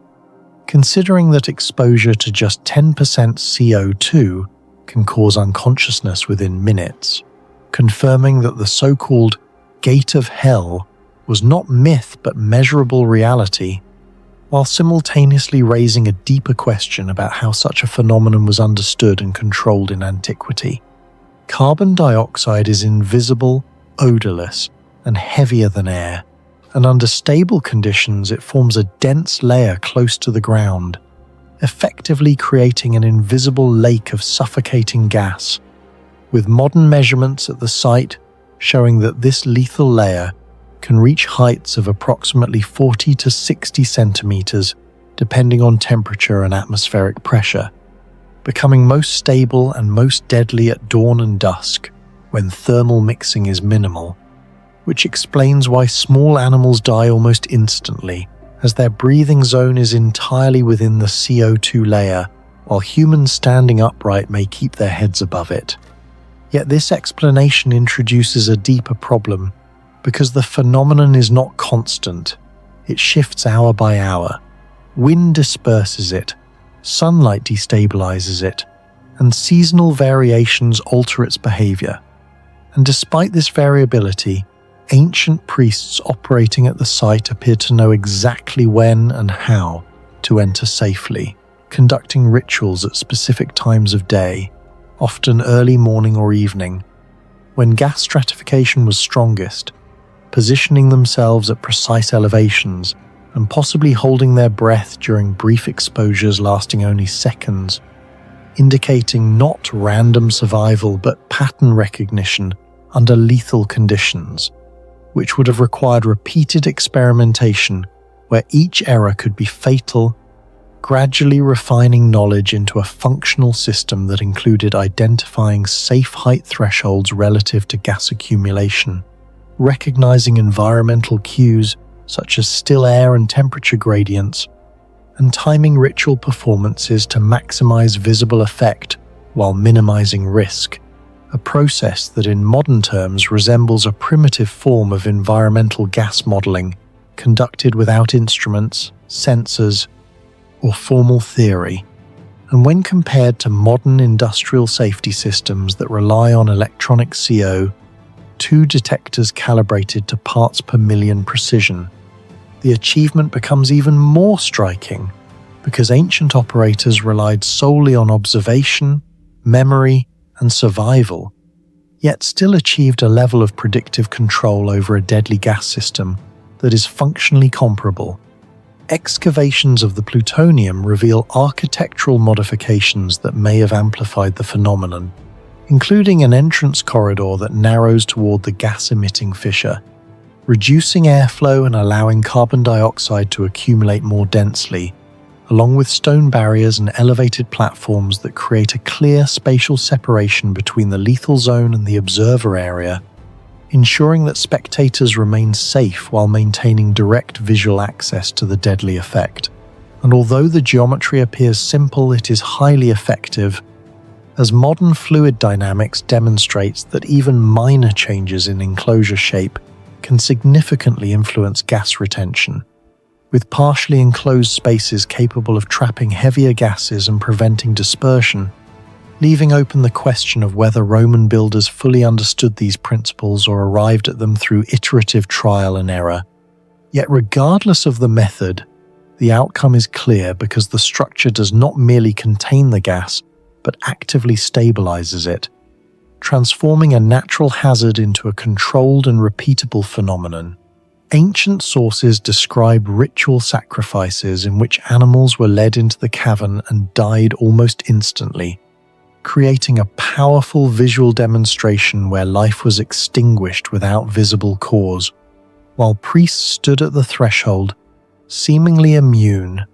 Considering that exposure to just 10% CO2 can cause unconsciousness within minutes, confirming that the so-called Gate of Hell was not myth but measurable reality, while simultaneously raising a deeper question about how such a phenomenon was understood and controlled in antiquity. Carbon dioxide is invisible, odorless, and heavier than air, and under stable conditions it forms a dense layer close to the ground, effectively creating an invisible lake of suffocating gas, with modern measurements at the site showing that this lethal layer can reach heights of approximately 40 to 60 centimeters, depending on temperature and atmospheric pressure, becoming most stable and most deadly at dawn and dusk, when thermal mixing is minimal, which explains why small animals die almost instantly, as their breathing zone is entirely within the CO2 layer, while humans standing upright may keep their heads above it. Yet this explanation introduces a deeper problem, because the phenomenon is not constant. It shifts hour by hour. Wind disperses it, sunlight destabilizes it, and seasonal variations alter its behavior. And despite this variability, ancient priests operating at the site appear to know exactly when and how to enter safely, conducting rituals at specific times of day, often early morning or evening, when gas stratification was strongest, positioning themselves at precise elevations and possibly holding their breath during brief exposures lasting only seconds, indicating not random survival but pattern recognition under lethal conditions, which would have required repeated experimentation where each error could be fatal, gradually refining knowledge into a functional system that included identifying safe height thresholds relative to gas accumulation, recognizing environmental cues such as still air and temperature gradients, and timing ritual performances to maximize visible effect while minimizing risk, a process that in modern terms resembles a primitive form of environmental gas modeling conducted without instruments, sensors, or formal theory. And when compared to modern industrial safety systems that rely on electronic CO2 detectors calibrated to parts per million precision, the achievement becomes even more striking because ancient operators relied solely on observation, memory, and survival, yet still achieved a level of predictive control over a deadly gas system that is functionally comparable. Excavations of the plutonium reveal architectural modifications that may have amplified the phenomenon, including an entrance corridor that narrows toward the gas-emitting fissure, reducing airflow and allowing carbon dioxide to accumulate more densely, along with stone barriers and elevated platforms that create a clear spatial separation between the lethal zone and the observer area, ensuring that spectators remain safe while maintaining direct visual access to the deadly effect. And although the geometry appears simple, it is highly effective, as modern fluid dynamics demonstrates that even minor changes in enclosure shape can significantly influence gas retention, with partially enclosed spaces capable of trapping heavier gases and preventing dispersion, leaving open the question of whether Roman builders fully understood these principles or arrived at them through iterative trial and error. Yet regardless of the method, the outcome is clear because the structure does not merely contain the gas, but actively stabilizes it, transforming a natural hazard into a controlled and repeatable phenomenon. Ancient sources describe ritual sacrifices in which animals were led into the cavern and died almost instantly, creating a powerful visual demonstration where life was extinguished without visible cause, while priests stood at the threshold, seemingly immune.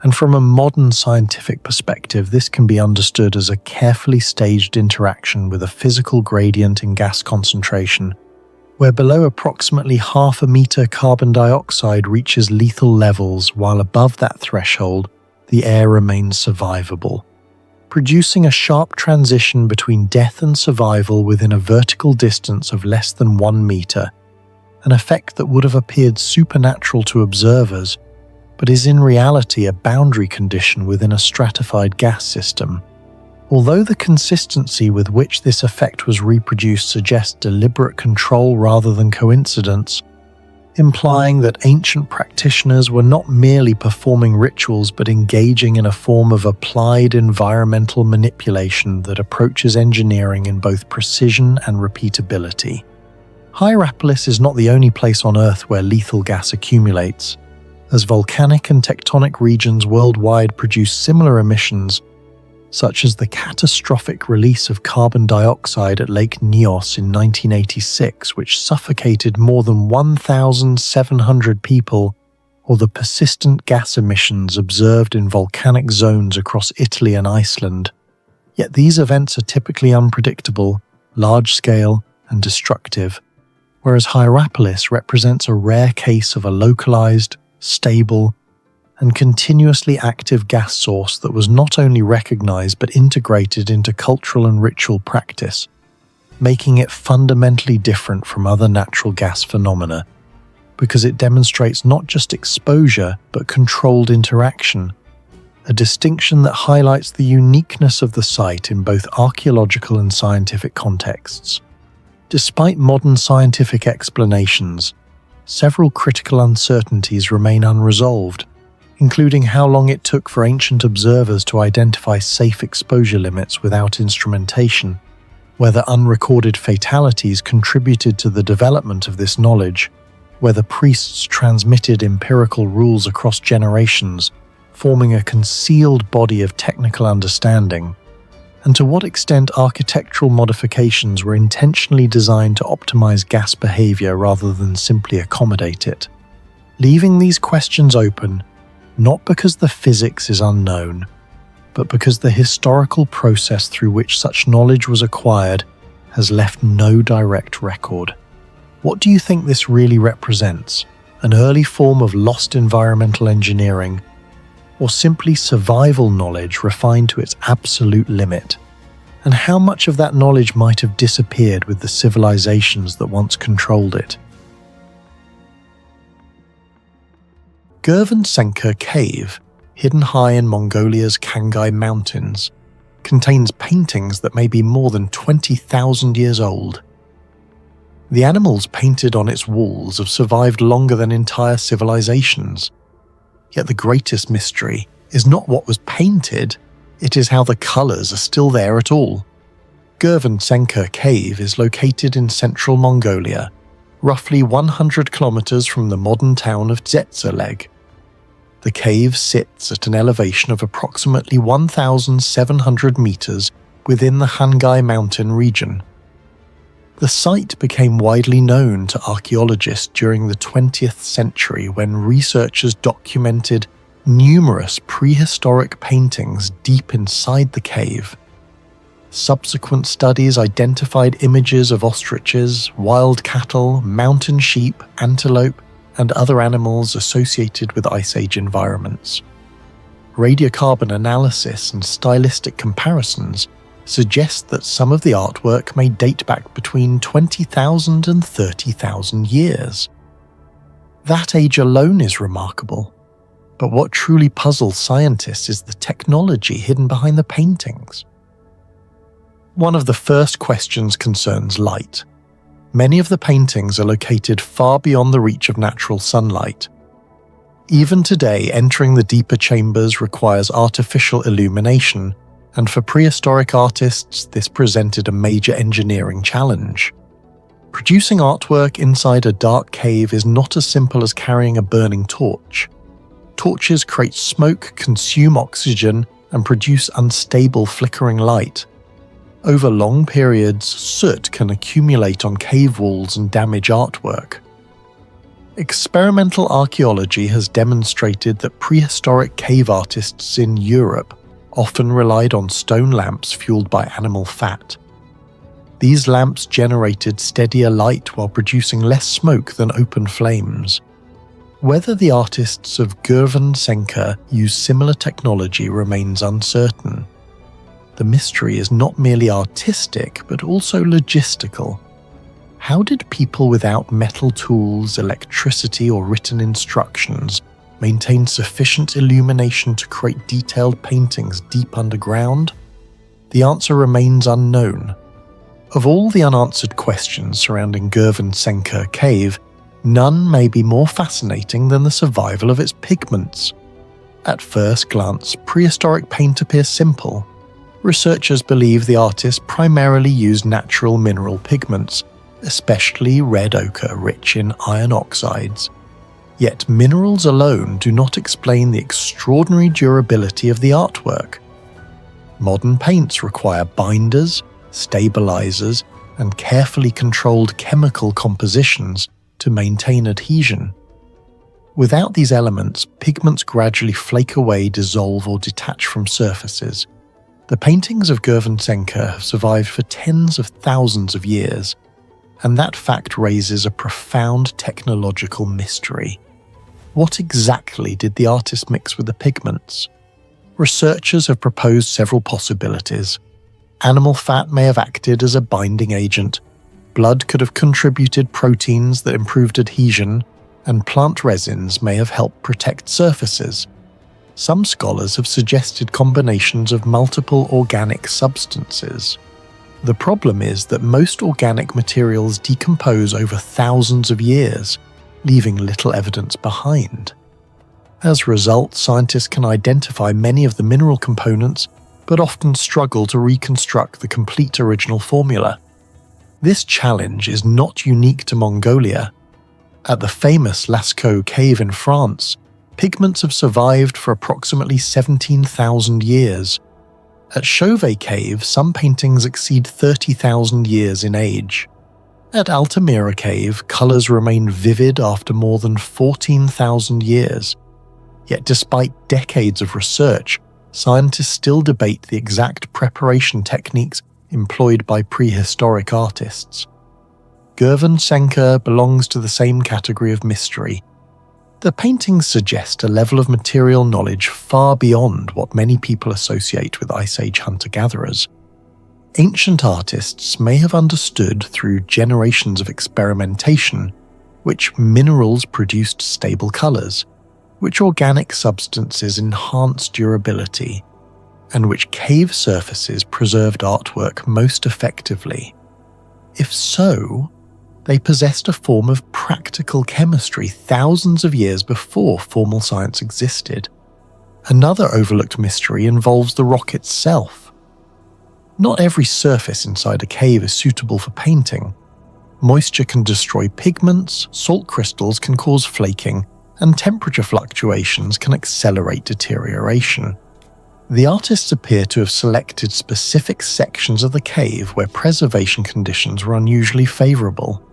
And from a modern scientific perspective, this can be understood as a carefully staged interaction with a physical gradient in gas concentration, where below approximately 0.5 meter carbon dioxide reaches lethal levels, while above that threshold, the air remains survivable, producing a sharp transition between death and survival within a vertical distance of less than 1 meter, an effect that would have appeared supernatural to observers, but is in reality a boundary condition within a stratified gas system. Although the consistency with which this effect was reproduced suggests deliberate control rather than coincidence, implying that ancient practitioners were not merely performing rituals but engaging in a form of applied environmental manipulation that approaches engineering in both precision and repeatability. Hierapolis is not the only place on Earth where lethal gas accumulates, as volcanic and tectonic regions worldwide produce similar emissions, such as the catastrophic release of carbon dioxide at Lake Nyos in 1986, which suffocated more than 1,700 people, or the persistent gas emissions observed in volcanic zones across Italy and Iceland. Yet these events are typically unpredictable, large-scale, and destructive, whereas Hierapolis represents a rare case of a localized, stable, and continuously active gas source that was not only recognized but integrated into cultural and ritual practice, making it fundamentally different from other natural gas phenomena, because it demonstrates not just exposure but controlled interaction, a distinction that highlights the uniqueness of the site in both archaeological and scientific contexts. Despite modern scientific explanations, several critical uncertainties remain unresolved, including how long it took for ancient observers to identify safe exposure limits without instrumentation, whether unrecorded fatalities contributed to the development of this knowledge, whether priests transmitted empirical rules across generations, forming a concealed body of technical understanding, and to what extent architectural modifications were intentionally designed to optimize gas behavior rather than simply accommodate it. Leaving these questions open, not because the physics is unknown, but because the historical process through which such knowledge was acquired has left no direct record. What do you think this really represents? An early form of lost environmental engineering, or simply survival knowledge refined to its absolute limit? And how much of that knowledge might have disappeared with the civilizations that once controlled it? Gurvansenka Cave, hidden high in Mongolia's Khangai Mountains, contains paintings that may be more than 20,000 years old. The animals painted on its walls have survived longer than entire civilizations. Yet the greatest mystery is not what was painted, it is how the colors are still there at all. Gurvansenka Cave is located in central Mongolia, roughly 100 kilometers from the modern town of Tsetsaleg. The cave sits at an elevation of approximately 1,700 meters within the Khangai mountain region. The site became widely known to archaeologists during the 20th century when researchers documented numerous prehistoric paintings deep inside the cave. Subsequent studies identified images of ostriches, wild cattle, mountain sheep, antelope, and other animals associated with Ice Age environments. Radiocarbon analysis and stylistic comparisons suggest that some of the artwork may date back between 20,000 and 30,000 years. That age alone is remarkable. But what truly puzzles scientists is the technology hidden behind the paintings. One of the first questions concerns light. Many of the paintings are located far beyond the reach of natural sunlight. Even today, entering the deeper chambers requires artificial illumination, and for prehistoric artists, this presented a major engineering challenge. Producing artwork inside a dark cave is not as simple as carrying a burning torch. Torches create smoke, consume oxygen, and produce unstable flickering light, Over long periods, soot can accumulate on cave walls and damage artwork. Experimental archaeology has demonstrated that prehistoric cave artists in Europe often relied on stone lamps fueled by animal fat. These lamps generated steadier light while producing less smoke than open flames. Whether the artists of Senka used similar technology remains uncertain. The mystery is not merely artistic, but also logistical. How did people without metal tools, electricity, or written instructions maintain sufficient illumination to create detailed paintings deep underground? The answer remains unknown. Of all the unanswered questions surrounding Senka cave, none may be more fascinating than the survival of its pigments. At first glance, prehistoric paint appears simple. Researchers believe the artists primarily used natural mineral pigments, especially red ochre rich in iron oxides. Yet minerals alone do not explain the extraordinary durability of the artwork. Modern paints require binders, stabilizers, and carefully controlled chemical compositions to maintain adhesion. Without these elements, pigments gradually flake away, dissolve, or detach from surfaces. The paintings of Senka have survived for tens of thousands of years, and that fact raises a profound technological mystery. What exactly did the artist mix with the pigments? Researchers have proposed several possibilities. Animal fat may have acted as a binding agent, blood could have contributed proteins that improved adhesion, and plant resins may have helped protect surfaces. Some scholars have suggested combinations of multiple organic substances. The problem is that most organic materials decompose over thousands of years, leaving little evidence behind. As a result, scientists can identify many of the mineral components, but often struggle to reconstruct the complete original formula. This challenge is not unique to Mongolia. At the famous Lascaux cave in France, pigments have survived for approximately 17,000 years. At Chauvet Cave, some paintings exceed 30,000 years in age. At Altamira Cave, colours remain vivid after more than 14,000 years. Yet despite decades of research, scientists still debate the exact preparation techniques employed by prehistoric artists. Senka belongs to the same category of mystery. The paintings suggest a level of material knowledge far beyond what many people associate with Ice Age hunter-gatherers. Ancient artists may have understood through generations of experimentation which minerals produced stable colours, which organic substances enhanced durability, and which cave surfaces preserved artwork most effectively. If so, they possessed a form of practical chemistry thousands of years before formal science existed. Another overlooked mystery involves the rock itself. Not every surface inside a cave is suitable for painting. Moisture can destroy pigments, salt crystals can cause flaking, and temperature fluctuations can accelerate deterioration. The artists appear to have selected specific sections of the cave where preservation conditions were unusually favourable.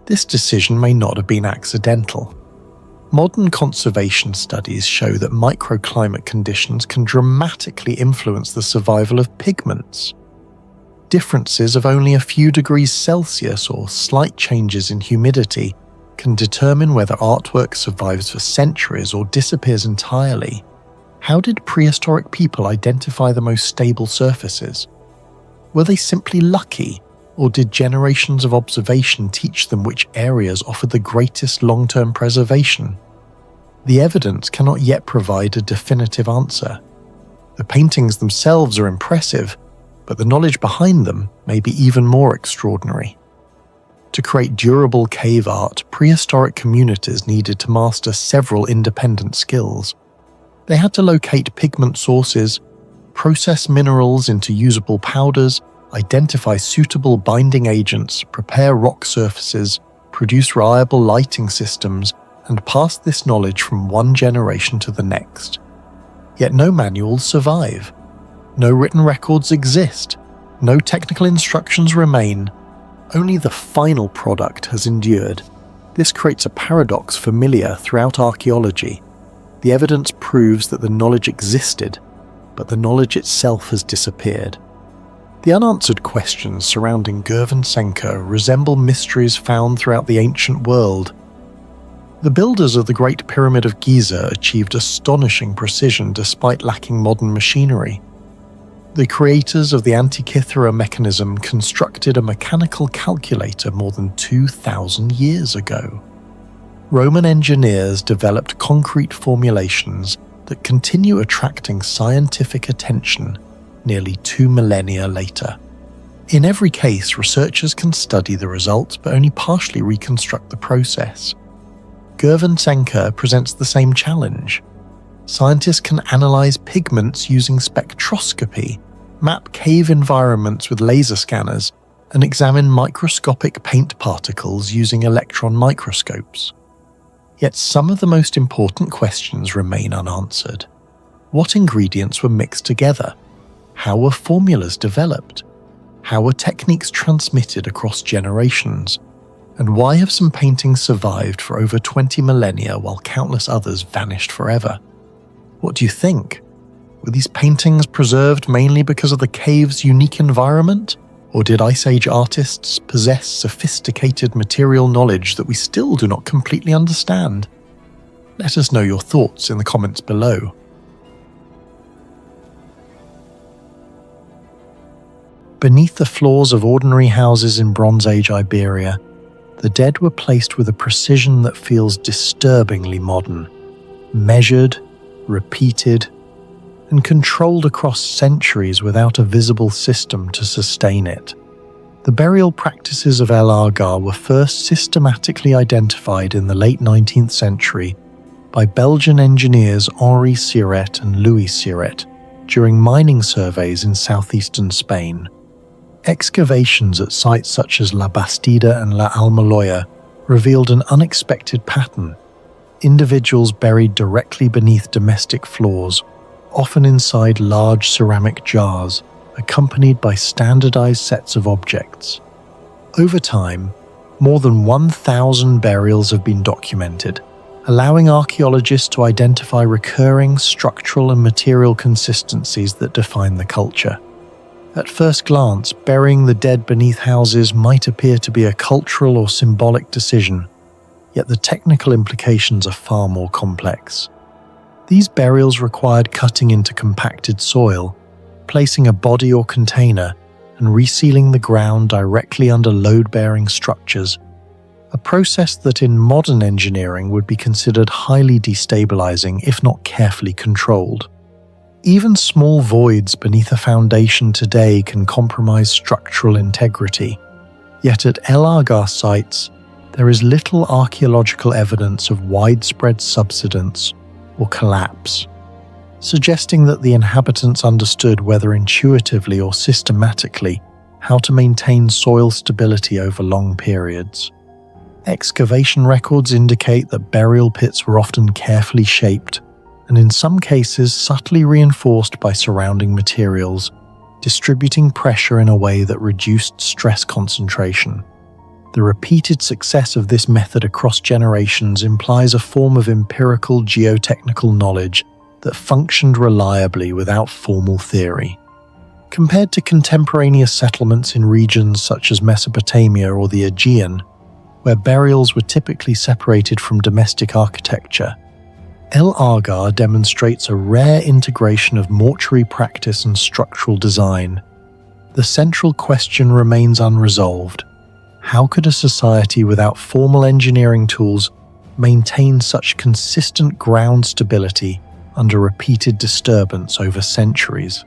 This decision may not have been accidental. Modern conservation studies show that microclimate conditions can dramatically influence the survival of pigments. Differences of only a few degrees Celsius or slight changes in humidity can determine whether artwork survives for centuries or disappears entirely. How did prehistoric people identify the most stable surfaces? Were they simply lucky, or did generations of observation teach them which areas offered the greatest long-term preservation? The evidence cannot yet provide a definitive answer. The paintings themselves are impressive, but the knowledge behind them may be even more extraordinary. To create durable cave art, prehistoric communities needed to master several independent skills. They had to locate pigment sources, process minerals into usable powders, identify suitable binding agents, prepare rock surfaces, produce reliable lighting systems, and pass this knowledge from one generation to the next. Yet no manuals survive. No written records exist. No technical instructions remain. Only the final product has endured. This creates a paradox familiar throughout archaeology. The evidence proves that the knowledge existed, but the knowledge itself has disappeared. The unanswered questions surrounding Gurvansenka resemble mysteries found throughout the ancient world. The builders of the Great Pyramid of Giza achieved astonishing precision despite lacking modern machinery. The creators of the Antikythera mechanism constructed a mechanical calculator more than 2,000 years ago. Roman engineers developed concrete formulations that continue attracting scientific attention nearly 2 millennia later. In every case, researchers can study the results but only partially reconstruct the process. Gurvansenka presents the same challenge. Scientists can analyze pigments using spectroscopy, map cave environments with laser scanners, and examine microscopic paint particles using electron microscopes. Yet some of the most important questions remain unanswered. What ingredients were mixed together? How were formulas developed? How were techniques transmitted across generations? And why have some paintings survived for over 20 millennia while countless others vanished forever? What do you think? Were these paintings preserved mainly because of the cave's unique environment? Or did Ice Age artists possess sophisticated material knowledge that we still do not completely understand? Let us know your thoughts in the comments below. Beneath the floors of ordinary houses in Bronze Age Iberia, the dead were placed with a precision that feels disturbingly modern, measured, repeated, and controlled across centuries without a visible system to sustain it. The burial practices of El Argar were first systematically identified in the late 19th century by Belgian engineers Henri Siret and Louis Siret during mining surveys in southeastern Spain. Excavations at sites such as La Bastida and La Almoloya revealed an unexpected pattern. Individuals buried directly beneath domestic floors, often inside large ceramic jars, accompanied by standardized sets of objects. Over time, more than 1,000 burials have been documented, allowing archaeologists to identify recurring structural and material consistencies that define the culture. At first glance, burying the dead beneath houses might appear to be a cultural or symbolic decision, yet the technical implications are far more complex. These burials required cutting into compacted soil, placing a body or container, and resealing the ground directly under load-bearing structures, a process that in modern engineering would be considered highly destabilizing if not carefully controlled. Even small voids beneath a foundation today can compromise structural integrity, yet at El Argar sites, there is little archaeological evidence of widespread subsidence or collapse, suggesting that the inhabitants understood whether intuitively or systematically how to maintain soil stability over long periods. Excavation records indicate that burial pits were often carefully shaped and in some cases subtly reinforced by surrounding materials, distributing pressure in a way that reduced stress concentration. The repeated success of this method across generations implies a form of empirical geotechnical knowledge that functioned reliably without formal theory. Compared to contemporaneous settlements in regions such as Mesopotamia or the Aegean, where burials were typically separated from domestic architecture, El Argar demonstrates a rare integration of mortuary practice and structural design. The central question remains unresolved. How could a society without formal engineering tools maintain such consistent ground stability under repeated disturbance over centuries?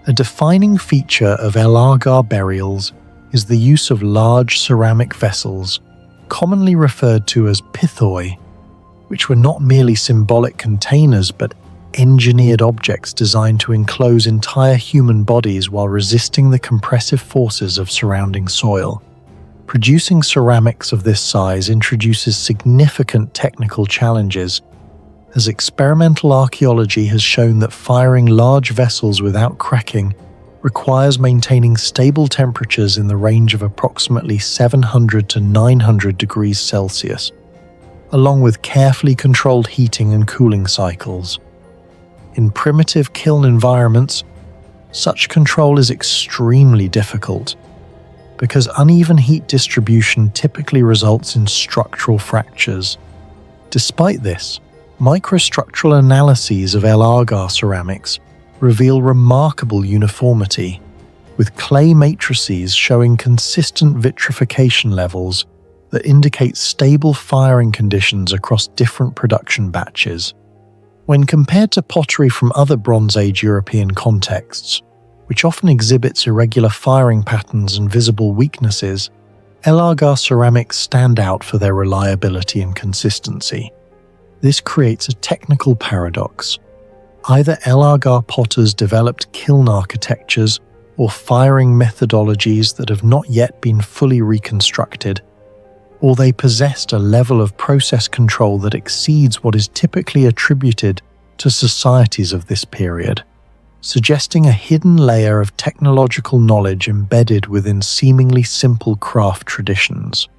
A defining feature of El Argar burials is the use of large ceramic vessels, commonly referred to as pithoi, which were not merely symbolic containers but engineered objects designed to enclose entire human bodies while resisting the compressive forces of surrounding soil. Producing ceramics of this size introduces significant technical challenges, as experimental archaeology has shown that firing large vessels without cracking requires maintaining stable temperatures in the range of approximately 700 to 900 degrees Celsius, along with carefully controlled heating and cooling cycles. In primitive kiln environments, such control is extremely difficult, because uneven heat distribution typically results in structural fractures. Despite this, microstructural analyses of El Agar ceramics reveal remarkable uniformity, with clay matrices showing consistent vitrification levels that indicate stable firing conditions across different production batches. When compared to pottery from other Bronze Age European contexts, which often exhibits irregular firing patterns and visible weaknesses, El Agar ceramics stand out for their reliability and consistency. This creates a technical paradox. Either El Agar potters developed kiln architectures or firing methodologies that have not yet been fully reconstructed, or they possessed a level of process control that exceeds what is typically attributed to societies of this period, suggesting a hidden layer of technological knowledge embedded within seemingly simple craft traditions.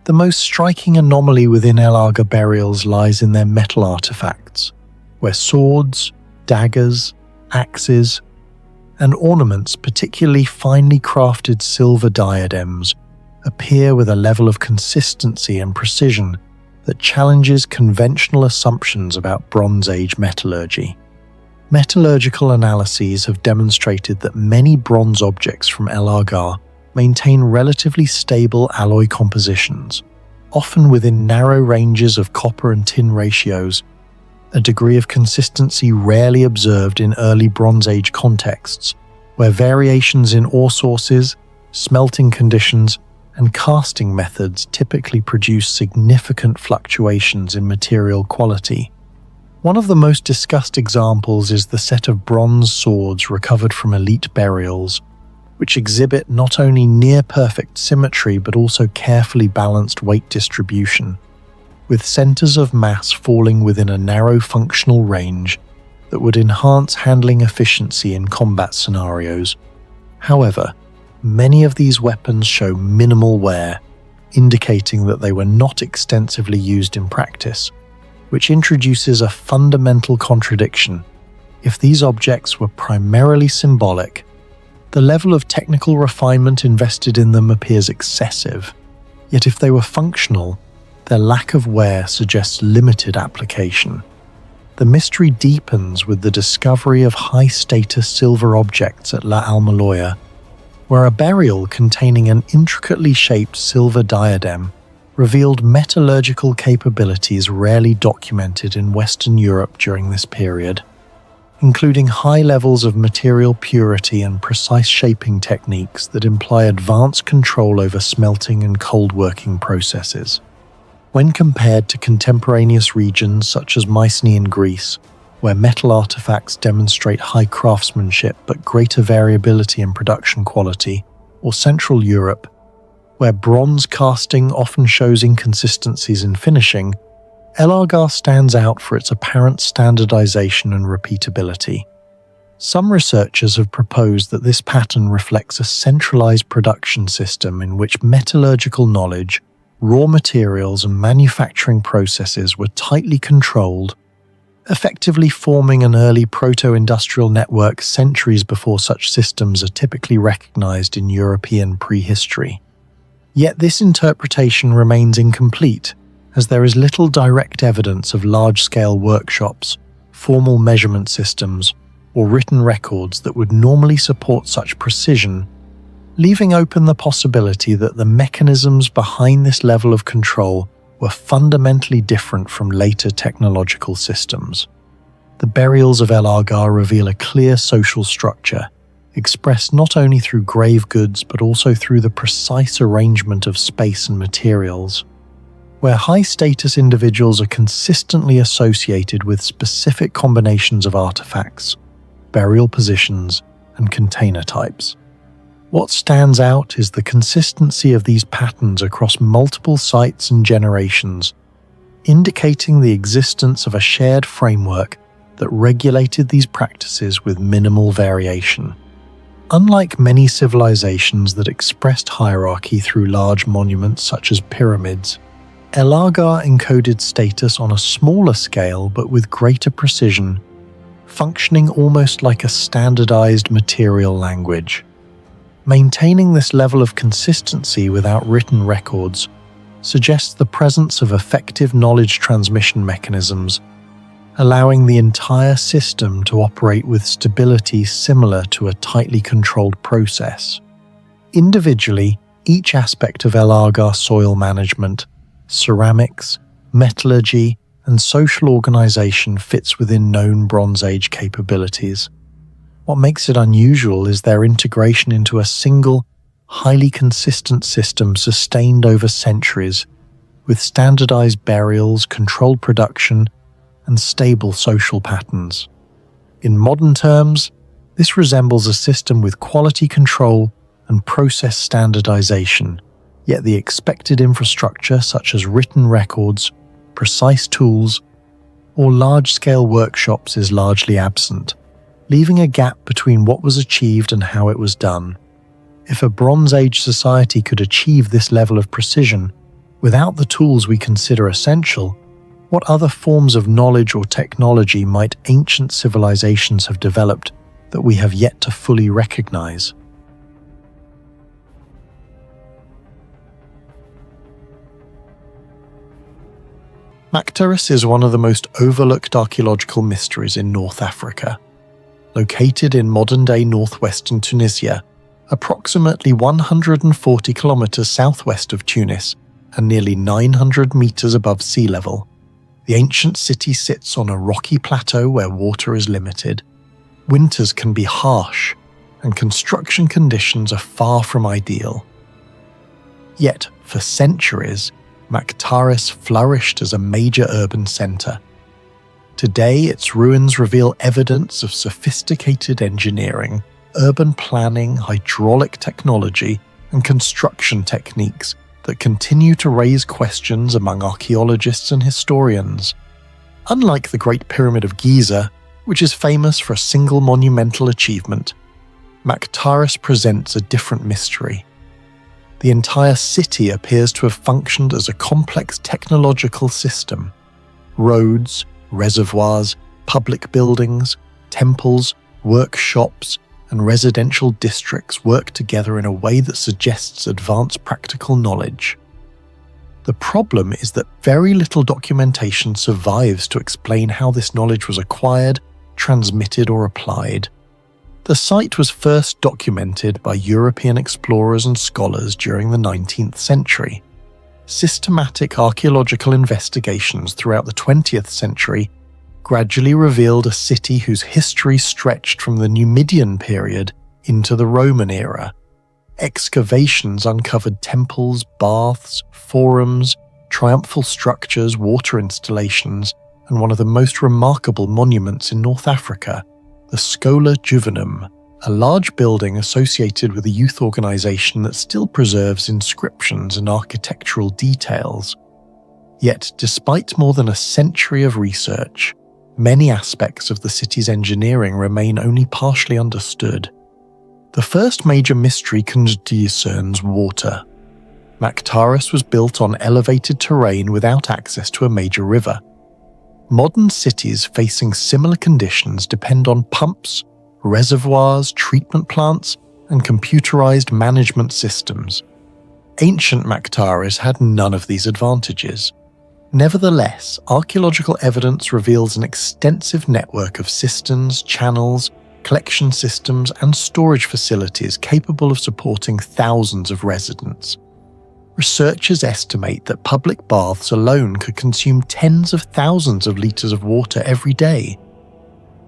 The most striking anomaly within El Agar burials lies in their metal artifacts, where swords, daggers, axes, and ornaments, particularly finely crafted silver diadems, appear with a level of consistency and precision that challenges conventional assumptions about Bronze Age metallurgy. Metallurgical analyses have demonstrated that many bronze objects from El Agar maintain relatively stable alloy compositions, often within narrow ranges of copper and tin ratios, a degree of consistency rarely observed in early Bronze Age contexts, where variations in ore sources, smelting conditions, and casting methods typically produce significant fluctuations in material quality. One of the most discussed examples is the set of bronze swords recovered from elite burials, which exhibit not only near-perfect symmetry but also carefully balanced weight distribution, with centers of mass falling within a narrow functional range that would enhance handling efficiency in combat scenarios. However, many of these weapons show minimal wear, indicating that they were not extensively used in practice, which introduces a fundamental contradiction. If these objects were primarily symbolic, the level of technical refinement invested in them appears excessive, yet if they were functional, their lack of wear suggests limited application. The mystery deepens with the discovery of high-status silver objects at La Almoloya, where a burial containing an intricately shaped silver diadem revealed metallurgical capabilities rarely documented in Western Europe during this period, including high levels of material purity and precise shaping techniques that imply advanced control over smelting and cold working processes. When compared to contemporaneous regions such as Mycenaean Greece, where metal artifacts demonstrate high craftsmanship but greater variability in production quality, or Central Europe, where bronze casting often shows inconsistencies in finishing, El Agar stands out for its apparent standardization and repeatability. Some researchers have proposed that this pattern reflects a centralized production system in which metallurgical knowledge, raw materials, and manufacturing processes were tightly controlled, effectively forming an early proto-industrial network centuries before such systems are typically recognized in European prehistory. Yet this interpretation remains incomplete, as there is little direct evidence of large-scale workshops, formal measurement systems, or written records that would normally support such precision, leaving open the possibility that the mechanisms behind this level of control were fundamentally different from later technological systems. The burials of El Agar reveal a clear social structure, expressed not only through grave goods but also through the precise arrangement of space and materials, where high-status individuals are consistently associated with specific combinations of artifacts, burial positions, and container types. What stands out is the consistency of these patterns across multiple sites and generations, indicating the existence of a shared framework that regulated these practices with minimal variation. Unlike many civilizations that expressed hierarchy through large monuments such as pyramids, El Argar encoded status on a smaller scale but with greater precision, functioning almost like a standardized material language. Maintaining this level of consistency without written records suggests the presence of effective knowledge transmission mechanisms, allowing the entire system to operate with stability similar to a tightly controlled process. Individually, each aspect of El Argar soil management, ceramics, metallurgy, and social organization fits within known Bronze Age capabilities. What makes it unusual is their integration into a single, highly consistent system sustained over centuries, with standardized burials, controlled production, and stable social patterns. In modern terms, this resembles a system with quality control and process standardization, yet the expected infrastructure such as written records, precise tools, or large-scale workshops is largely absent, leaving a gap between what was achieved and how it was done. If a Bronze Age society could achieve this level of precision without the tools we consider essential, what other forms of knowledge or technology might ancient civilizations have developed that we have yet to fully recognize? Mactaris is one of the most overlooked archaeological mysteries in North Africa. Located in modern-day northwestern Tunisia, approximately 140 kilometers southwest of Tunis and nearly 900 meters above sea level, the ancient city sits on a rocky plateau where water is limited. Winters can be harsh, and construction conditions are far from ideal. Yet, for centuries, Mactaris flourished as a major urban center. Today, its ruins reveal evidence of sophisticated engineering, urban planning, hydraulic technology, and construction techniques that continue to raise questions among archaeologists and historians. Unlike the Great Pyramid of Giza, which is famous for a single monumental achievement, Mactaris presents a different mystery. The entire city appears to have functioned as a complex technological system. Roads, reservoirs, public buildings, temples, workshops, and residential districts work together in a way that suggests advanced practical knowledge. The problem is that very little documentation survives to explain how this knowledge was acquired, transmitted, or applied. The site was first documented by European explorers and scholars during the 19th century. Systematic archaeological investigations throughout the 20th century gradually revealed a city whose history stretched from the Numidian period into the Roman era. Excavations uncovered temples, baths, forums, triumphal structures, water installations, and one of the most remarkable monuments in North Africa, the Scola Juvenum, a large building associated with a youth organization that still preserves inscriptions and architectural details. Yet, despite more than a century of research, many aspects of the city's engineering remain only partially understood. The first major mystery concerns water. Mactaris was built on elevated terrain without access to a major river. Modern cities facing similar conditions depend on pumps, reservoirs, treatment plants, and computerized management systems. Ancient Mactaris had none of these advantages. Nevertheless, archaeological evidence reveals an extensive network of cisterns, channels, collection systems, and storage facilities capable of supporting thousands of residents. Researchers estimate that public baths alone could consume tens of thousands of liters of water every day.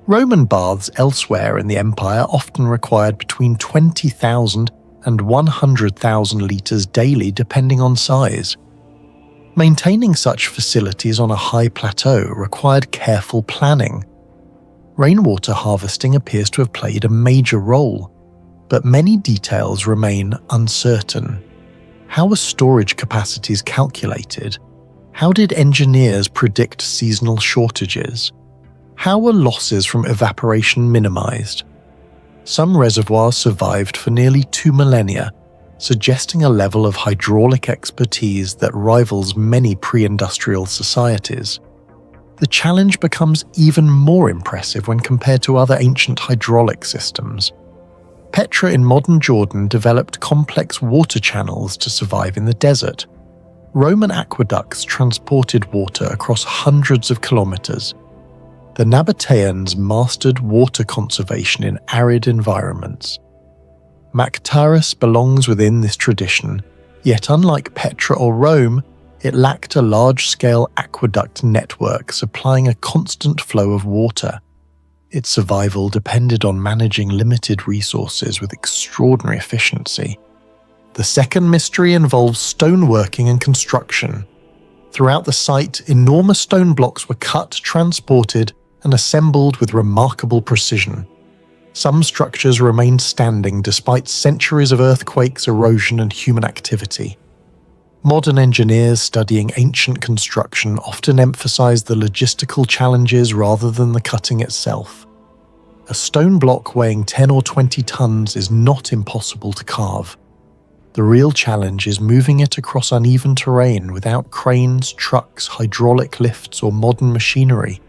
Roman baths elsewhere in the empire often required between 20,000 and 100,000 liters daily, depending on size. Maintaining such facilities on a high plateau required careful planning. Rainwater harvesting appears to have played a major role, but many details remain uncertain. How were storage capacities calculated? How did engineers predict seasonal shortages? How were losses from evaporation minimized? Some reservoirs survived for nearly 2 millennia, suggesting a level of hydraulic expertise that rivals many pre-industrial societies. The challenge becomes even more impressive when compared to other ancient hydraulic systems. Petra in modern Jordan developed complex water channels to survive in the desert. Roman aqueducts transported water across hundreds of kilometers. The Nabateans mastered water conservation in arid environments. Mactaris belongs within this tradition, yet unlike Petra or Rome, it lacked a large-scale aqueduct network supplying a constant flow of water. Its survival depended on managing limited resources with extraordinary efficiency. The second mystery involves stoneworking and construction. Throughout the site, enormous stone blocks were cut, transported, and assembled with remarkable precision. Some structures remained standing despite centuries of earthquakes, erosion, and human activity. Modern engineers studying ancient construction often emphasize the logistical challenges rather than the cutting itself. A stone block weighing 10 or 20 tons is not impossible to carve. The real challenge is moving it across uneven terrain without cranes, trucks, hydraulic lifts, or modern machinery.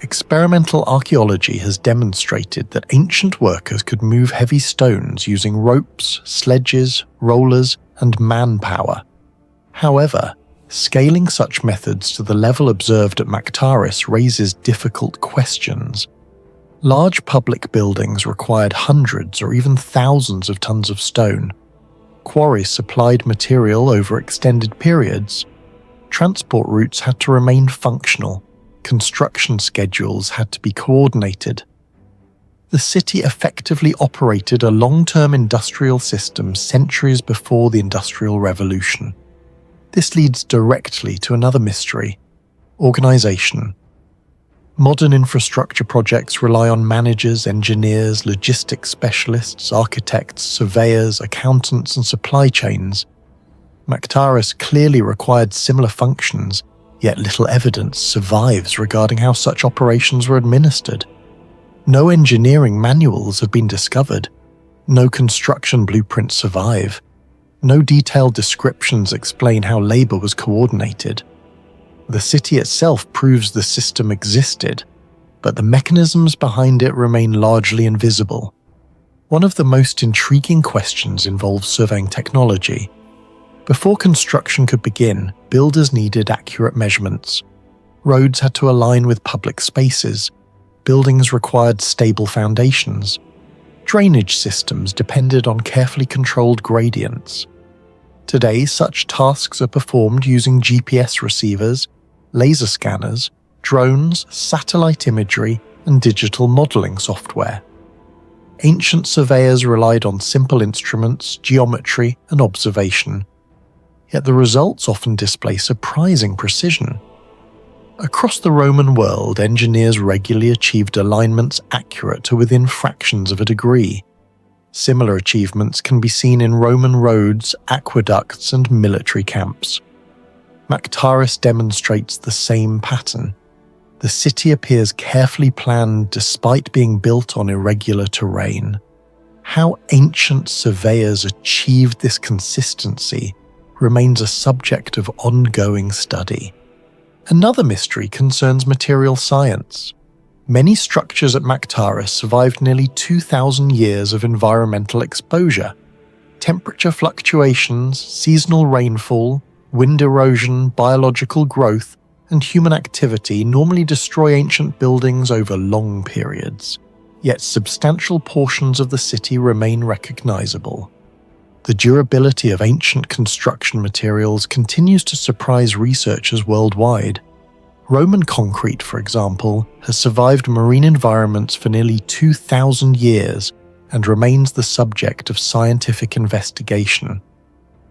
Experimental archaeology has demonstrated that ancient workers could move heavy stones using ropes, sledges, rollers, and manpower. However, scaling such methods to the level observed at Mactaris raises difficult questions. Large public buildings required hundreds or even thousands of tons of stone. Quarries supplied material over extended periods. Transport routes had to remain functional. Construction schedules had to be coordinated. The city effectively operated a long-term industrial system centuries before the Industrial Revolution. This leads directly to another mystery: organization. Modern infrastructure projects rely on managers, engineers, logistics specialists, architects, surveyors, accountants, and supply chains. Mactaris clearly required similar functions, yet little evidence survives regarding how such operations were administered. No engineering manuals have been discovered. No construction blueprints survive. No detailed descriptions explain how labor was coordinated. The city itself proves the system existed, but the mechanisms behind it remain largely invisible. One of the most intriguing questions involves surveying technology. Before construction could begin, builders needed accurate measurements. Roads had to align with public spaces. Buildings required stable foundations. Drainage systems depended on carefully controlled gradients. Today, such tasks are performed using GPS receivers, laser scanners, drones, satellite imagery, and digital modeling software. Ancient surveyors relied on simple instruments, geometry, and observation. Yet the results often display surprising precision. Across the Roman world, engineers regularly achieved alignments accurate to within fractions of a degree. Similar achievements can be seen in Roman roads, aqueducts, and military camps. Mactaris demonstrates the same pattern. The city appears carefully planned despite being built on irregular terrain. How ancient surveyors achieved this consistency remains a subject of ongoing study. Another mystery concerns material science. Many structures at Mactaris survived nearly 2,000 years of environmental exposure. Temperature fluctuations, seasonal rainfall, wind erosion, biological growth, and human activity normally destroy ancient buildings over long periods. Yet substantial portions of the city remain recognizable. The durability of ancient construction materials continues to surprise researchers worldwide. Roman concrete, for example, has survived marine environments for nearly 2,000 years and remains the subject of scientific investigation.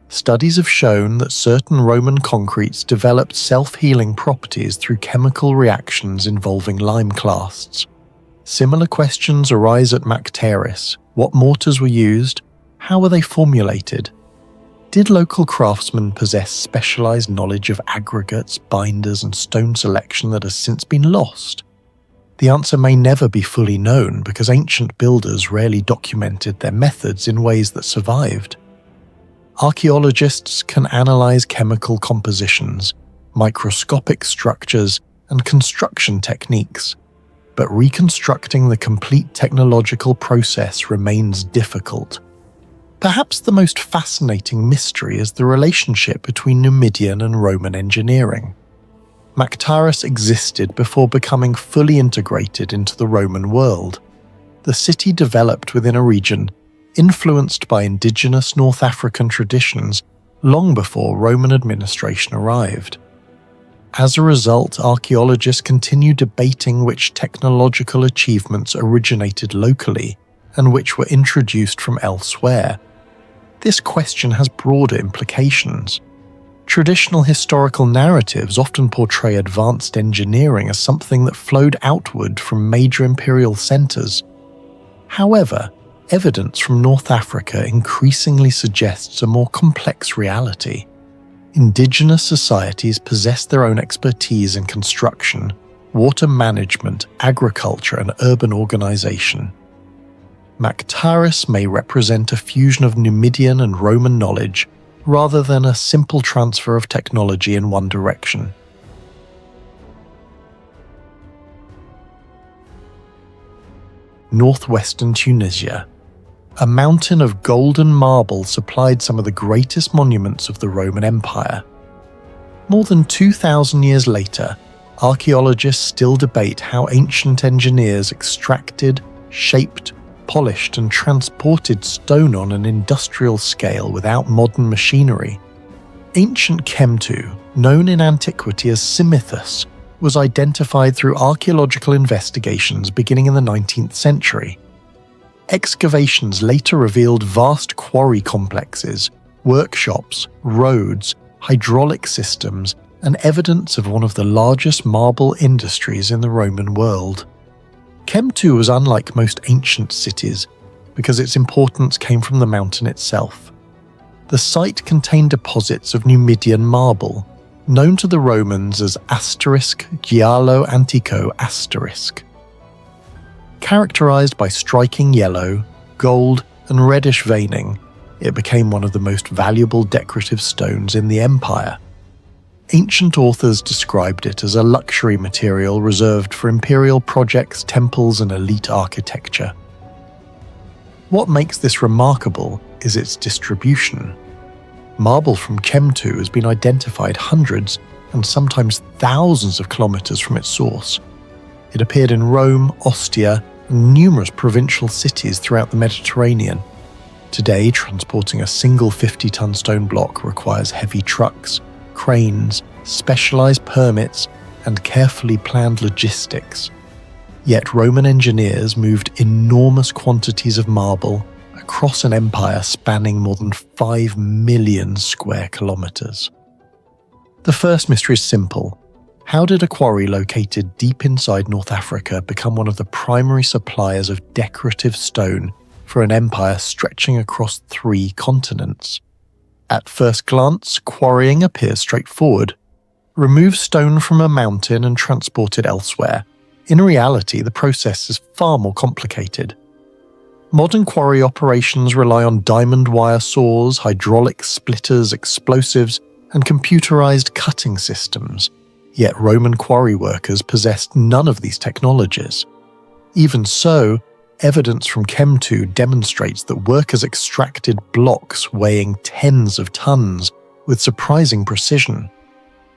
Studies have shown that certain Roman concretes developed self-healing properties through chemical reactions involving limeclasts. Similar questions arise at Mactaris. What mortars were used? How were they formulated? Did local craftsmen possess specialized knowledge of aggregates, binders, and stone selection that has since been lost? The answer may never be fully known because ancient builders rarely documented their methods in ways that survived. Archaeologists can analyze chemical compositions, microscopic structures, and construction techniques, but reconstructing the complete technological process remains difficult. Perhaps the most fascinating mystery is the relationship between Numidian and Roman engineering. Mactaris existed before becoming fully integrated into the Roman world. The city developed within a region influenced by indigenous North African traditions long before Roman administration arrived. As a result, archaeologists continue debating which technological achievements originated locally and which were introduced from elsewhere. This question has broader implications. Traditional historical narratives often portray advanced engineering as something that flowed outward from major imperial centers. However, evidence from North Africa increasingly suggests a more complex reality. Indigenous societies possess their own expertise in construction, water management, agriculture, and urban organization. Mactaris may represent a fusion of Numidian and Roman knowledge rather than a simple transfer of technology in one direction. Northwestern Tunisia. A mountain of golden marble supplied some of the greatest monuments of the Roman Empire. More than 2,000 years later, archaeologists still debate how ancient engineers extracted, shaped, polished and transported stone on an industrial scale without modern machinery. Ancient Chemtu, known in antiquity as Simithus, was identified through archaeological investigations beginning in the 19th century. Excavations later revealed vast quarry complexes, workshops, roads, hydraulic systems, and evidence of one of the largest marble industries in the Roman world. Chemtu was unlike most ancient cities because its importance came from the mountain itself. The site contained deposits of Numidian marble, known to the Romans as *giallo antico *. Characterized by striking yellow, gold, and reddish veining, it became one of the most valuable decorative stones in the empire. Ancient authors described it as a luxury material reserved for imperial projects, temples, and elite architecture. What makes this remarkable is its distribution. Marble from Chemtu has been identified hundreds and sometimes thousands of kilometers from its source. It appeared in Rome, Ostia, and numerous provincial cities throughout the Mediterranean. Today, transporting a single 50-ton stone block requires heavy trucks, cranes, specialized permits, and carefully planned logistics. Yet Roman engineers moved enormous quantities of marble across an empire spanning more than 5 million square kilometers. The first mystery is simple. How did a quarry located deep inside North Africa become one of the primary suppliers of decorative stone for an empire stretching across 3 continents? At first glance, quarrying appears straightforward. Remove stone from a mountain and transport it elsewhere. In reality, the process is far more complicated. Modern quarry operations rely on diamond wire saws, hydraulic splitters, explosives, and computerized cutting systems. Yet Roman quarry workers possessed none of these technologies. Even so, evidence from Chemtu demonstrates that workers extracted blocks weighing tens of tons with surprising precision.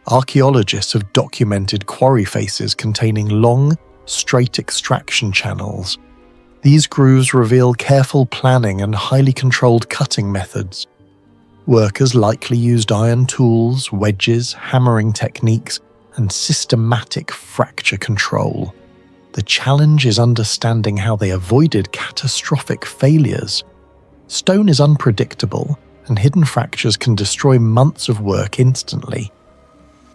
Archaeologists have documented quarry faces containing long, straight extraction channels. These grooves reveal careful planning and highly controlled cutting methods. Workers likely used iron tools, wedges, hammering techniques, and systematic fracture control. The challenge is understanding how they avoided catastrophic failures. Stone is unpredictable, and hidden fractures can destroy months of work instantly.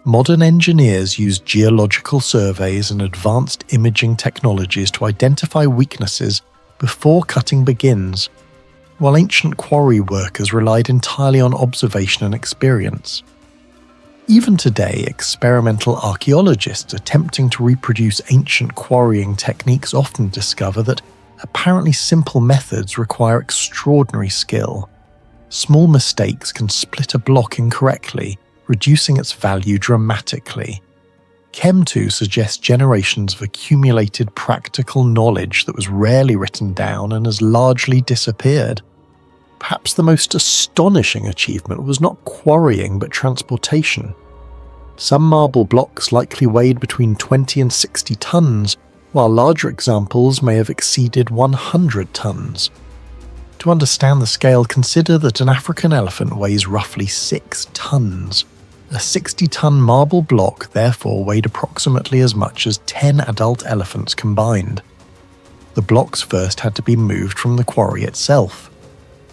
Modern engineers use geological surveys and advanced imaging technologies to identify weaknesses before cutting begins, while ancient quarry workers relied entirely on observation and experience. Even today, experimental archaeologists attempting to reproduce ancient quarrying techniques often discover that apparently simple methods require extraordinary skill. Small mistakes can split a block incorrectly, reducing its value dramatically. Chem2 suggests generations of accumulated practical knowledge that was rarely written down and has largely disappeared. Perhaps the most astonishing achievement was not quarrying but transportation. Some marble blocks likely weighed between 20 and 60 tons, while larger examples may have exceeded 100 tons. To understand the scale, consider that an African elephant weighs roughly 6 tons. A 60-ton marble block therefore weighed approximately as much as 10 adult elephants combined. The blocks first had to be moved from the quarry itself.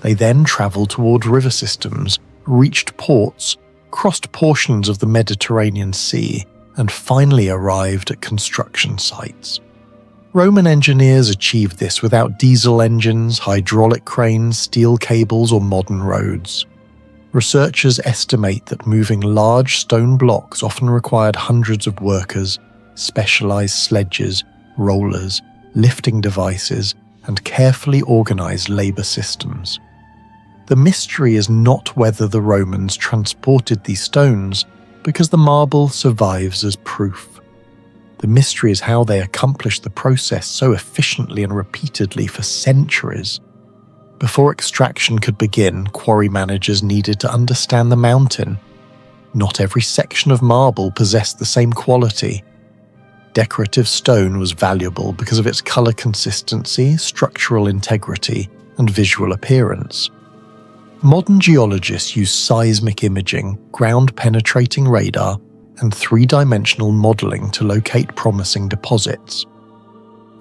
They then travelled toward river systems, reached ports, crossed portions of the Mediterranean Sea, and finally arrived at construction sites. Roman engineers achieved this without diesel engines, hydraulic cranes, steel cables, or modern roads. Researchers estimate that moving large stone blocks often required hundreds of workers, specialized sledges, rollers, lifting devices, and carefully organized labor systems. The mystery is not whether the Romans transported these stones, because the marble survives as proof. The mystery is how they accomplished the process so efficiently and repeatedly for centuries. Before extraction could begin, quarry managers needed to understand the mountain. Not every section of marble possessed the same quality. Decorative stone was valuable because of its color consistency, structural integrity, and visual appearance. Modern geologists use seismic imaging, ground-penetrating radar, and three-dimensional modeling to locate promising deposits.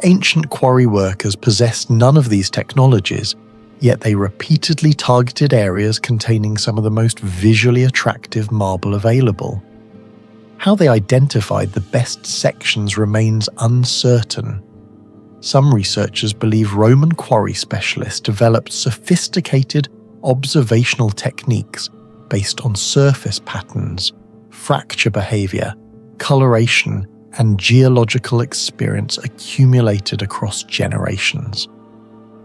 Ancient quarry workers possessed none of these technologies, yet they repeatedly targeted areas containing some of the most visually attractive marble available. How they identified the best sections remains uncertain. Some researchers believe Roman quarry specialists developed sophisticated observational techniques based on surface patterns, fracture behavior, coloration, and geological experience accumulated across generations.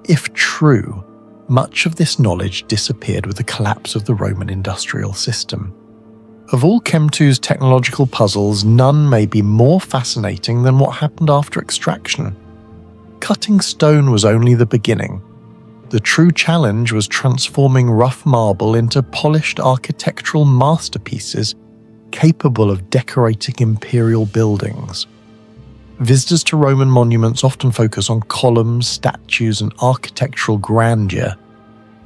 If true, much of this knowledge disappeared with the collapse of the Roman industrial system. Of all Chem2's technological puzzles, none may be more fascinating than what happened after extraction. Cutting stone was only the beginning. The true challenge was transforming rough marble into polished architectural masterpieces capable of decorating imperial buildings. Visitors to Roman monuments often focus on columns, statues, and architectural grandeur,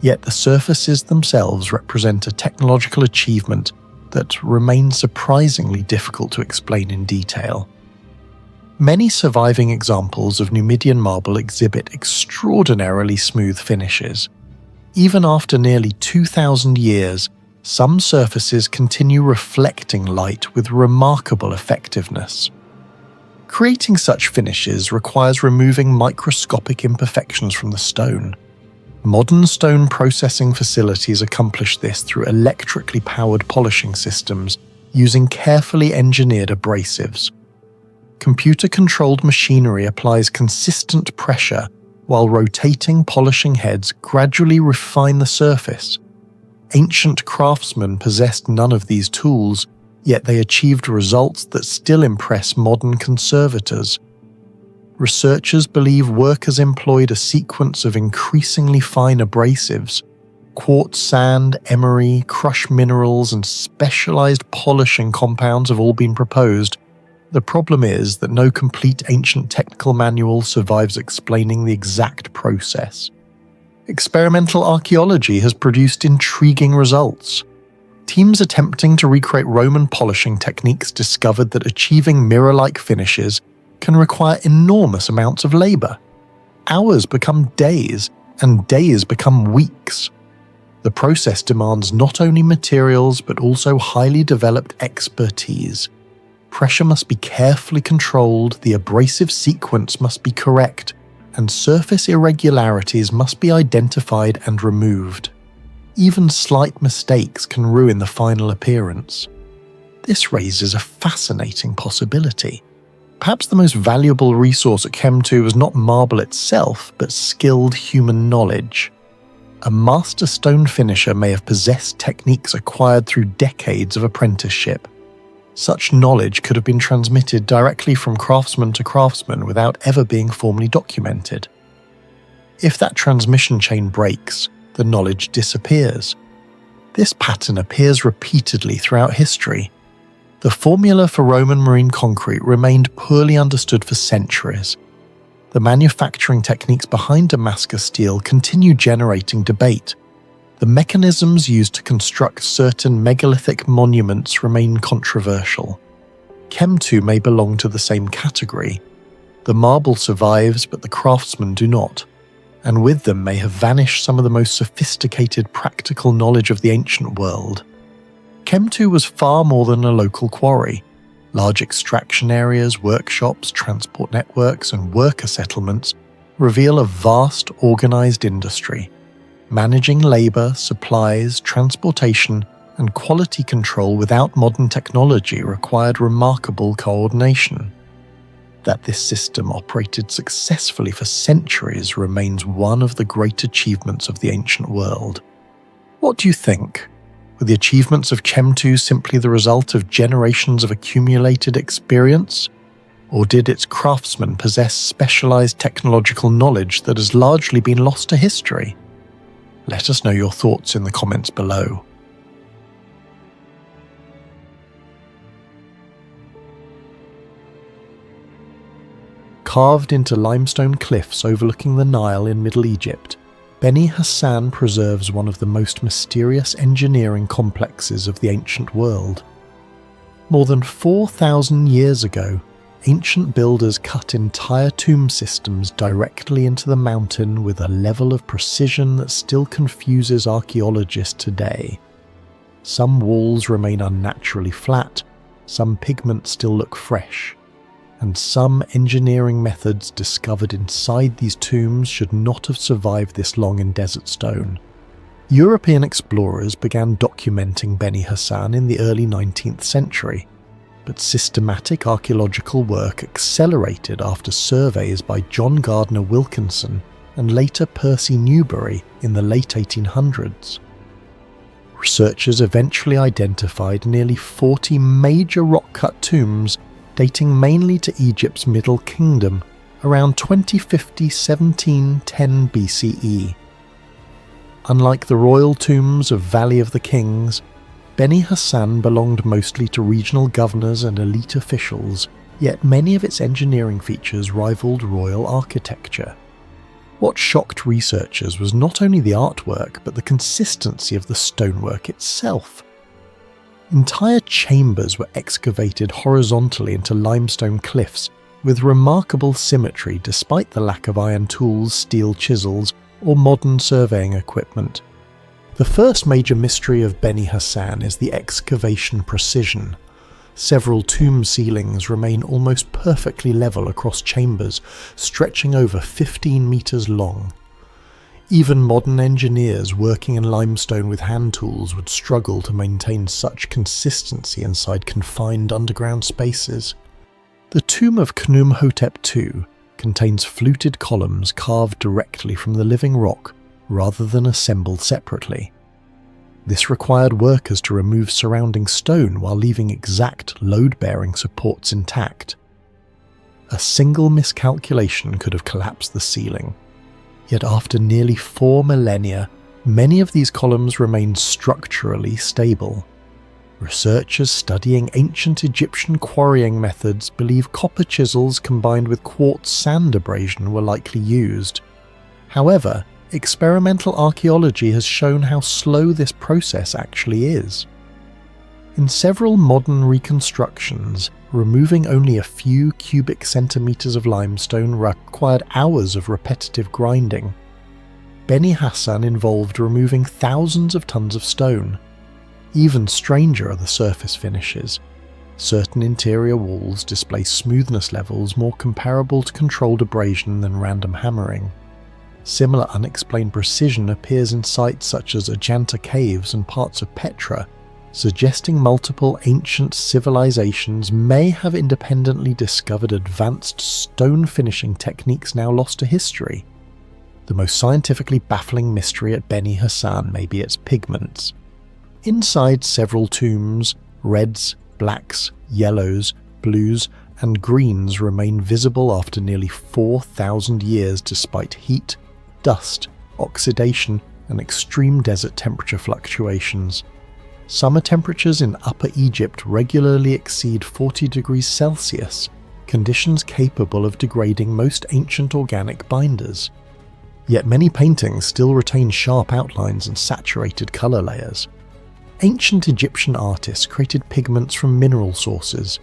yet the surfaces themselves represent a technological achievement that remains surprisingly difficult to explain in detail. Many surviving examples of Numidian marble exhibit extraordinarily smooth finishes. Even after nearly 2,000 years, some surfaces continue reflecting light with remarkable effectiveness. Creating such finishes requires removing microscopic imperfections from the stone. Modern stone processing facilities accomplish this through electrically powered polishing systems using carefully engineered abrasives. Computer-controlled machinery applies consistent pressure while rotating polishing heads gradually refine the surface. Ancient craftsmen possessed none of these tools, yet they achieved results that still impress modern conservators. Researchers believe workers employed a sequence of increasingly fine abrasives. Quartz sand, emery, crushed minerals, and specialized polishing compounds have all been proposed. The problem is that no complete ancient technical manual survives explaining the exact process. Experimental archaeology has produced intriguing results. Teams attempting to recreate Roman polishing techniques discovered that achieving mirror-like finishes can require enormous amounts of labor. Hours become days, and days become weeks. The process demands not only materials but also highly developed expertise. Pressure must be carefully controlled, the abrasive sequence must be correct, and surface irregularities must be identified and removed. Even slight mistakes can ruin the final appearance. This raises a fascinating possibility. Perhaps the most valuable resource at Chem2 was not marble itself, but skilled human knowledge. A master stone finisher may have possessed techniques acquired through decades of apprenticeship. Such knowledge could have been transmitted directly from craftsman to craftsman without ever being formally documented. If that transmission chain breaks, the knowledge disappears. This pattern appears repeatedly throughout history. The formula for Roman marine concrete remained poorly understood for centuries. The manufacturing techniques behind Damascus steel continue generating debate. The mechanisms used to construct certain megalithic monuments remain controversial. Chem2 may belong to the same category. The marble survives, but the craftsmen do not, and with them may have vanished some of the most sophisticated practical knowledge of the ancient world. Chem2 was far more than a local quarry. Large extraction areas, workshops, transport networks, and worker settlements reveal a vast, organized industry. Managing labor, supplies, transportation, and quality control without modern technology required remarkable coordination. That this system operated successfully for centuries remains one of the great achievements of the ancient world. What do you think? Were the achievements of Chem2 simply the result of generations of accumulated experience? Or did its craftsmen possess specialized technological knowledge that has largely been lost to history? Let us know your thoughts in the comments below. Carved into limestone cliffs overlooking the Nile in Middle Egypt, Beni Hassan preserves one of the most mysterious engineering complexes of the ancient world. More than 4,000 years ago, ancient builders cut entire tomb systems directly into the mountain with a level of precision that still confuses archaeologists today. Some walls remain unnaturally flat, some pigments still look fresh, and some engineering methods discovered inside these tombs should not have survived this long in desert stone. European explorers began documenting Beni Hassan in the early 19th century, but systematic archaeological work accelerated after surveys by John Gardner Wilkinson and later Percy Newberry in the late 1800s. Researchers eventually identified nearly 40 major rock-cut tombs dating mainly to Egypt's Middle Kingdom around 2050-1710 BCE. Unlike the royal tombs of Valley of the Kings, Beni Hassan belonged mostly to regional governors and elite officials, yet many of its engineering features rivaled royal architecture. What shocked researchers was not only the artwork, but the consistency of the stonework itself. Entire chambers were excavated horizontally into limestone cliffs with remarkable symmetry despite the lack of iron tools, steel chisels, or modern surveying equipment. The first major mystery of Beni Hassan is the excavation precision. Several tomb ceilings remain almost perfectly level across chambers, stretching over 15 meters long. Even modern engineers working in limestone with hand tools would struggle to maintain such consistency inside confined underground spaces. The tomb of Khnumhotep II contains fluted columns carved directly from the living rock rather than assembled separately. This required workers to remove surrounding stone while leaving exact load-bearing supports intact. A single miscalculation could have collapsed the ceiling. Yet after nearly 4 millennia, many of these columns remained structurally stable. Researchers studying ancient Egyptian quarrying methods believe copper chisels combined with quartz sand abrasion were likely used. However, experimental archaeology has shown how slow this process actually is. In several modern reconstructions, removing only a few cubic centimeters of limestone required hours of repetitive grinding. Beni Hassan involved removing thousands of tons of stone. Even stranger are the surface finishes. Certain interior walls display smoothness levels more comparable to controlled abrasion than random hammering. Similar unexplained precision appears in sites such as Ajanta caves and parts of Petra, suggesting multiple ancient civilizations may have independently discovered advanced stone finishing techniques now lost to history. The most scientifically baffling mystery at Beni Hassan may be its pigments. Inside several tombs, reds, blacks, yellows, blues, and greens remain visible after nearly 4,000 years despite heat, dust, oxidation, and extreme desert temperature fluctuations. Summer temperatures in Upper Egypt regularly exceed 40 degrees Celsius, conditions capable of degrading most ancient organic binders. Yet many paintings still retain sharp outlines and saturated colour layers. Ancient Egyptian artists created pigments from mineral sources: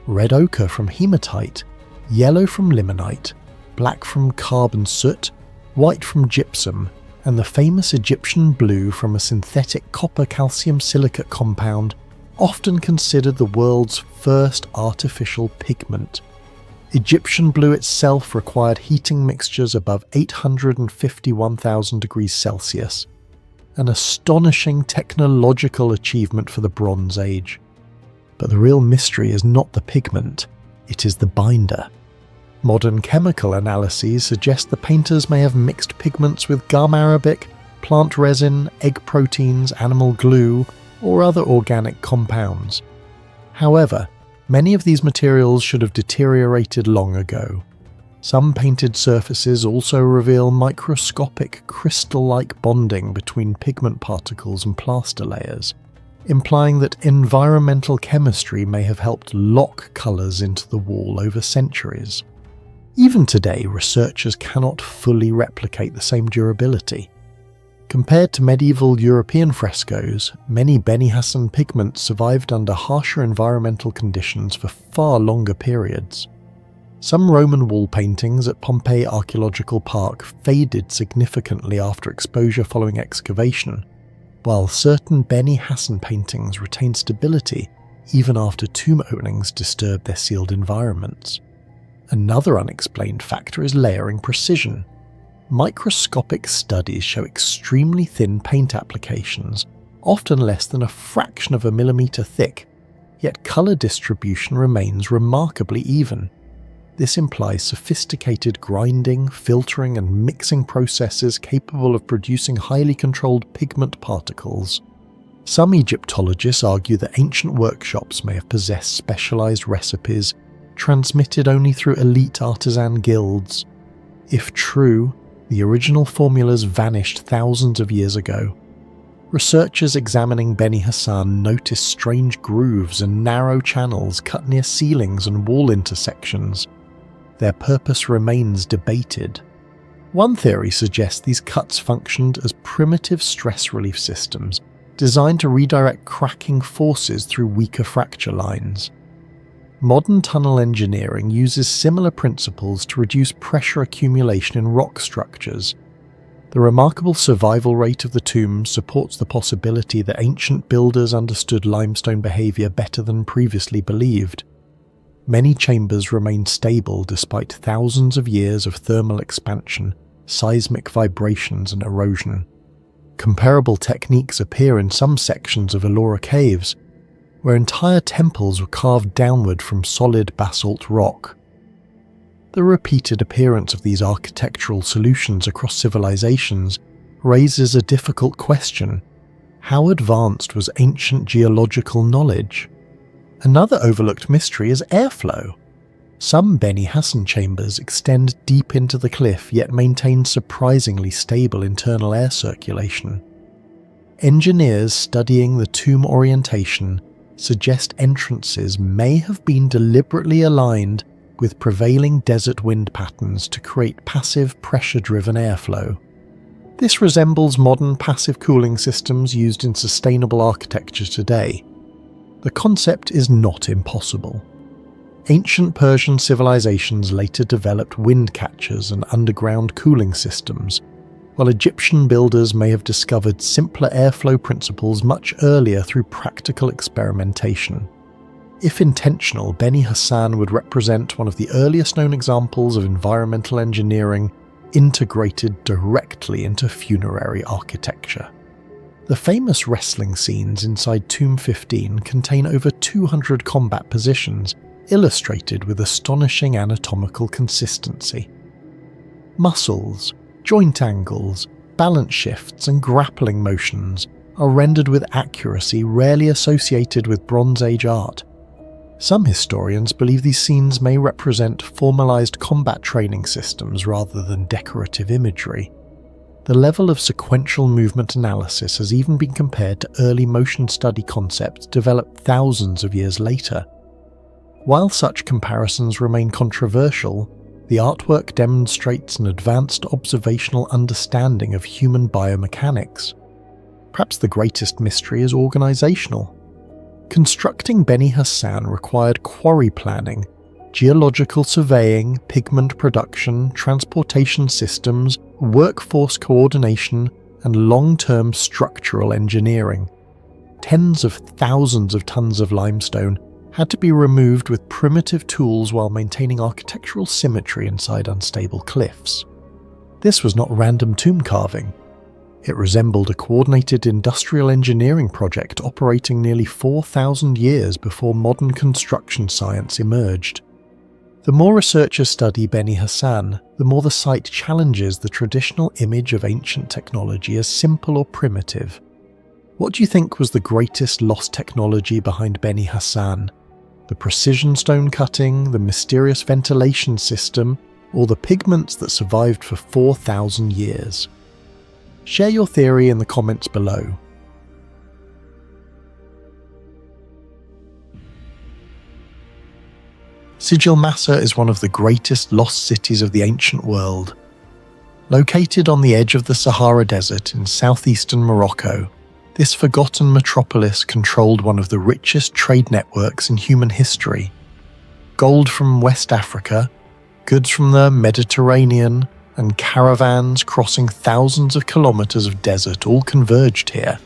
red ochre from hematite, yellow from limonite, black from carbon soot, white from gypsum, and the famous Egyptian blue from a synthetic copper calcium silicate compound, often considered the world's first artificial pigment. Egyptian blue itself required heating mixtures above 851,000 degrees Celsius, an astonishing technological achievement for the Bronze Age. But the real mystery is not the pigment, it is the binder. Modern chemical analyses suggest the painters may have mixed pigments with gum arabic, plant resin, egg proteins, animal glue, or other organic compounds. However, many of these materials should have deteriorated long ago. Some painted surfaces also reveal microscopic crystal-like bonding between pigment particles and plaster layers, implying that environmental chemistry may have helped lock colours into the wall over centuries. Even today, researchers cannot fully replicate the same durability. Compared to medieval European frescoes, many Beni Hassan pigments survived under harsher environmental conditions for far longer periods. Some Roman wall paintings at Pompeii Archaeological Park faded significantly after exposure following excavation, while certain Beni Hassan paintings retained stability even after tomb openings disturbed their sealed environments. Another unexplained factor is layering precision. Microscopic studies show extremely thin paint applications, often less than a fraction of a millimetre thick, yet colour distribution remains remarkably even. This implies sophisticated grinding, filtering, and mixing processes capable of producing highly controlled pigment particles. Some Egyptologists argue that ancient workshops may have possessed specialised recipes transmitted only through elite artisan guilds. If true, the original formulas vanished thousands of years ago. Researchers examining Beni Hassan notice strange grooves and narrow channels cut near ceilings and wall intersections. Their purpose remains debated. One theory suggests these cuts functioned as primitive stress relief systems designed to redirect cracking forces through weaker fracture lines. Modern tunnel engineering uses similar principles to reduce pressure accumulation in rock structures. The remarkable survival rate of the tombs supports the possibility that ancient builders understood limestone behaviour better than previously believed. Many chambers remain stable despite thousands of years of thermal expansion, seismic vibrations, and erosion. Comparable techniques appear in some sections of Ellora caves, where entire temples were carved downward from solid basalt rock. The repeated appearance of these architectural solutions across civilizations raises a difficult question: how advanced was ancient geological knowledge? Another overlooked mystery is airflow. Some Beni Hassan chambers extend deep into the cliff yet maintain surprisingly stable internal air circulation. Engineers studying the tomb orientation suggest entrances may have been deliberately aligned with prevailing desert wind patterns to create passive pressure-driven airflow. This resembles modern passive cooling systems used in sustainable architecture today. The concept is not impossible. Ancient Persian civilizations later developed wind catchers and underground cooling systems, while Egyptian builders may have discovered simpler airflow principles much earlier through practical experimentation. If intentional, Beni Hassan would represent one of the earliest known examples of environmental engineering integrated directly into funerary architecture. The famous wrestling scenes inside Tomb 15 contain over 200 combat positions, illustrated with astonishing anatomical consistency. Muscles, joint angles, balance shifts and grappling motions are rendered with accuracy rarely associated with Bronze Age art. Some historians believe these scenes may represent formalized combat training systems rather than decorative imagery. The level of sequential movement analysis has even been compared to early motion study concepts developed thousands of years later. While such comparisons remain controversial, the artwork demonstrates an advanced observational understanding of human biomechanics. Perhaps the greatest mystery is organizational. Constructing Beni Hassan required quarry planning, geological surveying, pigment production, transportation systems, workforce coordination, and long-term structural engineering. Tens of thousands of tons of limestone had to be removed with primitive tools while maintaining architectural symmetry inside unstable cliffs. This was not random tomb carving. It resembled a coordinated industrial engineering project operating nearly 4,000 years before modern construction science emerged. The more researchers study Beni Hassan, the more the site challenges the traditional image of ancient technology as simple or primitive. What do you think was the greatest lost technology behind Beni Hassan? The precision stone cutting, the mysterious ventilation system, or the pigments that survived for 4,000 years? Share your theory in the comments below. Sijil Massa is one of the greatest lost cities of the ancient world. Located on the edge of the Sahara Desert in southeastern Morocco, this forgotten metropolis controlled one of the richest trade networks in human history. Gold from West Africa, goods from the Mediterranean, and caravans crossing thousands of kilometers of desert all converged here.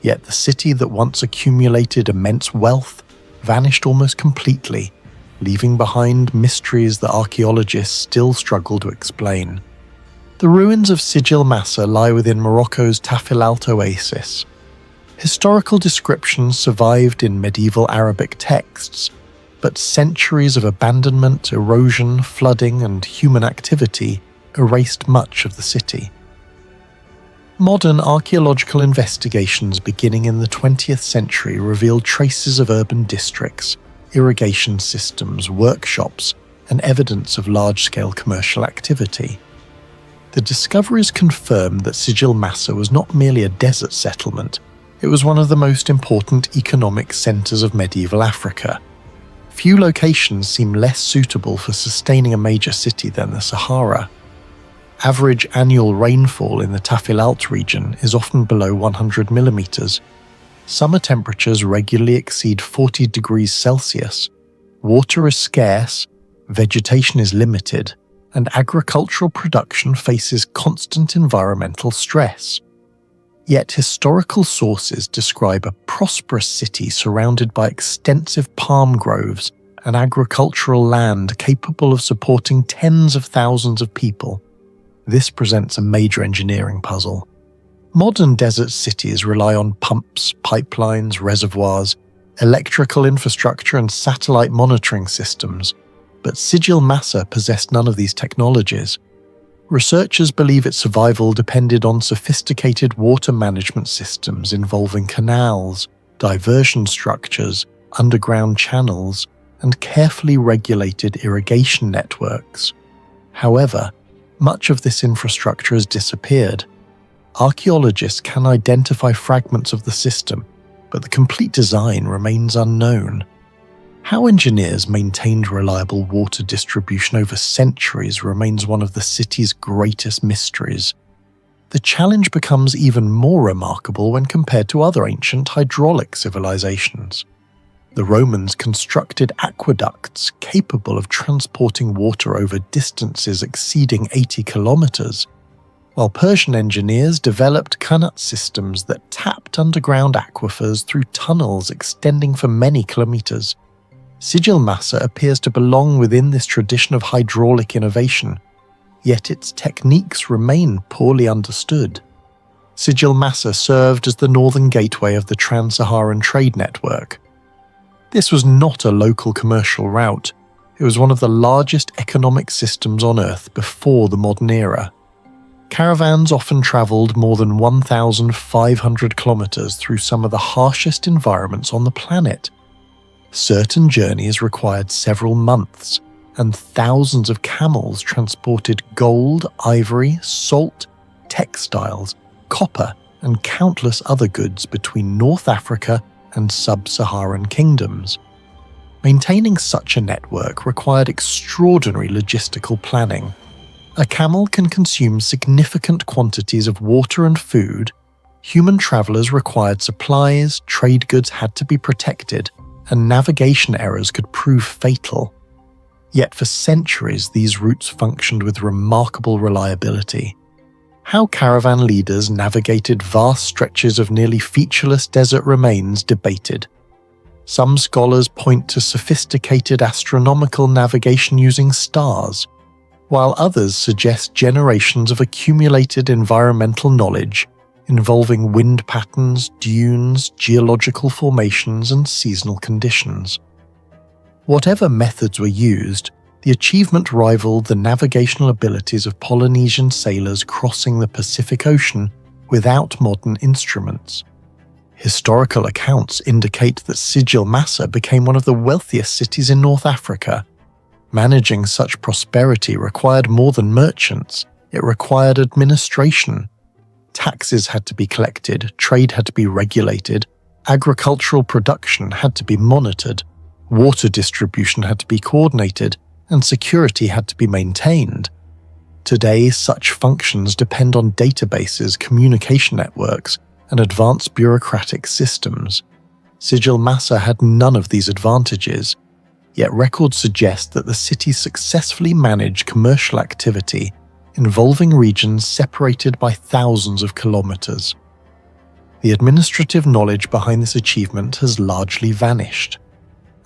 Yet the city that once accumulated immense wealth vanished almost completely, leaving behind mysteries that archaeologists still struggle to explain. The ruins of Sijil Massa lie within Morocco's Tafilalt oasis. Historical descriptions survived in medieval Arabic texts, but centuries of abandonment, erosion, flooding, and human activity erased much of the city. Modern archaeological investigations beginning in the 20th century revealed traces of urban districts, irrigation systems, workshops, and evidence of large-scale commercial activity. The discoveries confirmed that Sijil Massa was not merely a desert settlement, it was one of the most important economic centers of medieval Africa. Few locations seem less suitable for sustaining a major city than the Sahara. Average annual rainfall in the Tafilalt region is often below 100 millimeters. Summer temperatures regularly exceed 40 degrees Celsius. Water is scarce, vegetation is limited, and agricultural production faces constant environmental stress. Yet historical sources describe a prosperous city surrounded by extensive palm groves and agricultural land capable of supporting tens of thousands of people. This presents a major engineering puzzle. Modern desert cities rely on pumps, pipelines, reservoirs, electrical infrastructure, and satellite monitoring systems, but Sijil Massa possessed none of these technologies. Researchers believe its survival depended on sophisticated water management systems involving canals, diversion structures, underground channels, and carefully regulated irrigation networks. However, much of this infrastructure has disappeared. Archaeologists can identify fragments of the system, but the complete design remains unknown. How engineers maintained reliable water distribution over centuries remains one of the city's greatest mysteries. The challenge becomes even more remarkable when compared to other ancient hydraulic civilizations. The Romans constructed aqueducts capable of transporting water over distances exceeding 80 kilometers, while Persian engineers developed qanat systems that tapped underground aquifers through tunnels extending for many kilometers. Sijil Massa appears to belong within this tradition of hydraulic innovation, yet its techniques remain poorly understood. Sigil Massa served as the northern gateway of the Trans-Saharan trade network. This was not a local commercial route. It was one of the largest economic systems on Earth before the modern era. Caravans often travelled more than 1,500 kilometres through some of the harshest environments on the planet. Certain journeys required several months, and thousands of camels transported gold, ivory, salt, textiles, copper, and countless other goods between North Africa and sub-Saharan kingdoms. Maintaining such a network required extraordinary logistical planning. A camel can consume significant quantities of water and food. Human travellers required supplies, trade goods had to be protected, and navigation errors could prove fatal. Yet for centuries these routes functioned with remarkable reliability. How caravan leaders navigated vast stretches of nearly featureless desert remains debated. Some scholars point to sophisticated astronomical navigation using stars, while others suggest generations of accumulated environmental knowledge involving wind patterns, dunes, geological formations, and seasonal conditions. Whatever methods were used, the achievement rivaled the navigational abilities of Polynesian sailors crossing the Pacific Ocean without modern instruments. Historical accounts indicate that Sigil Massa became one of the wealthiest cities in North Africa. Managing such prosperity required more than merchants, it required administration. Taxes had to be collected, trade had to be regulated, agricultural production had to be monitored, water distribution had to be coordinated, and security had to be maintained. Today, such functions depend on databases, communication networks, and advanced bureaucratic systems. Sigil Massa had none of these advantages, yet records suggest that the city successfully managed commercial activity involving regions separated by thousands of kilometers. The administrative knowledge behind this achievement has largely vanished.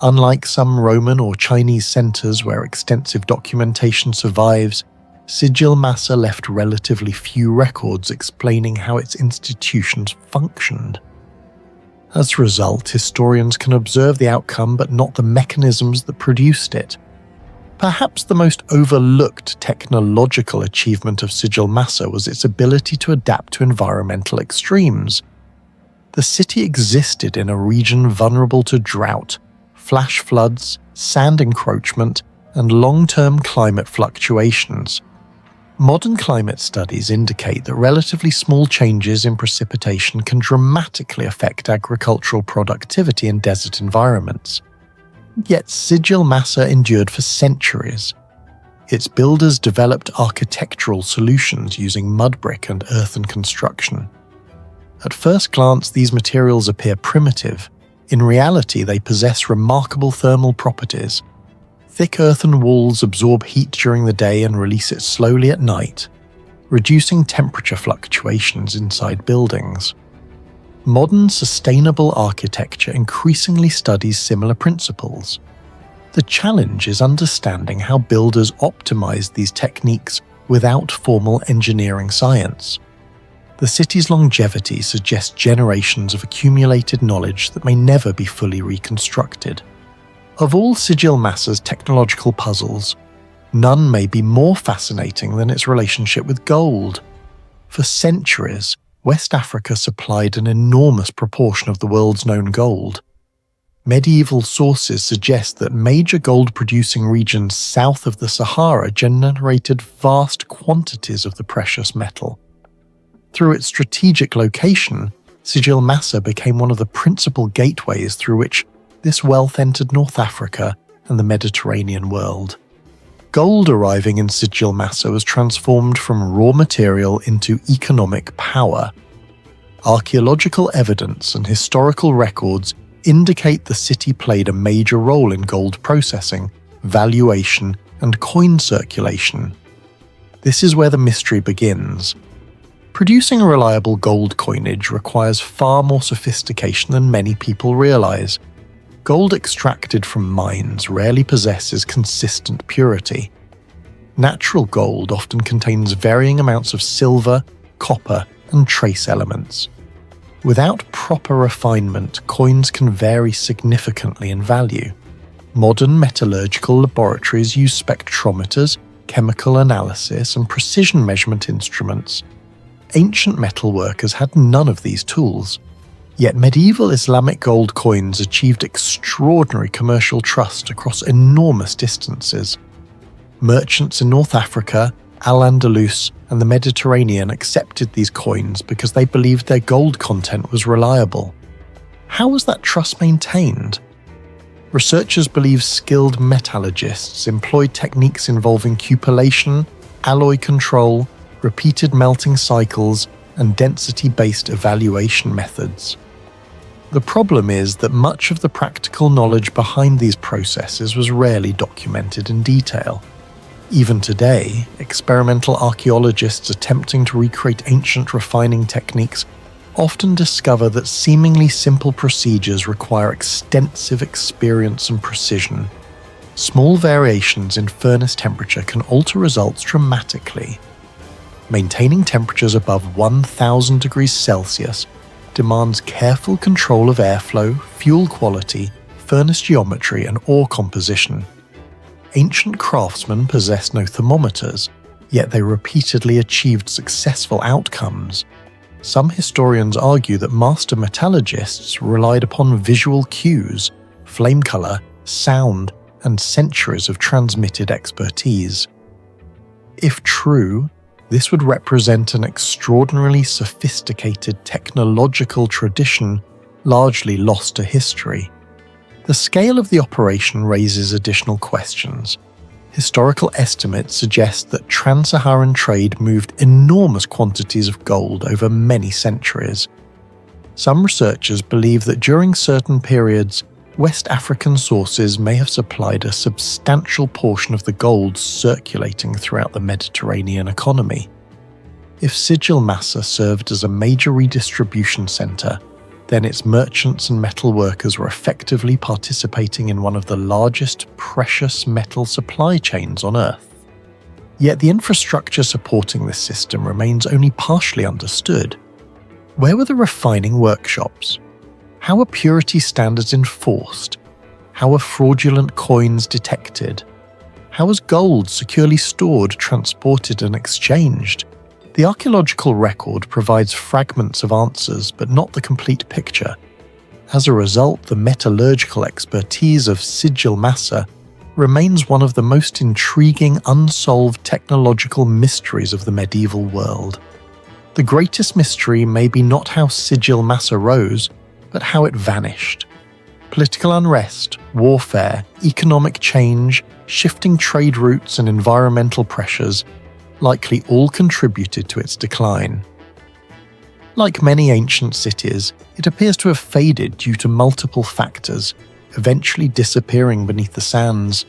Unlike some Roman or Chinese centers where extensive documentation survives, Sigil Massa left relatively few records explaining how its institutions functioned. As a result, historians can observe the outcome but not the mechanisms that produced it. Perhaps the most overlooked technological achievement of Sigil Massa was its ability to adapt to environmental extremes. The city existed in a region vulnerable to drought, flash floods, sand encroachment, and long-term climate fluctuations. Modern climate studies indicate that relatively small changes in precipitation can dramatically affect agricultural productivity in desert environments. Yet Sigil Massa endured for centuries. Its builders developed architectural solutions using mud brick and earthen construction. At first glance, these materials appear primitive. In reality, they possess remarkable thermal properties. Thick earthen walls absorb heat during the day and release it slowly at night, reducing temperature fluctuations inside buildings. Modern sustainable architecture increasingly studies similar principles. The challenge is understanding how builders optimize these techniques without formal engineering science. The city's longevity suggests generations of accumulated knowledge that may never be fully reconstructed. Of all Sigil Massa's technological puzzles, none may be more fascinating than its relationship with gold. For centuries, West Africa supplied an enormous proportion of the world's known gold. Medieval sources suggest that major gold-producing regions south of the Sahara generated vast quantities of the precious metal. Through its strategic location, Sigil Massa became one of the principal gateways through which this wealth entered North Africa and the Mediterranean world. Gold arriving in Sigil Massa was transformed from raw material into economic power. Archaeological evidence and historical records indicate the city played a major role in gold processing, valuation, and coin circulation. This is where the mystery begins. Producing a reliable gold coinage requires far more sophistication than many people realize. Gold extracted from mines rarely possesses consistent purity. Natural gold often contains varying amounts of silver, copper, and trace elements. Without proper refinement, coins can vary significantly in value. Modern metallurgical laboratories use spectrometers, chemical analysis, and precision measurement instruments. Ancient metalworkers had none of these tools. Yet medieval Islamic gold coins achieved extraordinary commercial trust across enormous distances. Merchants in North Africa, Al-Andalus, and the Mediterranean accepted these coins because they believed their gold content was reliable. How was that trust maintained? Researchers believe skilled metallurgists employed techniques involving cupellation, alloy control, repeated melting cycles, and density-based evaluation methods. The problem is that much of the practical knowledge behind these processes was rarely documented in detail. Even today, experimental archaeologists attempting to recreate ancient refining techniques often discover that seemingly simple procedures require extensive experience and precision. Small variations in furnace temperature can alter results dramatically. Maintaining temperatures above 1000 degrees Celsius demands careful control of airflow, fuel quality, furnace geometry, and ore composition. Ancient craftsmen possessed no thermometers, yet they repeatedly achieved successful outcomes. Some historians argue that master metallurgists relied upon visual cues, flame color, sound, and centuries of transmitted expertise. If true, this would represent an extraordinarily sophisticated technological tradition largely lost to history. The scale of the operation raises additional questions. Historical estimates suggest that trans-Saharan trade moved enormous quantities of gold over many centuries. Some researchers believe that during certain periods, West African sources may have supplied a substantial portion of the gold circulating throughout the Mediterranean economy. If Sigil Massa served as a major redistribution center, then its merchants and metal workers were effectively participating in one of the largest precious metal supply chains on Earth. Yet the infrastructure supporting this system remains only partially understood. Where were the refining workshops? How were purity standards enforced? How were fraudulent coins detected? How was gold securely stored, transported, and exchanged? The archaeological record provides fragments of answers, but not the complete picture. As a result, the metallurgical expertise of Sigil Massa remains one of the most intriguing unsolved technological mysteries of the medieval world. The greatest mystery may be not how Sigil Massa rose, but how it vanished. Political unrest, warfare, economic change, shifting trade routes, and environmental pressures likely all contributed to its decline. Like many ancient cities, it appears to have faded due to multiple factors, eventually disappearing beneath the sands.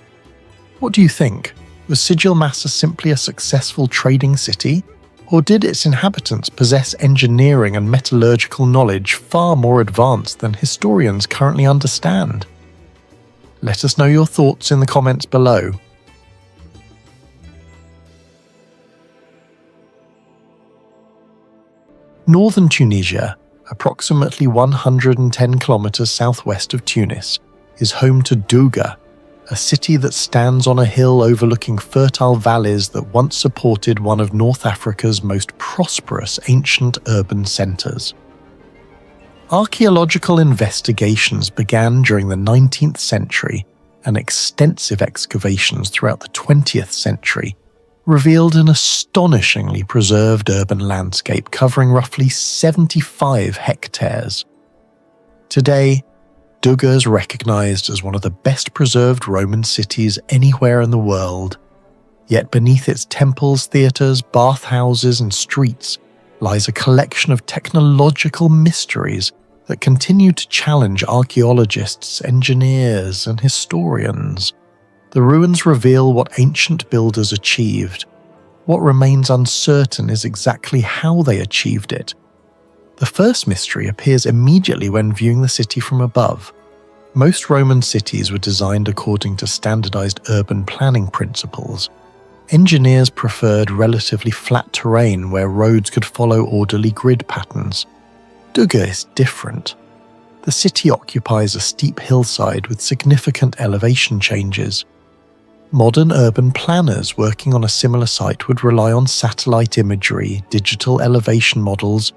What do you think? Was Sigil Massa simply a successful trading city? Or did its inhabitants possess engineering and metallurgical knowledge far more advanced than historians currently understand? Let us know your thoughts in the comments below. Northern Tunisia, approximately 110 kilometers southwest of Tunis, is home to Douga, a city that stands on a hill overlooking fertile valleys that once supported one of North Africa's most prosperous ancient urban centers. Archaeological investigations began during the 19th century, and extensive excavations throughout the 20th century revealed an astonishingly preserved urban landscape covering roughly 75 hectares. Today, Douga is recognized as one of the best preserved Roman cities anywhere in the world. Yet beneath its temples, theatres, bathhouses, and streets lies a collection of technological mysteries that continue to challenge archaeologists, engineers, and historians. The ruins reveal what ancient builders achieved. What remains uncertain is exactly how they achieved it. The first mystery appears immediately when viewing the city from above. Most Roman cities were designed according to standardized urban planning principles. Engineers preferred relatively flat terrain where roads could follow orderly grid patterns. Dugge is different. The city occupies a steep hillside with significant elevation changes. Modern urban planners working on a similar site would rely on satellite imagery, digital elevation models,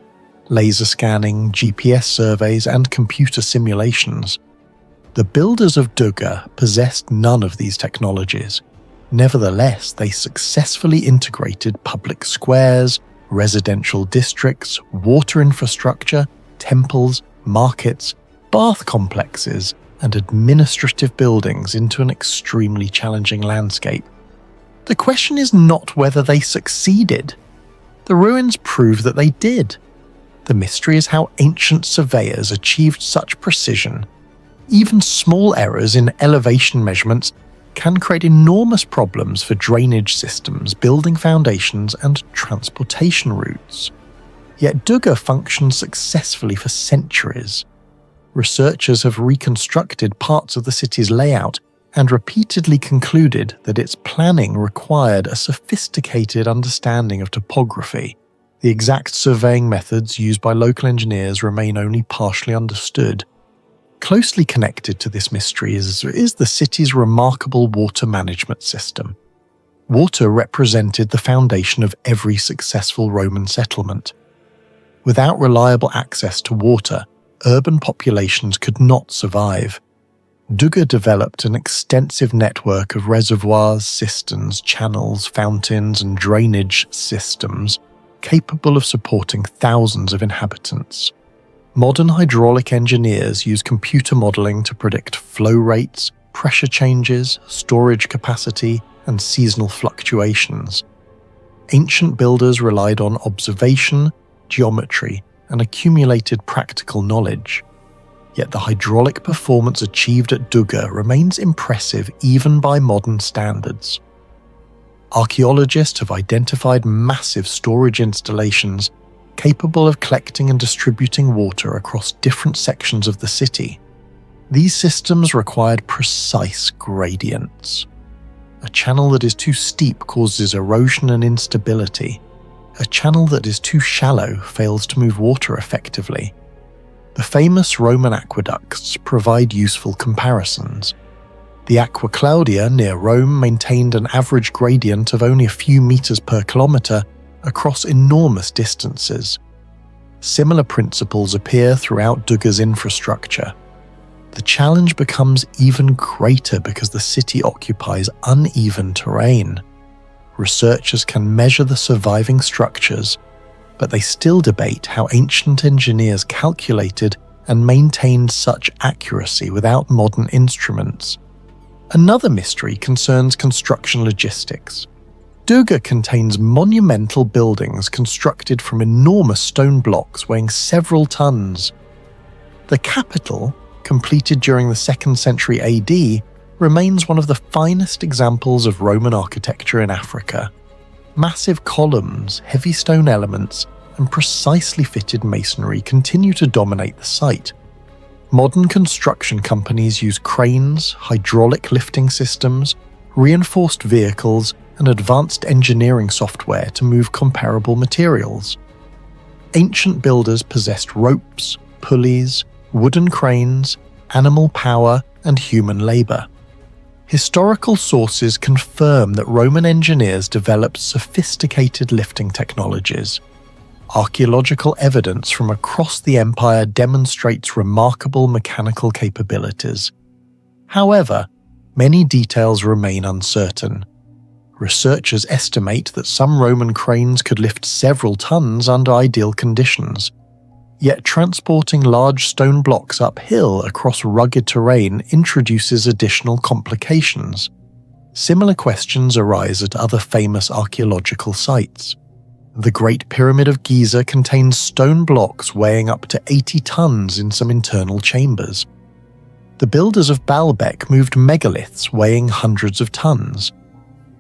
laser scanning, GPS surveys, and computer simulations. The builders of Dugge possessed none of these technologies. Nevertheless, they successfully integrated public squares, residential districts, water infrastructure, temples, markets, bath complexes, and administrative buildings into an extremely challenging landscape. The question is not whether they succeeded. The ruins prove that they did. The mystery is how ancient surveyors achieved such precision. Even small errors in elevation measurements can create enormous problems for drainage systems, building foundations, and transportation routes. Yet Dugge functioned successfully for centuries. Researchers have reconstructed parts of the city's layout and repeatedly concluded that its planning required a sophisticated understanding of topography. The exact surveying methods used by local engineers remain only partially understood. Closely connected to this mystery is the city's remarkable water management system. Water represented the foundation of every successful Roman settlement. Without reliable access to water, urban populations could not survive. Dugge developed an extensive network of reservoirs, cisterns, channels, fountains, and drainage systems capable of supporting thousands of inhabitants. Modern hydraulic engineers use computer modeling to predict flow rates, pressure changes, storage capacity, and seasonal fluctuations. Ancient builders relied on observation, geometry, and accumulated practical knowledge. Yet the hydraulic performance achieved at Dugge remains impressive even by modern standards. Archaeologists have identified massive storage installations capable of collecting and distributing water across different sections of the city. These systems required precise gradients. A channel that is too steep causes erosion and instability. A channel that is too shallow fails to move water effectively. The famous Roman aqueducts provide useful comparisons. The Aqua Claudia near Rome maintained an average gradient of only a few meters per kilometer across enormous distances. Similar principles appear throughout Dugge's infrastructure. The challenge becomes even greater because the city occupies uneven terrain. Researchers can measure the surviving structures, but they still debate how ancient engineers calculated and maintained such accuracy without modern instruments. Another mystery concerns construction logistics. Dugge contains monumental buildings constructed from enormous stone blocks weighing several tons. The Capitol, completed during the 2nd century AD, remains one of the finest examples of Roman architecture in Africa. Massive columns, heavy stone elements, and precisely fitted masonry continue to dominate the site. Modern construction companies use cranes, hydraulic lifting systems, reinforced vehicles, and advanced engineering software to move comparable materials. Ancient builders possessed ropes, pulleys, wooden cranes, animal power, and human labor. Historical sources confirm that Roman engineers developed sophisticated lifting technologies. Archaeological evidence from across the empire demonstrates remarkable mechanical capabilities. However, many details remain uncertain. Researchers estimate that some Roman cranes could lift several tons under ideal conditions. Yet transporting large stone blocks uphill across rugged terrain introduces additional complications. Similar questions arise at other famous archaeological sites. The Great Pyramid of Giza contains stone blocks weighing up to 80 tons in some internal chambers. The builders of Baalbek moved megaliths weighing hundreds of tons.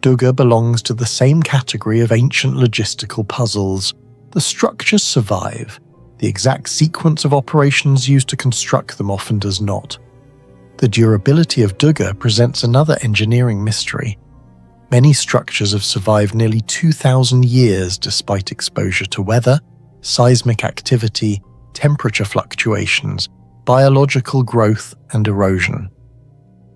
Dugge belongs to the same category of ancient logistical puzzles. The structures survive. The exact sequence of operations used to construct them often does not. The durability of Dugge presents another engineering mystery. Many structures have survived nearly 2,000 years despite exposure to weather, seismic activity, temperature fluctuations, biological growth, and erosion.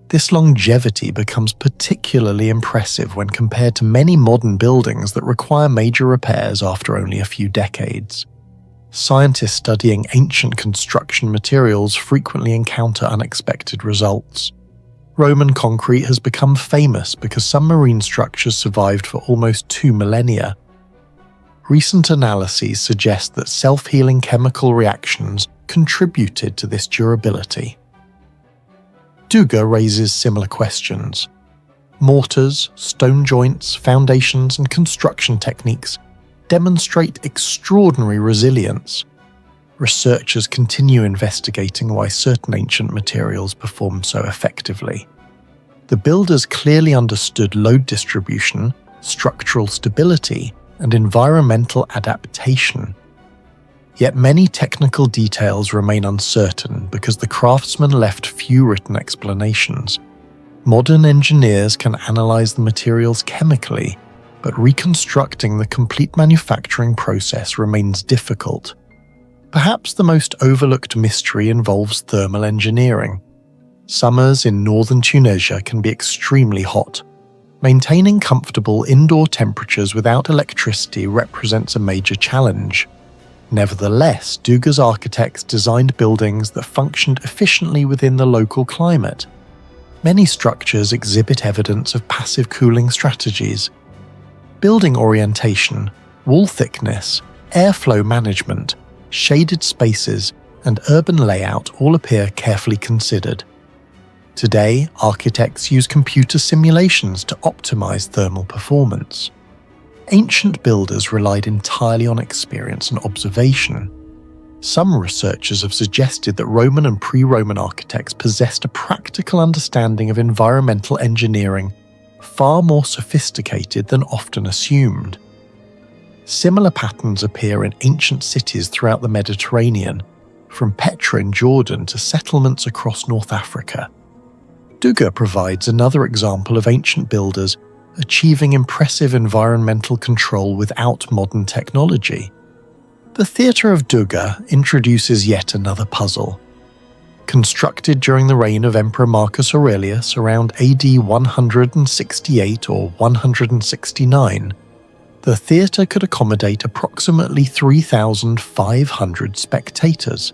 This longevity becomes particularly impressive when compared to many modern buildings that require major repairs after only a few decades. Scientists studying ancient construction materials frequently encounter unexpected results. Roman concrete has become famous because some marine structures survived for almost 2 millennia. Recent analyses suggest that self-healing chemical reactions contributed to this durability. Duga raises similar questions. Mortars, stone joints, foundations, and construction techniques demonstrate extraordinary resilience. Researchers continue investigating why certain ancient materials perform so effectively. The builders clearly understood load distribution, structural stability, and environmental adaptation. Yet many technical details remain uncertain because the craftsmen left few written explanations. Modern engineers can analyze the materials chemically, but reconstructing the complete manufacturing process remains difficult. Perhaps the most overlooked mystery involves thermal engineering. Summers in northern Tunisia can be extremely hot. Maintaining comfortable indoor temperatures without electricity represents a major challenge. Nevertheless, Duga's architects designed buildings that functioned efficiently within the local climate. Many structures exhibit evidence of passive cooling strategies. Building orientation, wall thickness, airflow management, shaded spaces, and urban layout all appear carefully considered. Today, architects use computer simulations to optimize thermal performance. Ancient builders relied entirely on experience and observation. Some researchers have suggested that Roman and pre-Roman architects possessed a practical understanding of environmental engineering far more sophisticated than often assumed. Similar patterns appear in ancient cities throughout the Mediterranean, from Petra in Jordan to settlements across North Africa. Duga provides another example of ancient builders achieving impressive environmental control without modern technology. The theatre of Duga introduces yet another puzzle. Constructed during the reign of Emperor Marcus Aurelius around AD 168 or 169, the theatre could accommodate approximately 3,500 spectators.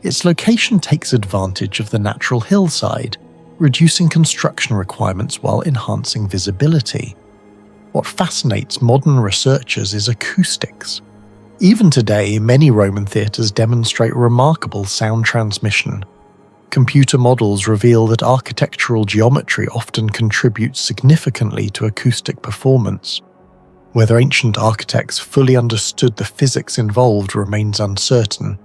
Its location takes advantage of the natural hillside, reducing construction requirements while enhancing visibility. What fascinates modern researchers is acoustics. Even today, many Roman theatres demonstrate remarkable sound transmission. Computer models reveal that architectural geometry often contributes significantly to acoustic performance. Whether ancient architects fully understood the physics involved remains uncertain.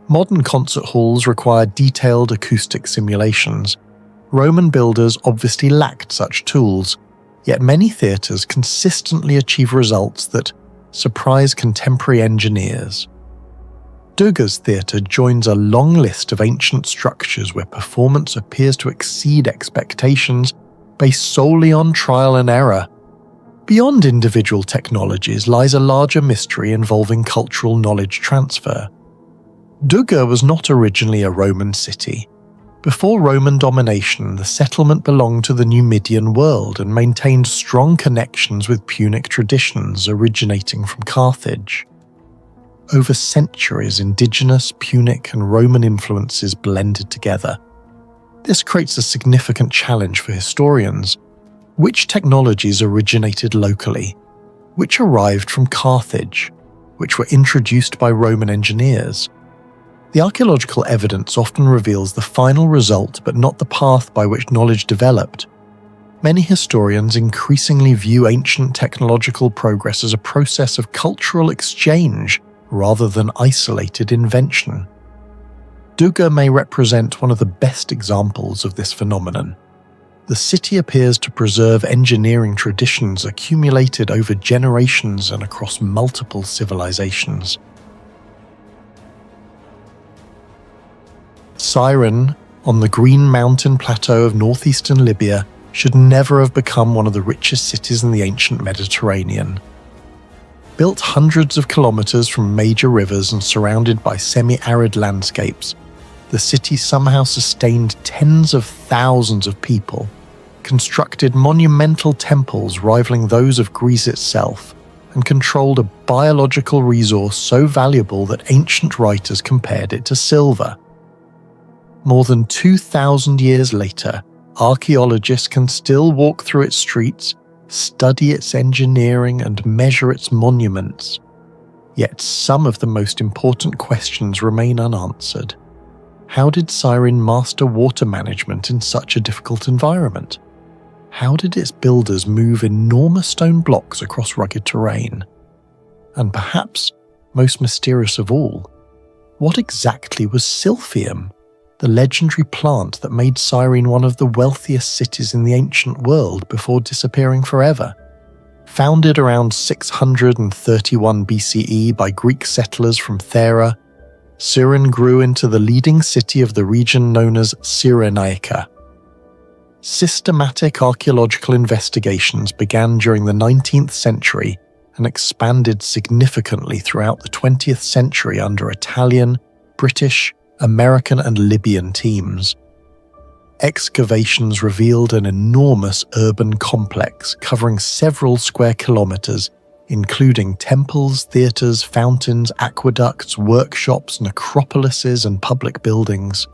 Modern concert halls require detailed acoustic simulations. Roman builders obviously lacked such tools, yet many theatres consistently achieve results that surprise contemporary engineers. Duga's theatre joins a long list of ancient structures where performance appears to exceed expectations based solely on trial and error. Beyond individual technologies lies a larger mystery involving cultural knowledge transfer. Duga was not originally a Roman city. Before Roman domination, the settlement belonged to the Numidian world and maintained strong connections with Punic traditions originating from Carthage. Over centuries, indigenous, Punic, and Roman influences blended together. This creates a significant challenge for historians. Which technologies originated locally? Which arrived from Carthage? Which were introduced by Roman engineers? The archaeological evidence often reveals the final result but not the path by which knowledge developed. Many historians increasingly view ancient technological progress as a process of cultural exchange rather than isolated invention. Duga may represent one of the best examples of this phenomenon. The city appears to preserve engineering traditions accumulated over generations and across multiple civilizations. Cyrene, on the green mountain plateau of northeastern Libya, should never have become one of the richest cities in the ancient Mediterranean. Built hundreds of kilometers from major rivers and surrounded by semi-arid landscapes, the city somehow sustained tens of thousands of people, constructed monumental temples rivaling those of Greece itself, and controlled a biological resource so valuable that ancient writers compared it to silver. More than 2,000 years later, archaeologists can still walk through its streets, study its engineering, and measure its monuments. Yet some of the most important questions remain unanswered. How did Cyrene master water management in such a difficult environment? How did its builders move enormous stone blocks across rugged terrain? And perhaps, most mysterious of all, what exactly was silphium, the legendary plant that made Cyrene one of the wealthiest cities in the ancient world before disappearing forever? Founded around 631 BCE by Greek settlers from Thera, Cyrene grew into the leading city of the region known as Cyrenaica. Systematic archaeological investigations began during the 19th century and expanded significantly throughout the 20th century under Italian, British, American and Libyan teams. Excavations revealed an enormous urban complex covering several square kilometers, including temples, theaters, fountains, aqueducts, workshops, necropolises and public buildings.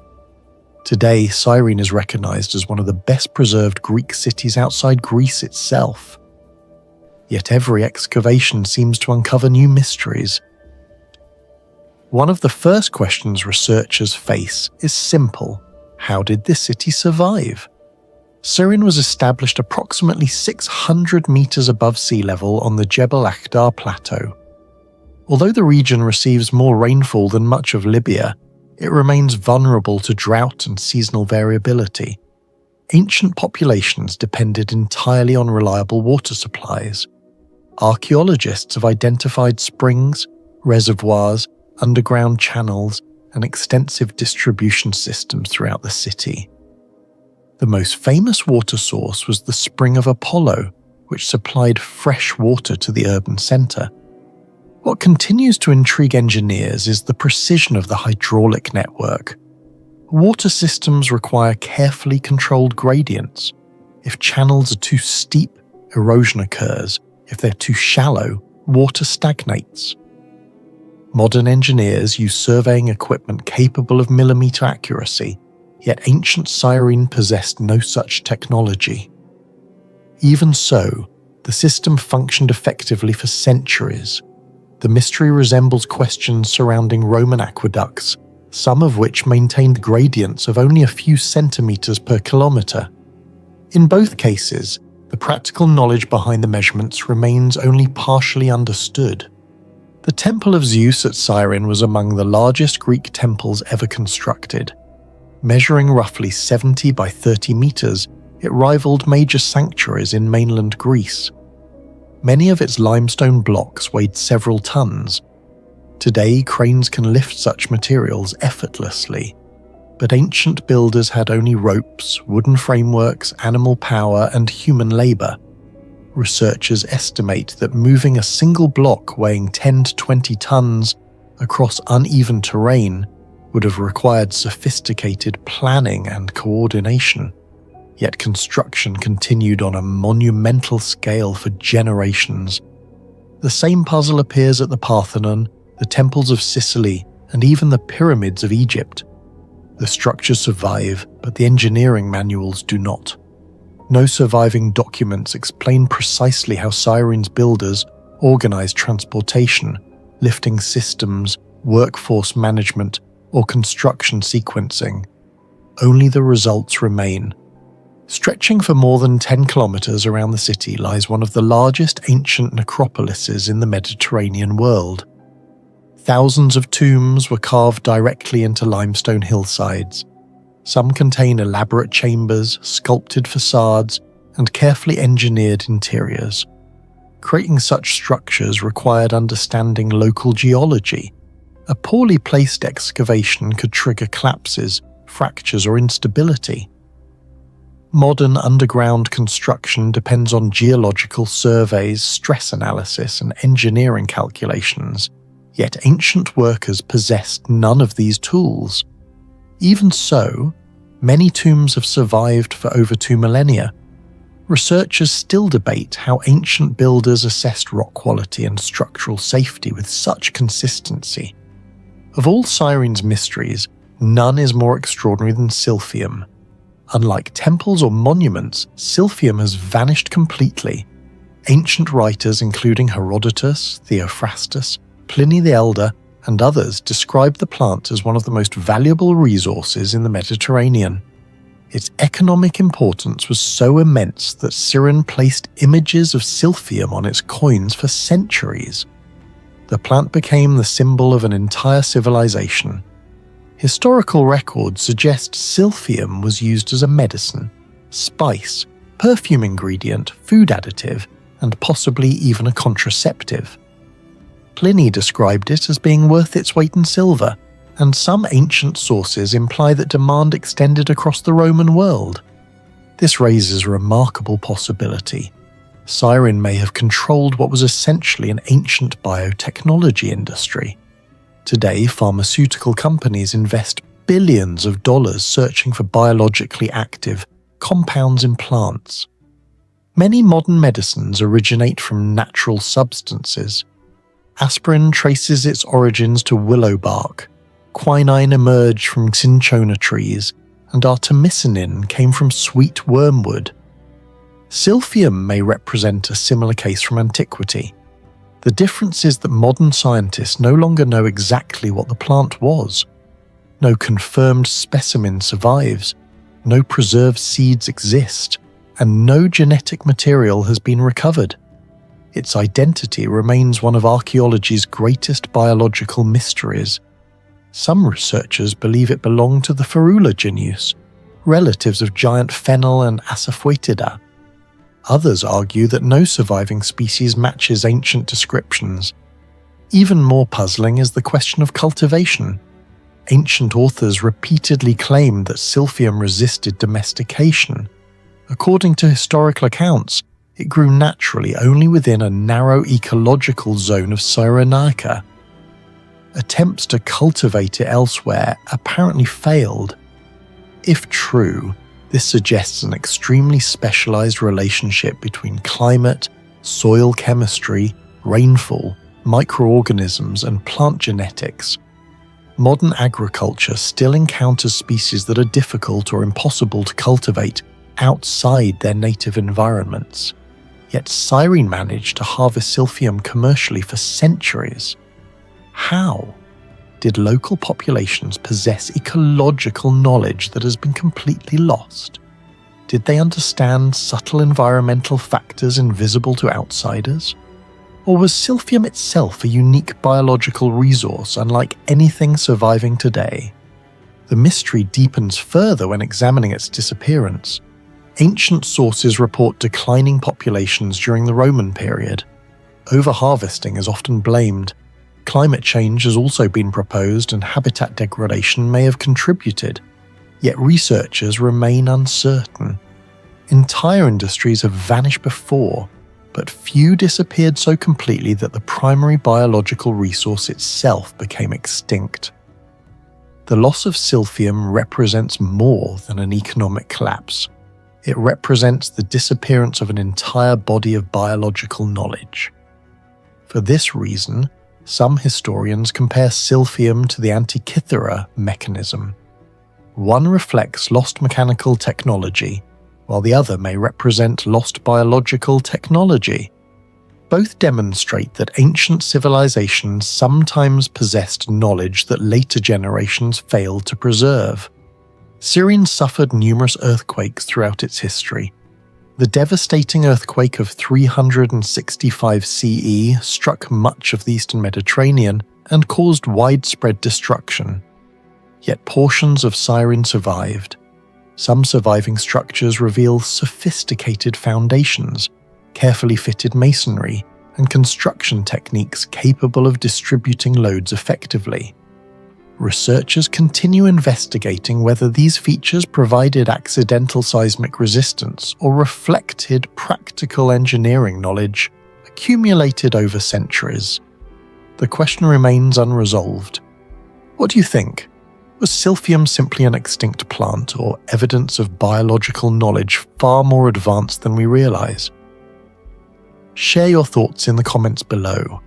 Today, Cyrene is recognized as one of the best preserved Greek cities outside Greece itself. Yet every excavation seems to uncover new mysteries. One of the first questions researchers face is simple: how did this city survive? Cyrene was established approximately 600 meters above sea level on the Jebel Akhdar plateau. Although the region receives more rainfall than much of Libya, it remains vulnerable to drought and seasonal variability. Ancient populations depended entirely on reliable water supplies. Archaeologists have identified springs, reservoirs, underground channels, and extensive distribution systems throughout the city. The most famous water source was the Spring of Apollo, which supplied fresh water to the urban centre. What continues to intrigue engineers is the precision of the hydraulic network. Water systems require carefully controlled gradients. If channels are too steep, erosion occurs. If they're too shallow, water stagnates. Modern engineers use surveying equipment capable of millimetre accuracy, yet ancient Cyrene possessed no such technology. Even so, the system functioned effectively for centuries. The mystery resembles questions surrounding Roman aqueducts, some of which maintained gradients of only a few centimetres per kilometre. In both cases, the practical knowledge behind the measurements remains only partially understood. The Temple of Zeus at Cyrene was among the largest Greek temples ever constructed. Measuring roughly 70 by 30 meters, it rivaled major sanctuaries in mainland Greece. Many of its limestone blocks weighed several tons. Today, cranes can lift such materials effortlessly, but ancient builders had only ropes, wooden frameworks, animal power, and human labor. Researchers estimate that moving a single block weighing 10 to 20 tons across uneven terrain would have required sophisticated planning and coordination. Yet construction continued on a monumental scale for generations. The same puzzle appears at the Parthenon, the temples of Sicily, and even the pyramids of Egypt. The structures survive, but the engineering manuals do not. No surviving documents explain precisely how Cyrene's builders organized transportation, lifting systems, workforce management, or construction sequencing. Only the results remain. Stretching for more than 10 kilometers around the city lies one of the largest ancient necropolises in the Mediterranean world. Thousands of tombs were carved directly into limestone hillsides. Some contain elaborate chambers, sculpted facades, and carefully engineered interiors. Creating such structures required understanding local geology. A poorly placed excavation could trigger collapses, fractures, or instability. Modern underground construction depends on geological surveys, stress analysis, and engineering calculations, yet ancient workers possessed none of these tools. Even so, many tombs have survived for over 2 millennia. Researchers still debate how ancient builders assessed rock quality and structural safety with such consistency. Of all Cyrene's mysteries, none is more extraordinary than silphium. Unlike temples or monuments, silphium has vanished completely. Ancient writers including Herodotus, Theophrastus, Pliny the Elder, and others describe the plant as one of the most valuable resources in the Mediterranean. Its economic importance was so immense that Cyrene placed images of silphium on its coins for centuries. The plant became the symbol of an entire civilization. Historical records suggest silphium was used as a medicine, spice, perfume ingredient, food additive, and possibly even a contraceptive. Pliny described it as being worth its weight in silver, and some ancient sources imply that demand extended across the Roman world. This raises a remarkable possibility. Cyrene may have controlled what was essentially an ancient biotechnology industry. Today, pharmaceutical companies invest billions of dollars searching for biologically active compounds in plants. Many modern medicines originate from natural substances. Aspirin traces its origins to willow bark, quinine emerged from cinchona trees, and artemisinin came from sweet wormwood. Silphium may represent a similar case from antiquity. The difference is that modern scientists no longer know exactly what the plant was. No confirmed specimen survives, no preserved seeds exist, and no genetic material has been recovered. Its identity remains one of archaeology's greatest biological mysteries. Some researchers believe it belonged to the Ferula genus, relatives of giant fennel and Asafoetida. Others argue that no surviving species matches ancient descriptions. Even more puzzling is the question of cultivation. Ancient authors repeatedly claimed that silphium resisted domestication. According to historical accounts, it grew naturally only within a narrow ecological zone of Cyrenaica. Attempts to cultivate it elsewhere apparently failed. If true, this suggests an extremely specialized relationship between climate, soil chemistry, rainfall, microorganisms, and plant genetics. Modern agriculture still encounters species that are difficult or impossible to cultivate outside their native environments. Yet Cyrene managed to harvest silphium commercially for centuries. How? Did local populations possess ecological knowledge that has been completely lost? Did they understand subtle environmental factors invisible to outsiders? Or was silphium itself a unique biological resource unlike anything surviving today? The mystery deepens further when examining its disappearance. Ancient sources report declining populations during the Roman period. Overharvesting is often blamed. Climate change has also been proposed and habitat degradation may have contributed, yet researchers remain uncertain. Entire industries have vanished before, but few disappeared so completely that the primary biological resource itself became extinct. The loss of silphium represents more than an economic collapse. It represents the disappearance of an entire body of biological knowledge. For this reason, some historians compare silphium to the Antikythera mechanism. One reflects lost mechanical technology, while the other may represent lost biological technology. Both demonstrate that ancient civilizations sometimes possessed knowledge that later generations failed to preserve. Cyrene suffered numerous earthquakes throughout its history. The devastating earthquake of 365 CE struck much of the Eastern Mediterranean and caused widespread destruction. Yet portions of Cyrene survived. Some surviving structures reveal sophisticated foundations, carefully fitted masonry, and construction techniques capable of distributing loads effectively. researchers continue investigating whether these features provided accidental seismic resistance or reflected practical engineering knowledge accumulated over centuries. The question remains unresolved. What do you think? Was silphium simply an extinct plant or evidence of biological knowledge far more advanced than we realize? Share your thoughts in the comments below.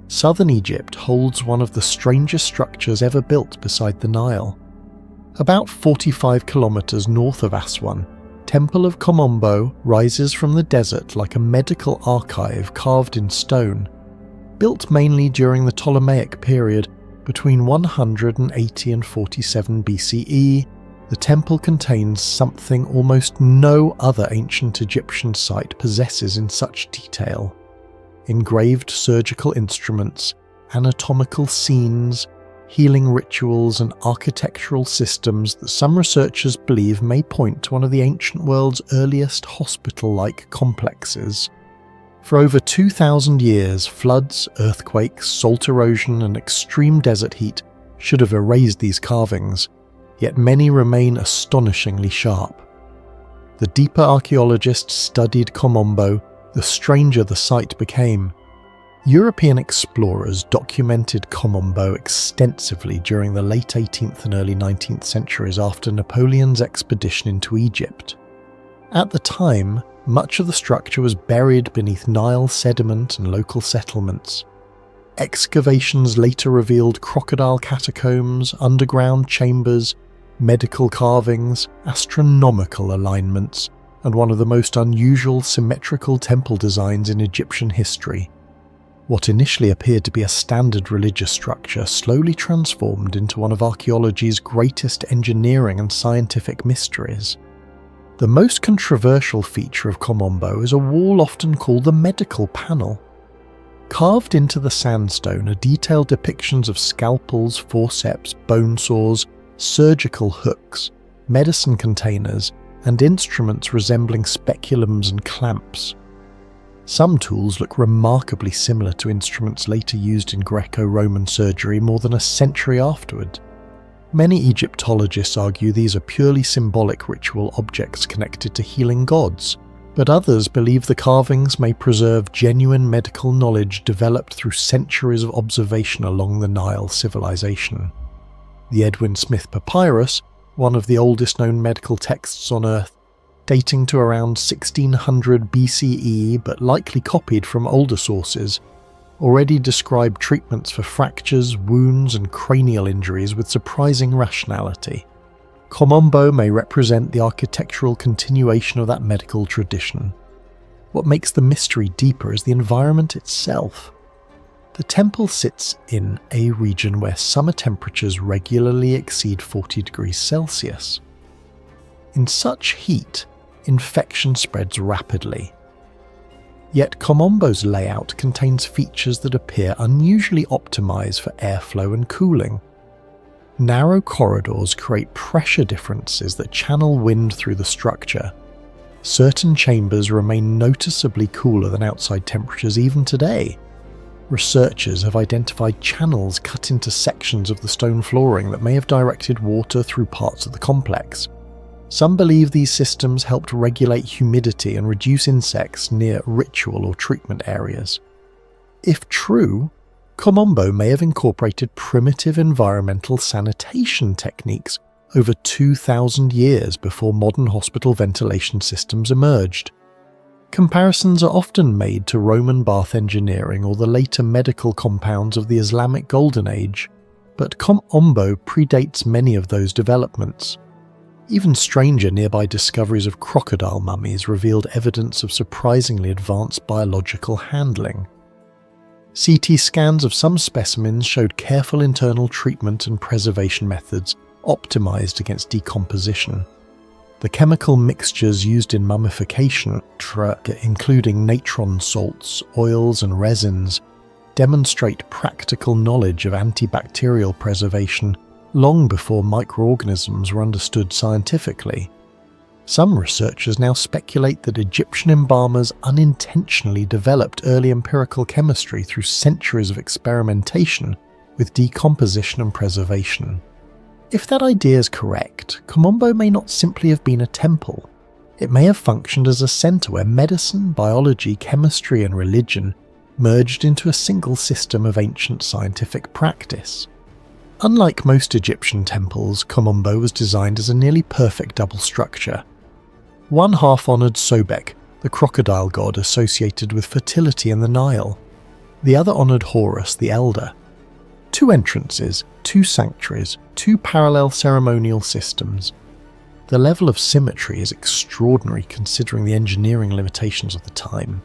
Southern Egypt holds one of the strangest structures ever built beside the Nile. About 45 kilometers north of Aswan, Temple of Komombo rises from the desert like a medical archive carved in stone. Built mainly during the Ptolemaic period between 180 and 47 BCE, the temple contains something almost no other ancient Egyptian site possesses in such detail. Engraved surgical instruments, anatomical scenes, healing rituals and architectural systems that some researchers believe may point to one of the ancient world's earliest hospital-like complexes. For over 2,000 years, floods, earthquakes, salt erosion and extreme desert heat should have erased these carvings, yet many remain astonishingly sharp. The deeper archaeologists studied Komombo, the stranger the site became. European explorers documented Komombo extensively during the late 18th and early 19th centuries after Napoleon's expedition into Egypt. At the time, much of the structure was buried beneath Nile sediment and local settlements. Excavations later revealed crocodile catacombs, underground chambers, medical carvings, astronomical alignments, and one of the most unusual symmetrical temple designs in Egyptian history. What initially appeared to be a standard religious structure slowly transformed into one of archaeology's greatest engineering and scientific mysteries. The most controversial feature of Komombo is a wall often called the medical panel. Carved into the sandstone are detailed depictions of scalpels, forceps, bone saws, surgical hooks, medicine containers, and instruments resembling speculums and clamps. Some tools look remarkably similar to instruments later used in Greco-Roman surgery more than a century afterward. Many Egyptologists argue these are purely symbolic ritual objects connected to healing gods, but others believe the carvings may preserve genuine medical knowledge developed through centuries of observation along the Nile civilization. The Edwin Smith Papyrus, one of the oldest known medical texts on Earth, dating to around 1600 BCE but likely copied from older sources, already described treatments for fractures, wounds and cranial injuries with surprising rationality. Komombo may represent the architectural continuation of that medical tradition. What makes the mystery deeper is the environment itself. The temple sits in a region where summer temperatures regularly exceed 40 degrees Celsius. In such heat, infection spreads rapidly. Yet Komombo's layout contains features that appear unusually optimized for airflow and cooling. Narrow corridors create pressure differences that channel wind through the structure. Certain chambers remain noticeably cooler than outside temperatures even today. Researchers have identified channels cut into sections of the stone flooring that may have directed water through parts of the complex. Some believe these systems helped regulate humidity and reduce insects near ritual or treatment areas. If true, Komombo may have incorporated primitive environmental sanitation techniques over 2,000 years before modern hospital ventilation systems emerged. Comparisons are often made to Roman bath engineering or the later medical compounds of the Islamic Golden Age, but Komombo predates many of those developments. Even stranger nearby discoveries of crocodile mummies revealed evidence of surprisingly advanced biological handling. CT scans of some specimens showed careful internal treatment and preservation methods optimized against decomposition. The chemical mixtures used in mummification, including natron salts, oils and resins, demonstrate practical knowledge of antibacterial preservation long before microorganisms were understood scientifically. Some researchers now speculate that Egyptian embalmers unintentionally developed early empirical chemistry through centuries of experimentation with decomposition and preservation. If that idea is correct, Komombo may not simply have been a temple. It may have functioned as a centre where medicine, biology, chemistry and religion merged into a single system of ancient scientific practice. Unlike most Egyptian temples, Komombo was designed as a nearly perfect double structure. One half honoured Sobek, the crocodile god associated with fertility in the Nile. The other honoured Horus, the elder. 2 entrances, 2 sanctuaries, 2 parallel ceremonial systems. The level of symmetry is extraordinary considering the engineering limitations of the time.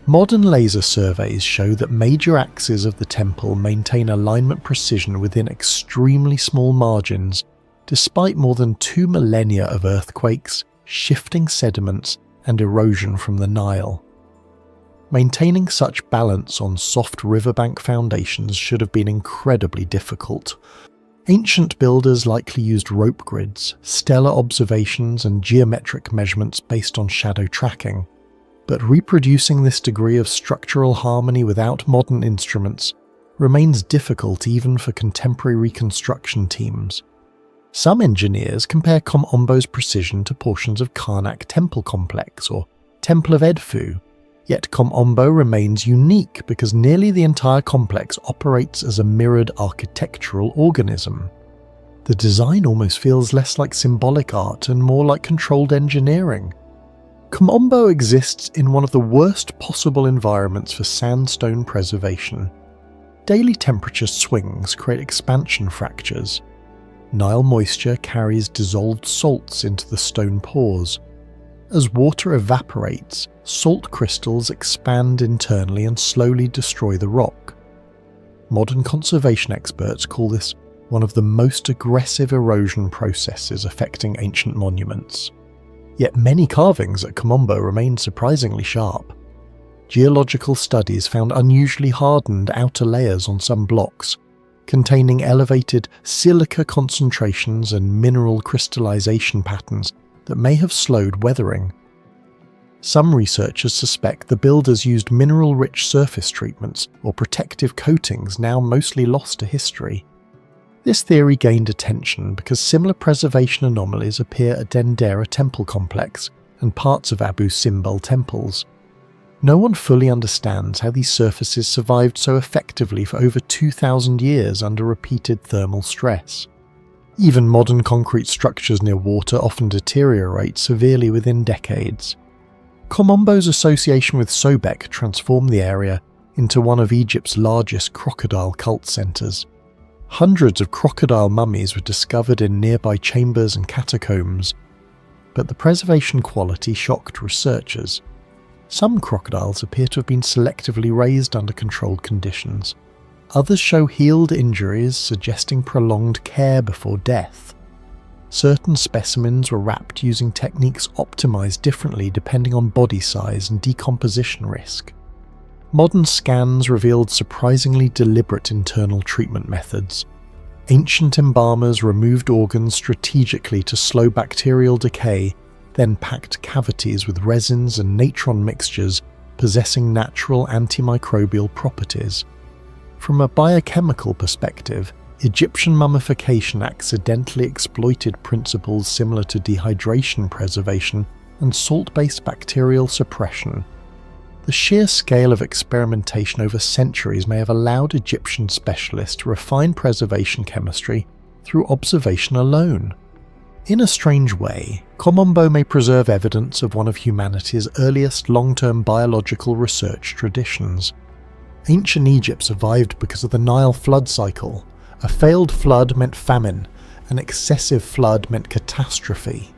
Modern laser surveys show that major axes of the temple maintain alignment precision within extremely small margins, despite more than 2 millennia of earthquakes, shifting sediments, and erosion from the Nile. Maintaining such balance on soft riverbank foundations should have been incredibly difficult. Ancient builders likely used rope grids, stellar observations, and geometric measurements based on shadow tracking. But reproducing this degree of structural harmony without modern instruments remains difficult even for contemporary reconstruction teams. Some engineers compare Komombo's precision to portions of Karnak Temple Complex or Temple of Edfu, yet Komombo remains unique because nearly the entire complex operates as a mirrored architectural organism. The design almost feels less like symbolic art and more like controlled engineering. Komombo exists in one of the worst possible environments for sandstone preservation. Daily temperature swings create expansion fractures. Nile moisture carries dissolved salts into the stone pores. As water evaporates, salt crystals expand internally and slowly destroy the rock. Modern conservation experts call this one of the most aggressive erosion processes affecting ancient monuments. Yet many carvings at Komombo remain surprisingly sharp. Geological studies found unusually hardened outer layers on some blocks, containing elevated silica concentrations and mineral crystallization patterns that may have slowed weathering. Some researchers suspect the builders used mineral-rich surface treatments or protective coatings now mostly lost to history. This theory gained attention because similar preservation anomalies appear at Dendera Temple Complex and parts of Abu Simbel temples. No one fully understands how these surfaces survived so effectively for over 2,000 years under repeated thermal stress. Even modern concrete structures near water often deteriorate severely within decades. Komombo's association with Sobek transformed the area into one of Egypt's largest crocodile cult centres. Hundreds of crocodile mummies were discovered in nearby chambers and catacombs, but the preservation quality shocked researchers. Some crocodiles appear to have been selectively raised under controlled conditions. Others show healed injuries, suggesting prolonged care before death. Certain specimens were wrapped using techniques optimized differently depending on body size and decomposition risk. Modern scans revealed surprisingly deliberate internal treatment methods. Ancient embalmers removed organs strategically to slow bacterial decay, then packed cavities with resins and natron mixtures possessing natural antimicrobial properties. From a biochemical perspective, Egyptian mummification accidentally exploited principles similar to dehydration preservation and salt-based bacterial suppression. The sheer scale of experimentation over centuries may have allowed Egyptian specialists to refine preservation chemistry through observation alone. In a strange way, Komombo may preserve evidence of one of humanity's earliest long-term biological research traditions. Ancient Egypt survived because of the Nile flood cycle. A failed flood meant famine, an excessive flood meant catastrophe.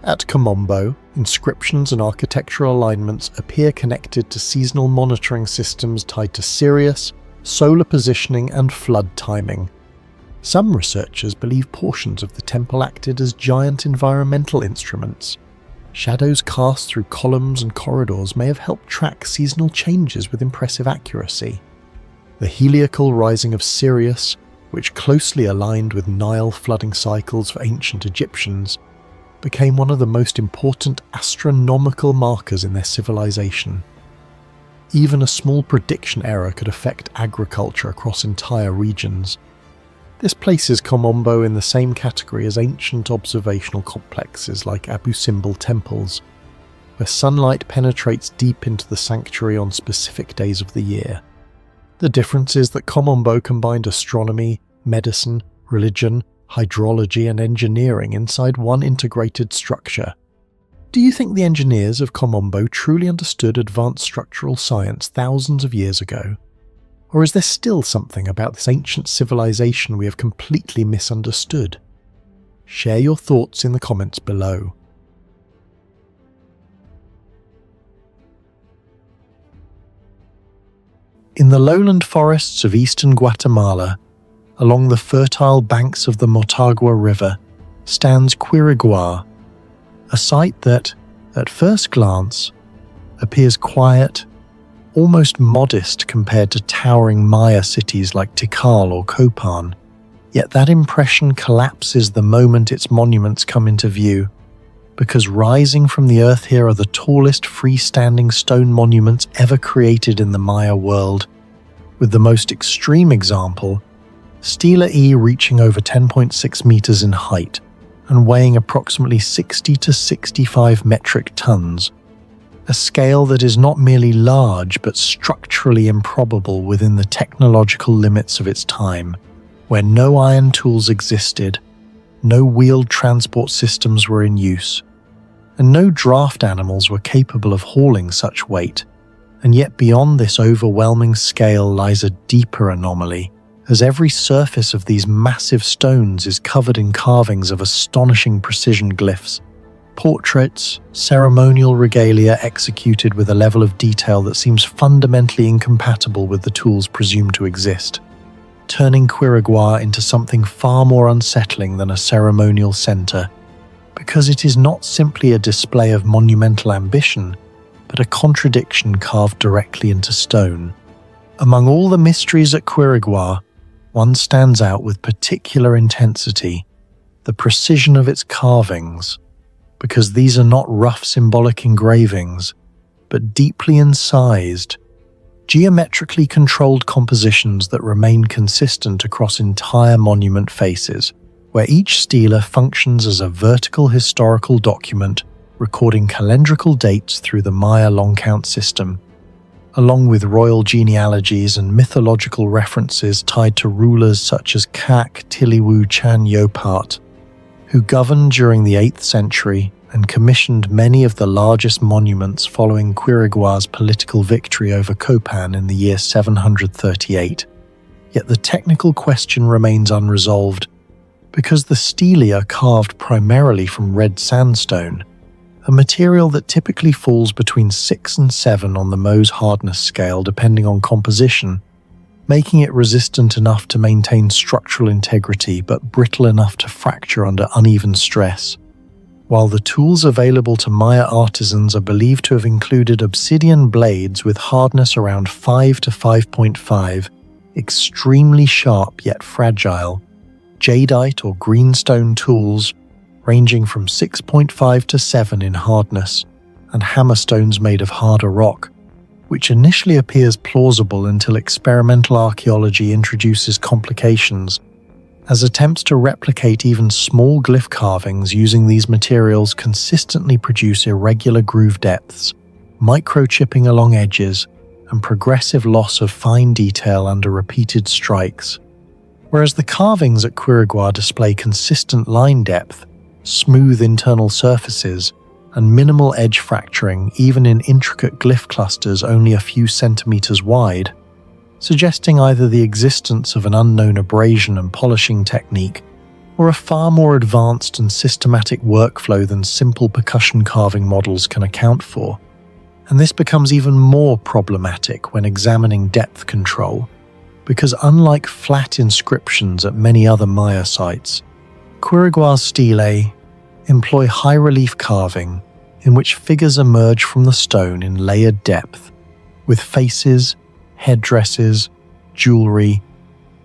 At Komombo, inscriptions and architectural alignments appear connected to seasonal monitoring systems tied to Sirius, solar positioning, and flood timing. Some researchers believe portions of the temple acted as giant environmental instruments. Shadows cast through columns and corridors may have helped track seasonal changes with impressive accuracy. The heliacal rising of Sirius, which closely aligned with Nile flooding cycles for ancient Egyptians, became one of the most important astronomical markers in their civilization. Even a small prediction error could affect agriculture across entire regions. This places Kom in the same category as ancient observational complexes like Abu Simbel temples, where sunlight penetrates deep into the sanctuary on specific days of the year. The difference is that Kom combined astronomy, medicine, religion, hydrology and engineering inside one integrated structure. Do you think the engineers of Kom truly understood advanced structural science thousands of years ago? Or is there still something about this ancient civilization we have completely misunderstood? Share your thoughts in the comments below. In the lowland forests of eastern Guatemala, along the fertile banks of the Motagua River, stands Quiriguá, a site that, at first glance, appears quiet, almost modest compared to towering Maya cities like Tikal or Copan, yet that impression collapses the moment its monuments come into view, because rising from the earth here are the tallest freestanding stone monuments ever created in the Maya world, with the most extreme example, Stela E reaching over 10.6 meters in height and weighing approximately 60 to 65 metric tons, a scale that is not merely large but structurally improbable within the technological limits of its time, where no iron tools existed, no wheeled transport systems were in use, and no draft animals were capable of hauling such weight. And yet beyond this overwhelming scale lies a deeper anomaly, as every surface of these massive stones is covered in carvings of astonishing precision glyphs, portraits, ceremonial regalia executed with a level of detail that seems fundamentally incompatible with the tools presumed to exist, turning Quiriguá into something far more unsettling than a ceremonial center, because it is not simply a display of monumental ambition, but a contradiction carved directly into stone. Among all the mysteries at Quiriguá, one stands out with particular intensity: the precision of its carvings, because these are not rough symbolic engravings, but deeply incised, geometrically controlled compositions that remain consistent across entire monument faces, where each stela functions as a vertical historical document recording calendrical dates through the Maya long count system, along with royal genealogies and mythological references tied to rulers such as Kak Tiliwu Chan Yopat, who governed during the 8th century and commissioned many of the largest monuments following Quiriguá's political victory over Copan in the year 738. Yet the technical question remains unresolved, because the stelae are carved primarily from red sandstone, a material that typically falls between 6 and 7 on the Mohs hardness scale depending on composition, making it resistant enough to maintain structural integrity but brittle enough to fracture under uneven stress. While the tools available to Maya artisans are believed to have included obsidian blades with hardness around 5 to 5.5, extremely sharp yet fragile, jadeite or greenstone tools ranging from 6.5 to 7 in hardness, and hammerstones made of harder rock, which initially appears plausible until experimental archaeology introduces complications, as attempts to replicate even small glyph carvings using these materials consistently produce irregular groove depths, microchipping along edges, and progressive loss of fine detail under repeated strikes. Whereas the carvings at Quiriguá display consistent line depth, smooth internal surfaces, and minimal edge fracturing even in intricate glyph clusters only a few centimeters wide, suggesting either the existence of an unknown abrasion and polishing technique or a far more advanced and systematic workflow than simple percussion carving models can account for. And this becomes even more problematic when examining depth control, because unlike flat inscriptions at many other Maya sites, Quiriguá's stelae employ high-relief carving in which figures emerge from the stone in layered depth, with faces, headdresses, jewelry,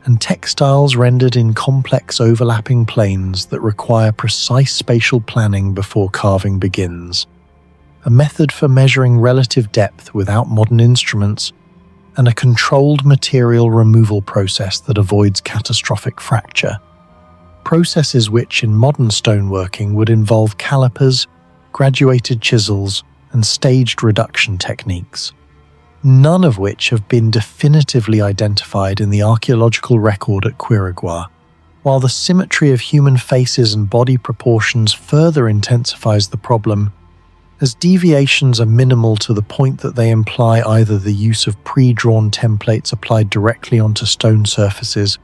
and textiles rendered in complex overlapping planes that require precise spatial planning before carving begins, a method for measuring relative depth without modern instruments, and a controlled material removal process that avoids catastrophic fracture. Processes which in modern stoneworking would involve calipers, graduated chisels, and staged reduction techniques, none of which have been definitively identified in the archaeological record at Quirigua. While the symmetry of human faces and body proportions further intensifies the problem, as deviations are minimal to the point that they imply either the use of pre-drawn templates applied directly onto stone surfaces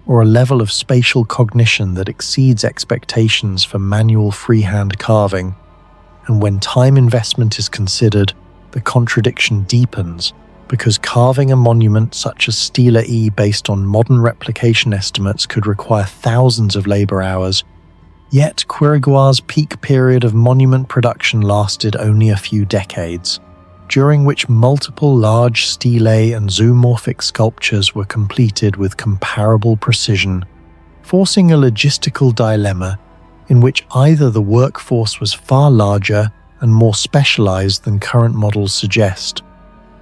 or a level of spatial cognition that exceeds expectations for manual freehand carving. And when time investment is considered, the contradiction deepens, because carving a monument such as Stela E based on modern replication estimates could require thousands of labor hours. Yet Quirigua's peak period of monument production lasted only a few decades, during which multiple large stelae and zoomorphic sculptures were completed with comparable precision, forcing a logistical dilemma in which either the workforce was far larger and more specialized than current models suggest,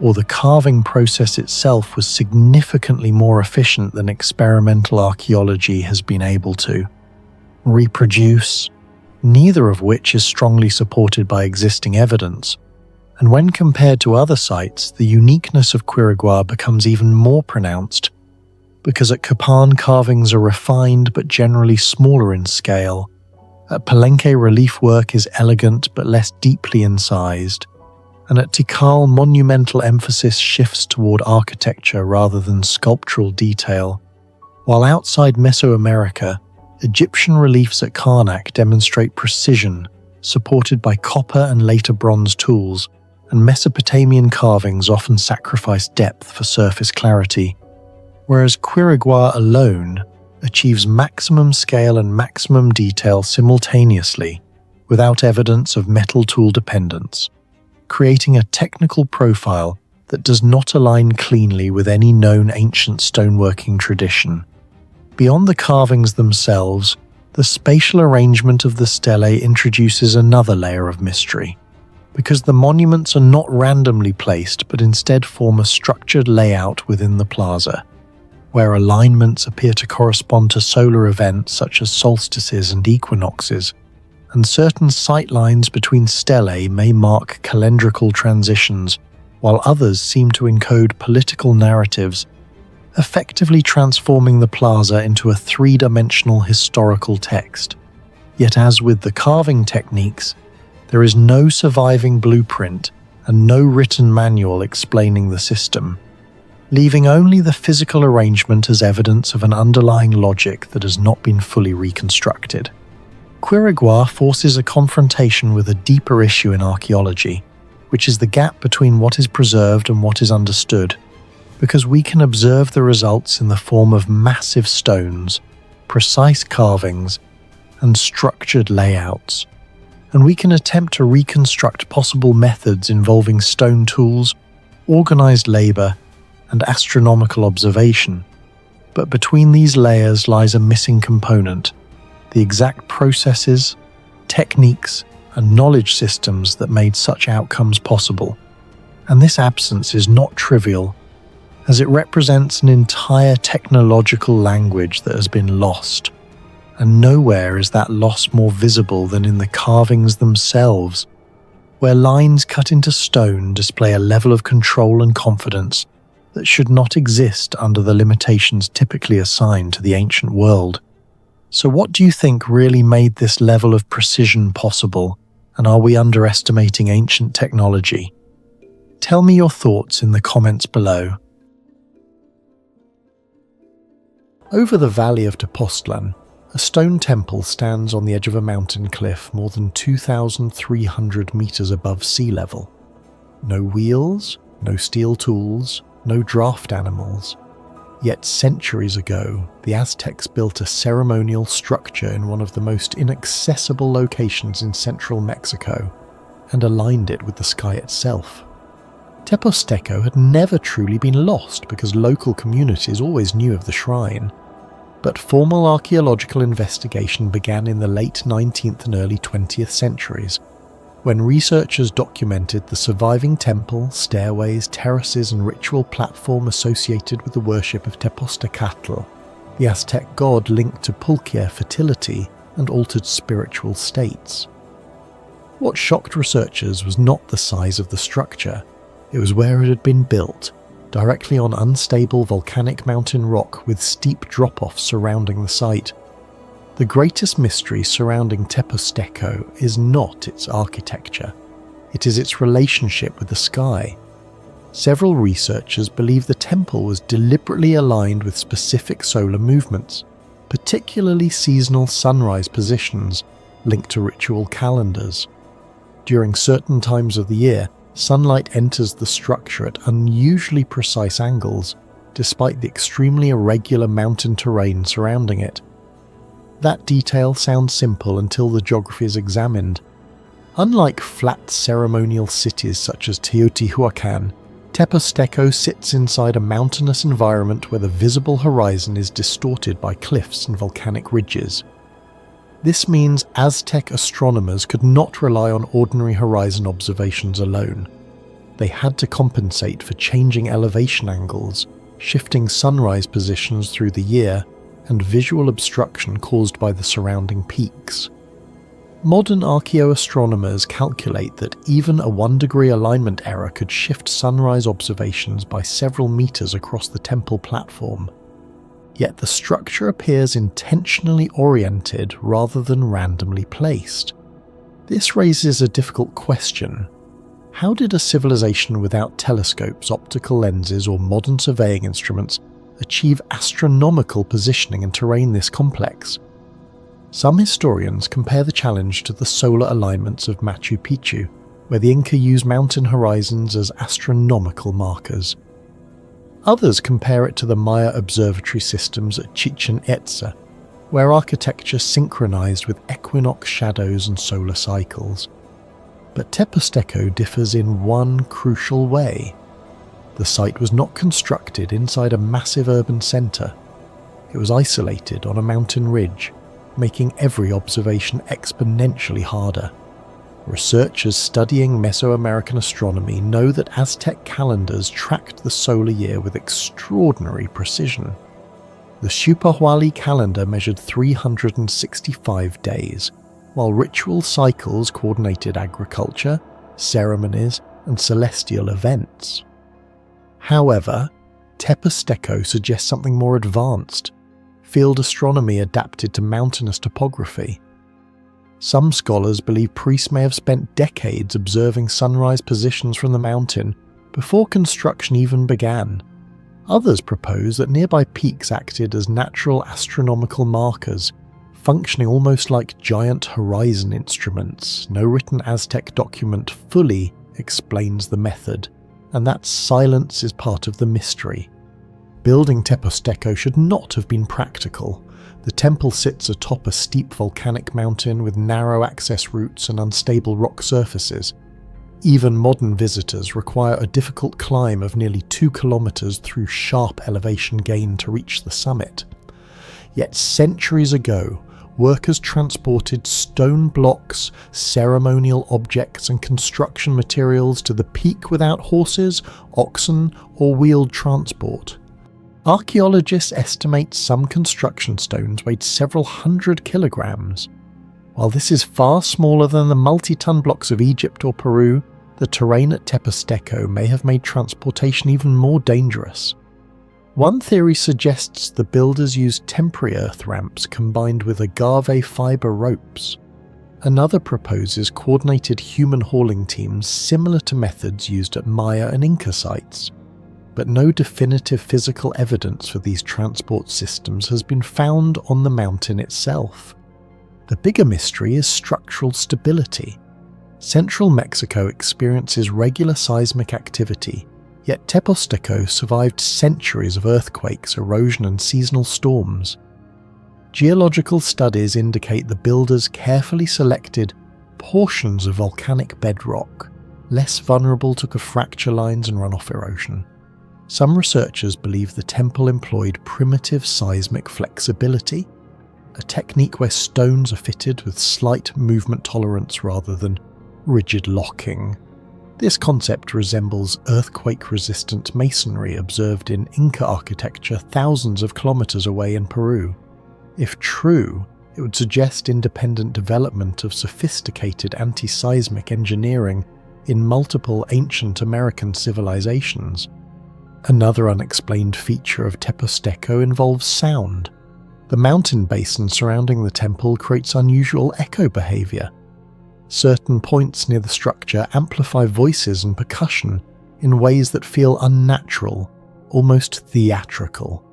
or the carving process itself was significantly more efficient than experimental archaeology has been able to reproduce, neither of which is strongly supported by existing evidence. And when compared to other sites, the uniqueness of Quirigua becomes even more pronounced, because at Copan carvings are refined but generally smaller in scale. At Palenque relief work is elegant but less deeply incised, and at Tikal monumental emphasis shifts toward architecture rather than sculptural detail. While outside Mesoamerica, Egyptian reliefs at Karnak demonstrate precision, supported by copper and later bronze tools, and Mesopotamian carvings often sacrifice depth for surface clarity, whereas Quirigua alone achieves maximum scale and maximum detail simultaneously, without evidence of metal tool dependence, creating a technical profile that does not align cleanly with any known ancient stoneworking tradition. Beyond the carvings themselves, the spatial arrangement of the stelae introduces another layer of mystery, because the monuments are not randomly placed but instead form a structured layout within the plaza, where alignments appear to correspond to solar events such as solstices and equinoxes, and certain sightlines between stelae may mark calendrical transitions, while others seem to encode political narratives, effectively transforming the plaza into a three-dimensional historical text. Yet as with the carving techniques, there is no surviving blueprint and no written manual explaining the system, leaving only the physical arrangement as evidence of an underlying logic that has not been fully reconstructed. Quirigua forces a confrontation with a deeper issue in archaeology, which is the gap between what is preserved and what is understood, because we can observe the results in the form of massive stones, precise carvings, and structured layouts, and we can attempt to reconstruct possible methods involving stone tools, organized labor, and astronomical observation. But between these layers lies a missing component: the exact processes, techniques, and knowledge systems that made such outcomes possible. And this absence is not trivial, as it represents an entire technological language that has been lost. And nowhere is that loss more visible than in the carvings themselves, where lines cut into stone display a level of control and confidence that should not exist under the limitations typically assigned to the ancient world. So what do you think really made this level of precision possible, and are we underestimating ancient technology? Tell me your thoughts in the comments below. Over the valley of Tepoztlan, a stone temple stands on the edge of a mountain cliff more than 2,300 meters above sea level. No wheels, no steel tools, no draft animals. Yet centuries ago, the Aztecs built a ceremonial structure in one of the most inaccessible locations in central Mexico and aligned it with the sky itself. Teposteco had never truly been lost because local communities always knew of the shrine. But formal archaeological investigation began in the late 19th and early 20th centuries, when researchers documented the surviving temple, stairways, terraces and ritual platform associated with the worship of Tepostecatl, the Aztec god linked to Pulquia fertility and altered spiritual states. What shocked researchers was not the size of the structure, it was where it had been built, directly on unstable volcanic mountain rock with steep drop-offs surrounding the site. The greatest mystery surrounding Teposteco is not its architecture, it is its relationship with the sky. Several researchers believe the temple was deliberately aligned with specific solar movements, particularly seasonal sunrise positions linked to ritual calendars. During certain times of the year, sunlight enters the structure at unusually precise angles, despite the extremely irregular mountain terrain surrounding it. That detail sounds simple until the geography is examined. Unlike flat ceremonial cities such as Teotihuacan, Teposteco sits inside a mountainous environment where the visible horizon is distorted by cliffs and volcanic ridges. This means Aztec astronomers could not rely on ordinary horizon observations alone. They had to compensate for changing elevation angles, shifting sunrise positions through the year, and visual obstruction caused by the surrounding peaks. Modern archaeoastronomers calculate that even a 1-degree alignment error could shift sunrise observations by several meters across the temple platform. Yet the structure appears intentionally oriented rather than randomly placed. This raises a difficult question. How did a civilization without telescopes, optical lenses, or modern surveying instruments achieve astronomical positioning and terrain this complex? Some historians compare the challenge to the solar alignments of Machu Picchu, where the Inca used mountain horizons as astronomical markers. Others compare it to the Maya observatory systems at Chichen Itza, where architecture synchronized with equinox shadows and solar cycles. But Teposteco differs in one crucial way. The site was not constructed inside a massive urban center. It was isolated on a mountain ridge, making every observation exponentially harder. Researchers studying Mesoamerican astronomy know that Aztec calendars tracked the solar year with extraordinary precision. The Xiuhpohualli calendar measured 365 days, while ritual cycles coordinated agriculture, ceremonies, and celestial events. However, Teposteco suggests something more advanced, field astronomy adapted to mountainous topography. Some scholars believe priests may have spent decades observing sunrise positions from the mountain before construction even began. Others propose that nearby peaks acted as natural astronomical markers, functioning almost like giant horizon instruments. No written Aztec document fully explains the method, and that silence is part of the mystery. Building Teposteco should not have been practical. The temple sits atop a steep volcanic mountain with narrow access routes and unstable rock surfaces. Even modern visitors require a difficult climb of nearly 2 kilometers through sharp elevation gain to reach the summit. Yet centuries ago, workers transported stone blocks, ceremonial objects and construction materials to the peak without horses, oxen or wheeled transport. Archaeologists estimate some construction stones weighed several hundred kilograms. While this is far smaller than the multi-ton blocks of Egypt or Peru, the terrain at Teposteco may have made transportation even more dangerous. One theory suggests the builders used temporary earth ramps combined with agave fiber ropes. Another proposes coordinated human hauling teams similar to methods used at Maya and Inca sites. But no definitive physical evidence for these transport systems has been found on the mountain itself. The bigger mystery is structural stability. Central Mexico experiences regular seismic activity, yet Teposteco survived centuries of earthquakes, erosion and seasonal storms. Geological studies indicate the builders carefully selected portions of volcanic bedrock, less vulnerable to fracture lines and runoff erosion. Some researchers believe the temple employed primitive seismic flexibility, a technique where stones are fitted with slight movement tolerance rather than rigid locking. This concept resembles earthquake-resistant masonry observed in Inca architecture thousands of kilometers away in Peru. If true, it would suggest independent development of sophisticated anti-seismic engineering in multiple ancient American civilizations. Another unexplained feature of Teposteco involves sound. The mountain basin surrounding the temple creates unusual echo behavior. Certain points near the structure amplify voices and percussion in ways that feel unnatural, almost theatrical.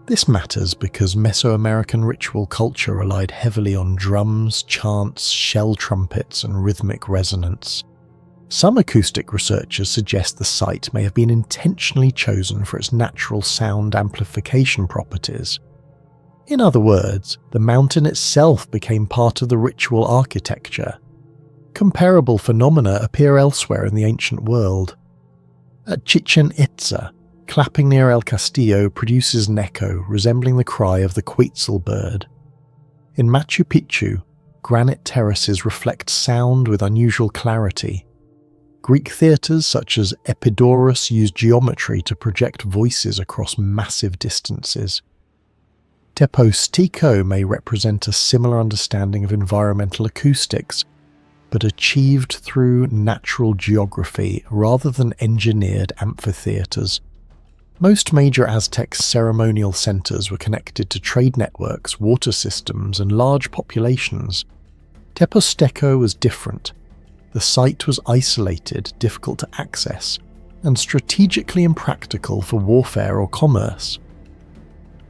This matters because Mesoamerican ritual culture relied heavily on drums, chants, shell trumpets, and rhythmic resonance. Some acoustic researchers suggest the site may have been intentionally chosen for its natural sound amplification properties. In other words, the mountain itself became part of the ritual architecture. Comparable phenomena appear elsewhere in the ancient world. At Chichen Itza, clapping near El Castillo produces an echo resembling the cry of the Quetzal bird. In Machu Picchu, granite terraces reflect sound with unusual clarity. Greek theatres such as Epidaurus use geometry to project voices across massive distances. Teposteco may represent a similar understanding of environmental acoustics, but achieved through natural geography rather than engineered amphitheatres. Most major Aztec ceremonial centres were connected to trade networks, water systems, and large populations. Teposteco was different. The site was isolated, difficult to access, and strategically impractical for warfare or commerce.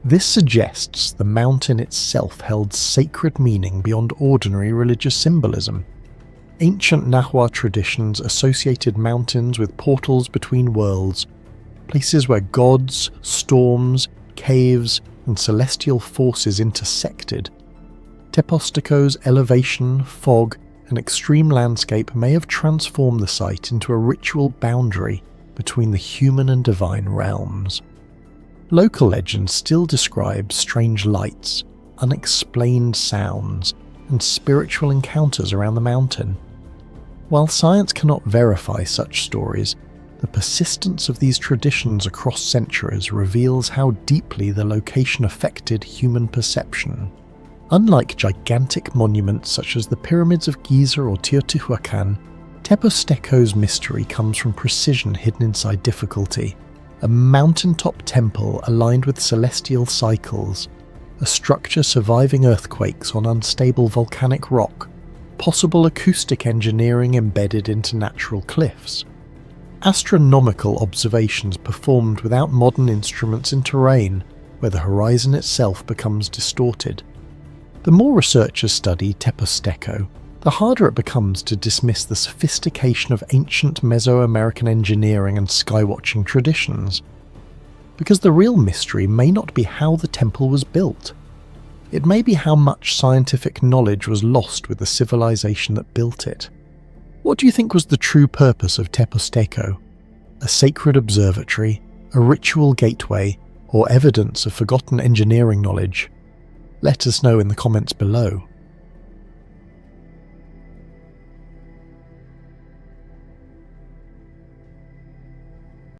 This suggests the mountain itself held sacred meaning beyond ordinary religious symbolism. Ancient Nahua traditions associated mountains with portals between worlds, places where gods, storms, caves, and celestial forces intersected. Teposteco's elevation, fog, and extreme landscape may have transformed the site into a ritual boundary between the human and divine realms. Local legends still describe strange lights, unexplained sounds, and spiritual encounters around the mountain. While science cannot verify such stories, the persistence of these traditions across centuries reveals how deeply the location affected human perception. Unlike gigantic monuments such as the pyramids of Giza or Teotihuacan, Teposteco's mystery comes from precision hidden inside difficulty. A mountaintop temple aligned with celestial cycles, a structure surviving earthquakes on unstable volcanic rock, possible acoustic engineering embedded into natural cliffs. Astronomical observations performed without modern instruments in terrain where the horizon itself becomes distorted. The more researchers study Teposteco, the harder it becomes to dismiss the sophistication of ancient Mesoamerican engineering and skywatching traditions. Because the real mystery may not be how the temple was built. It may be how much scientific knowledge was lost with the civilization that built it. What do you think was the true purpose of Teposteco? A sacred observatory, a ritual gateway, or evidence of forgotten engineering knowledge? Let us know in the comments below.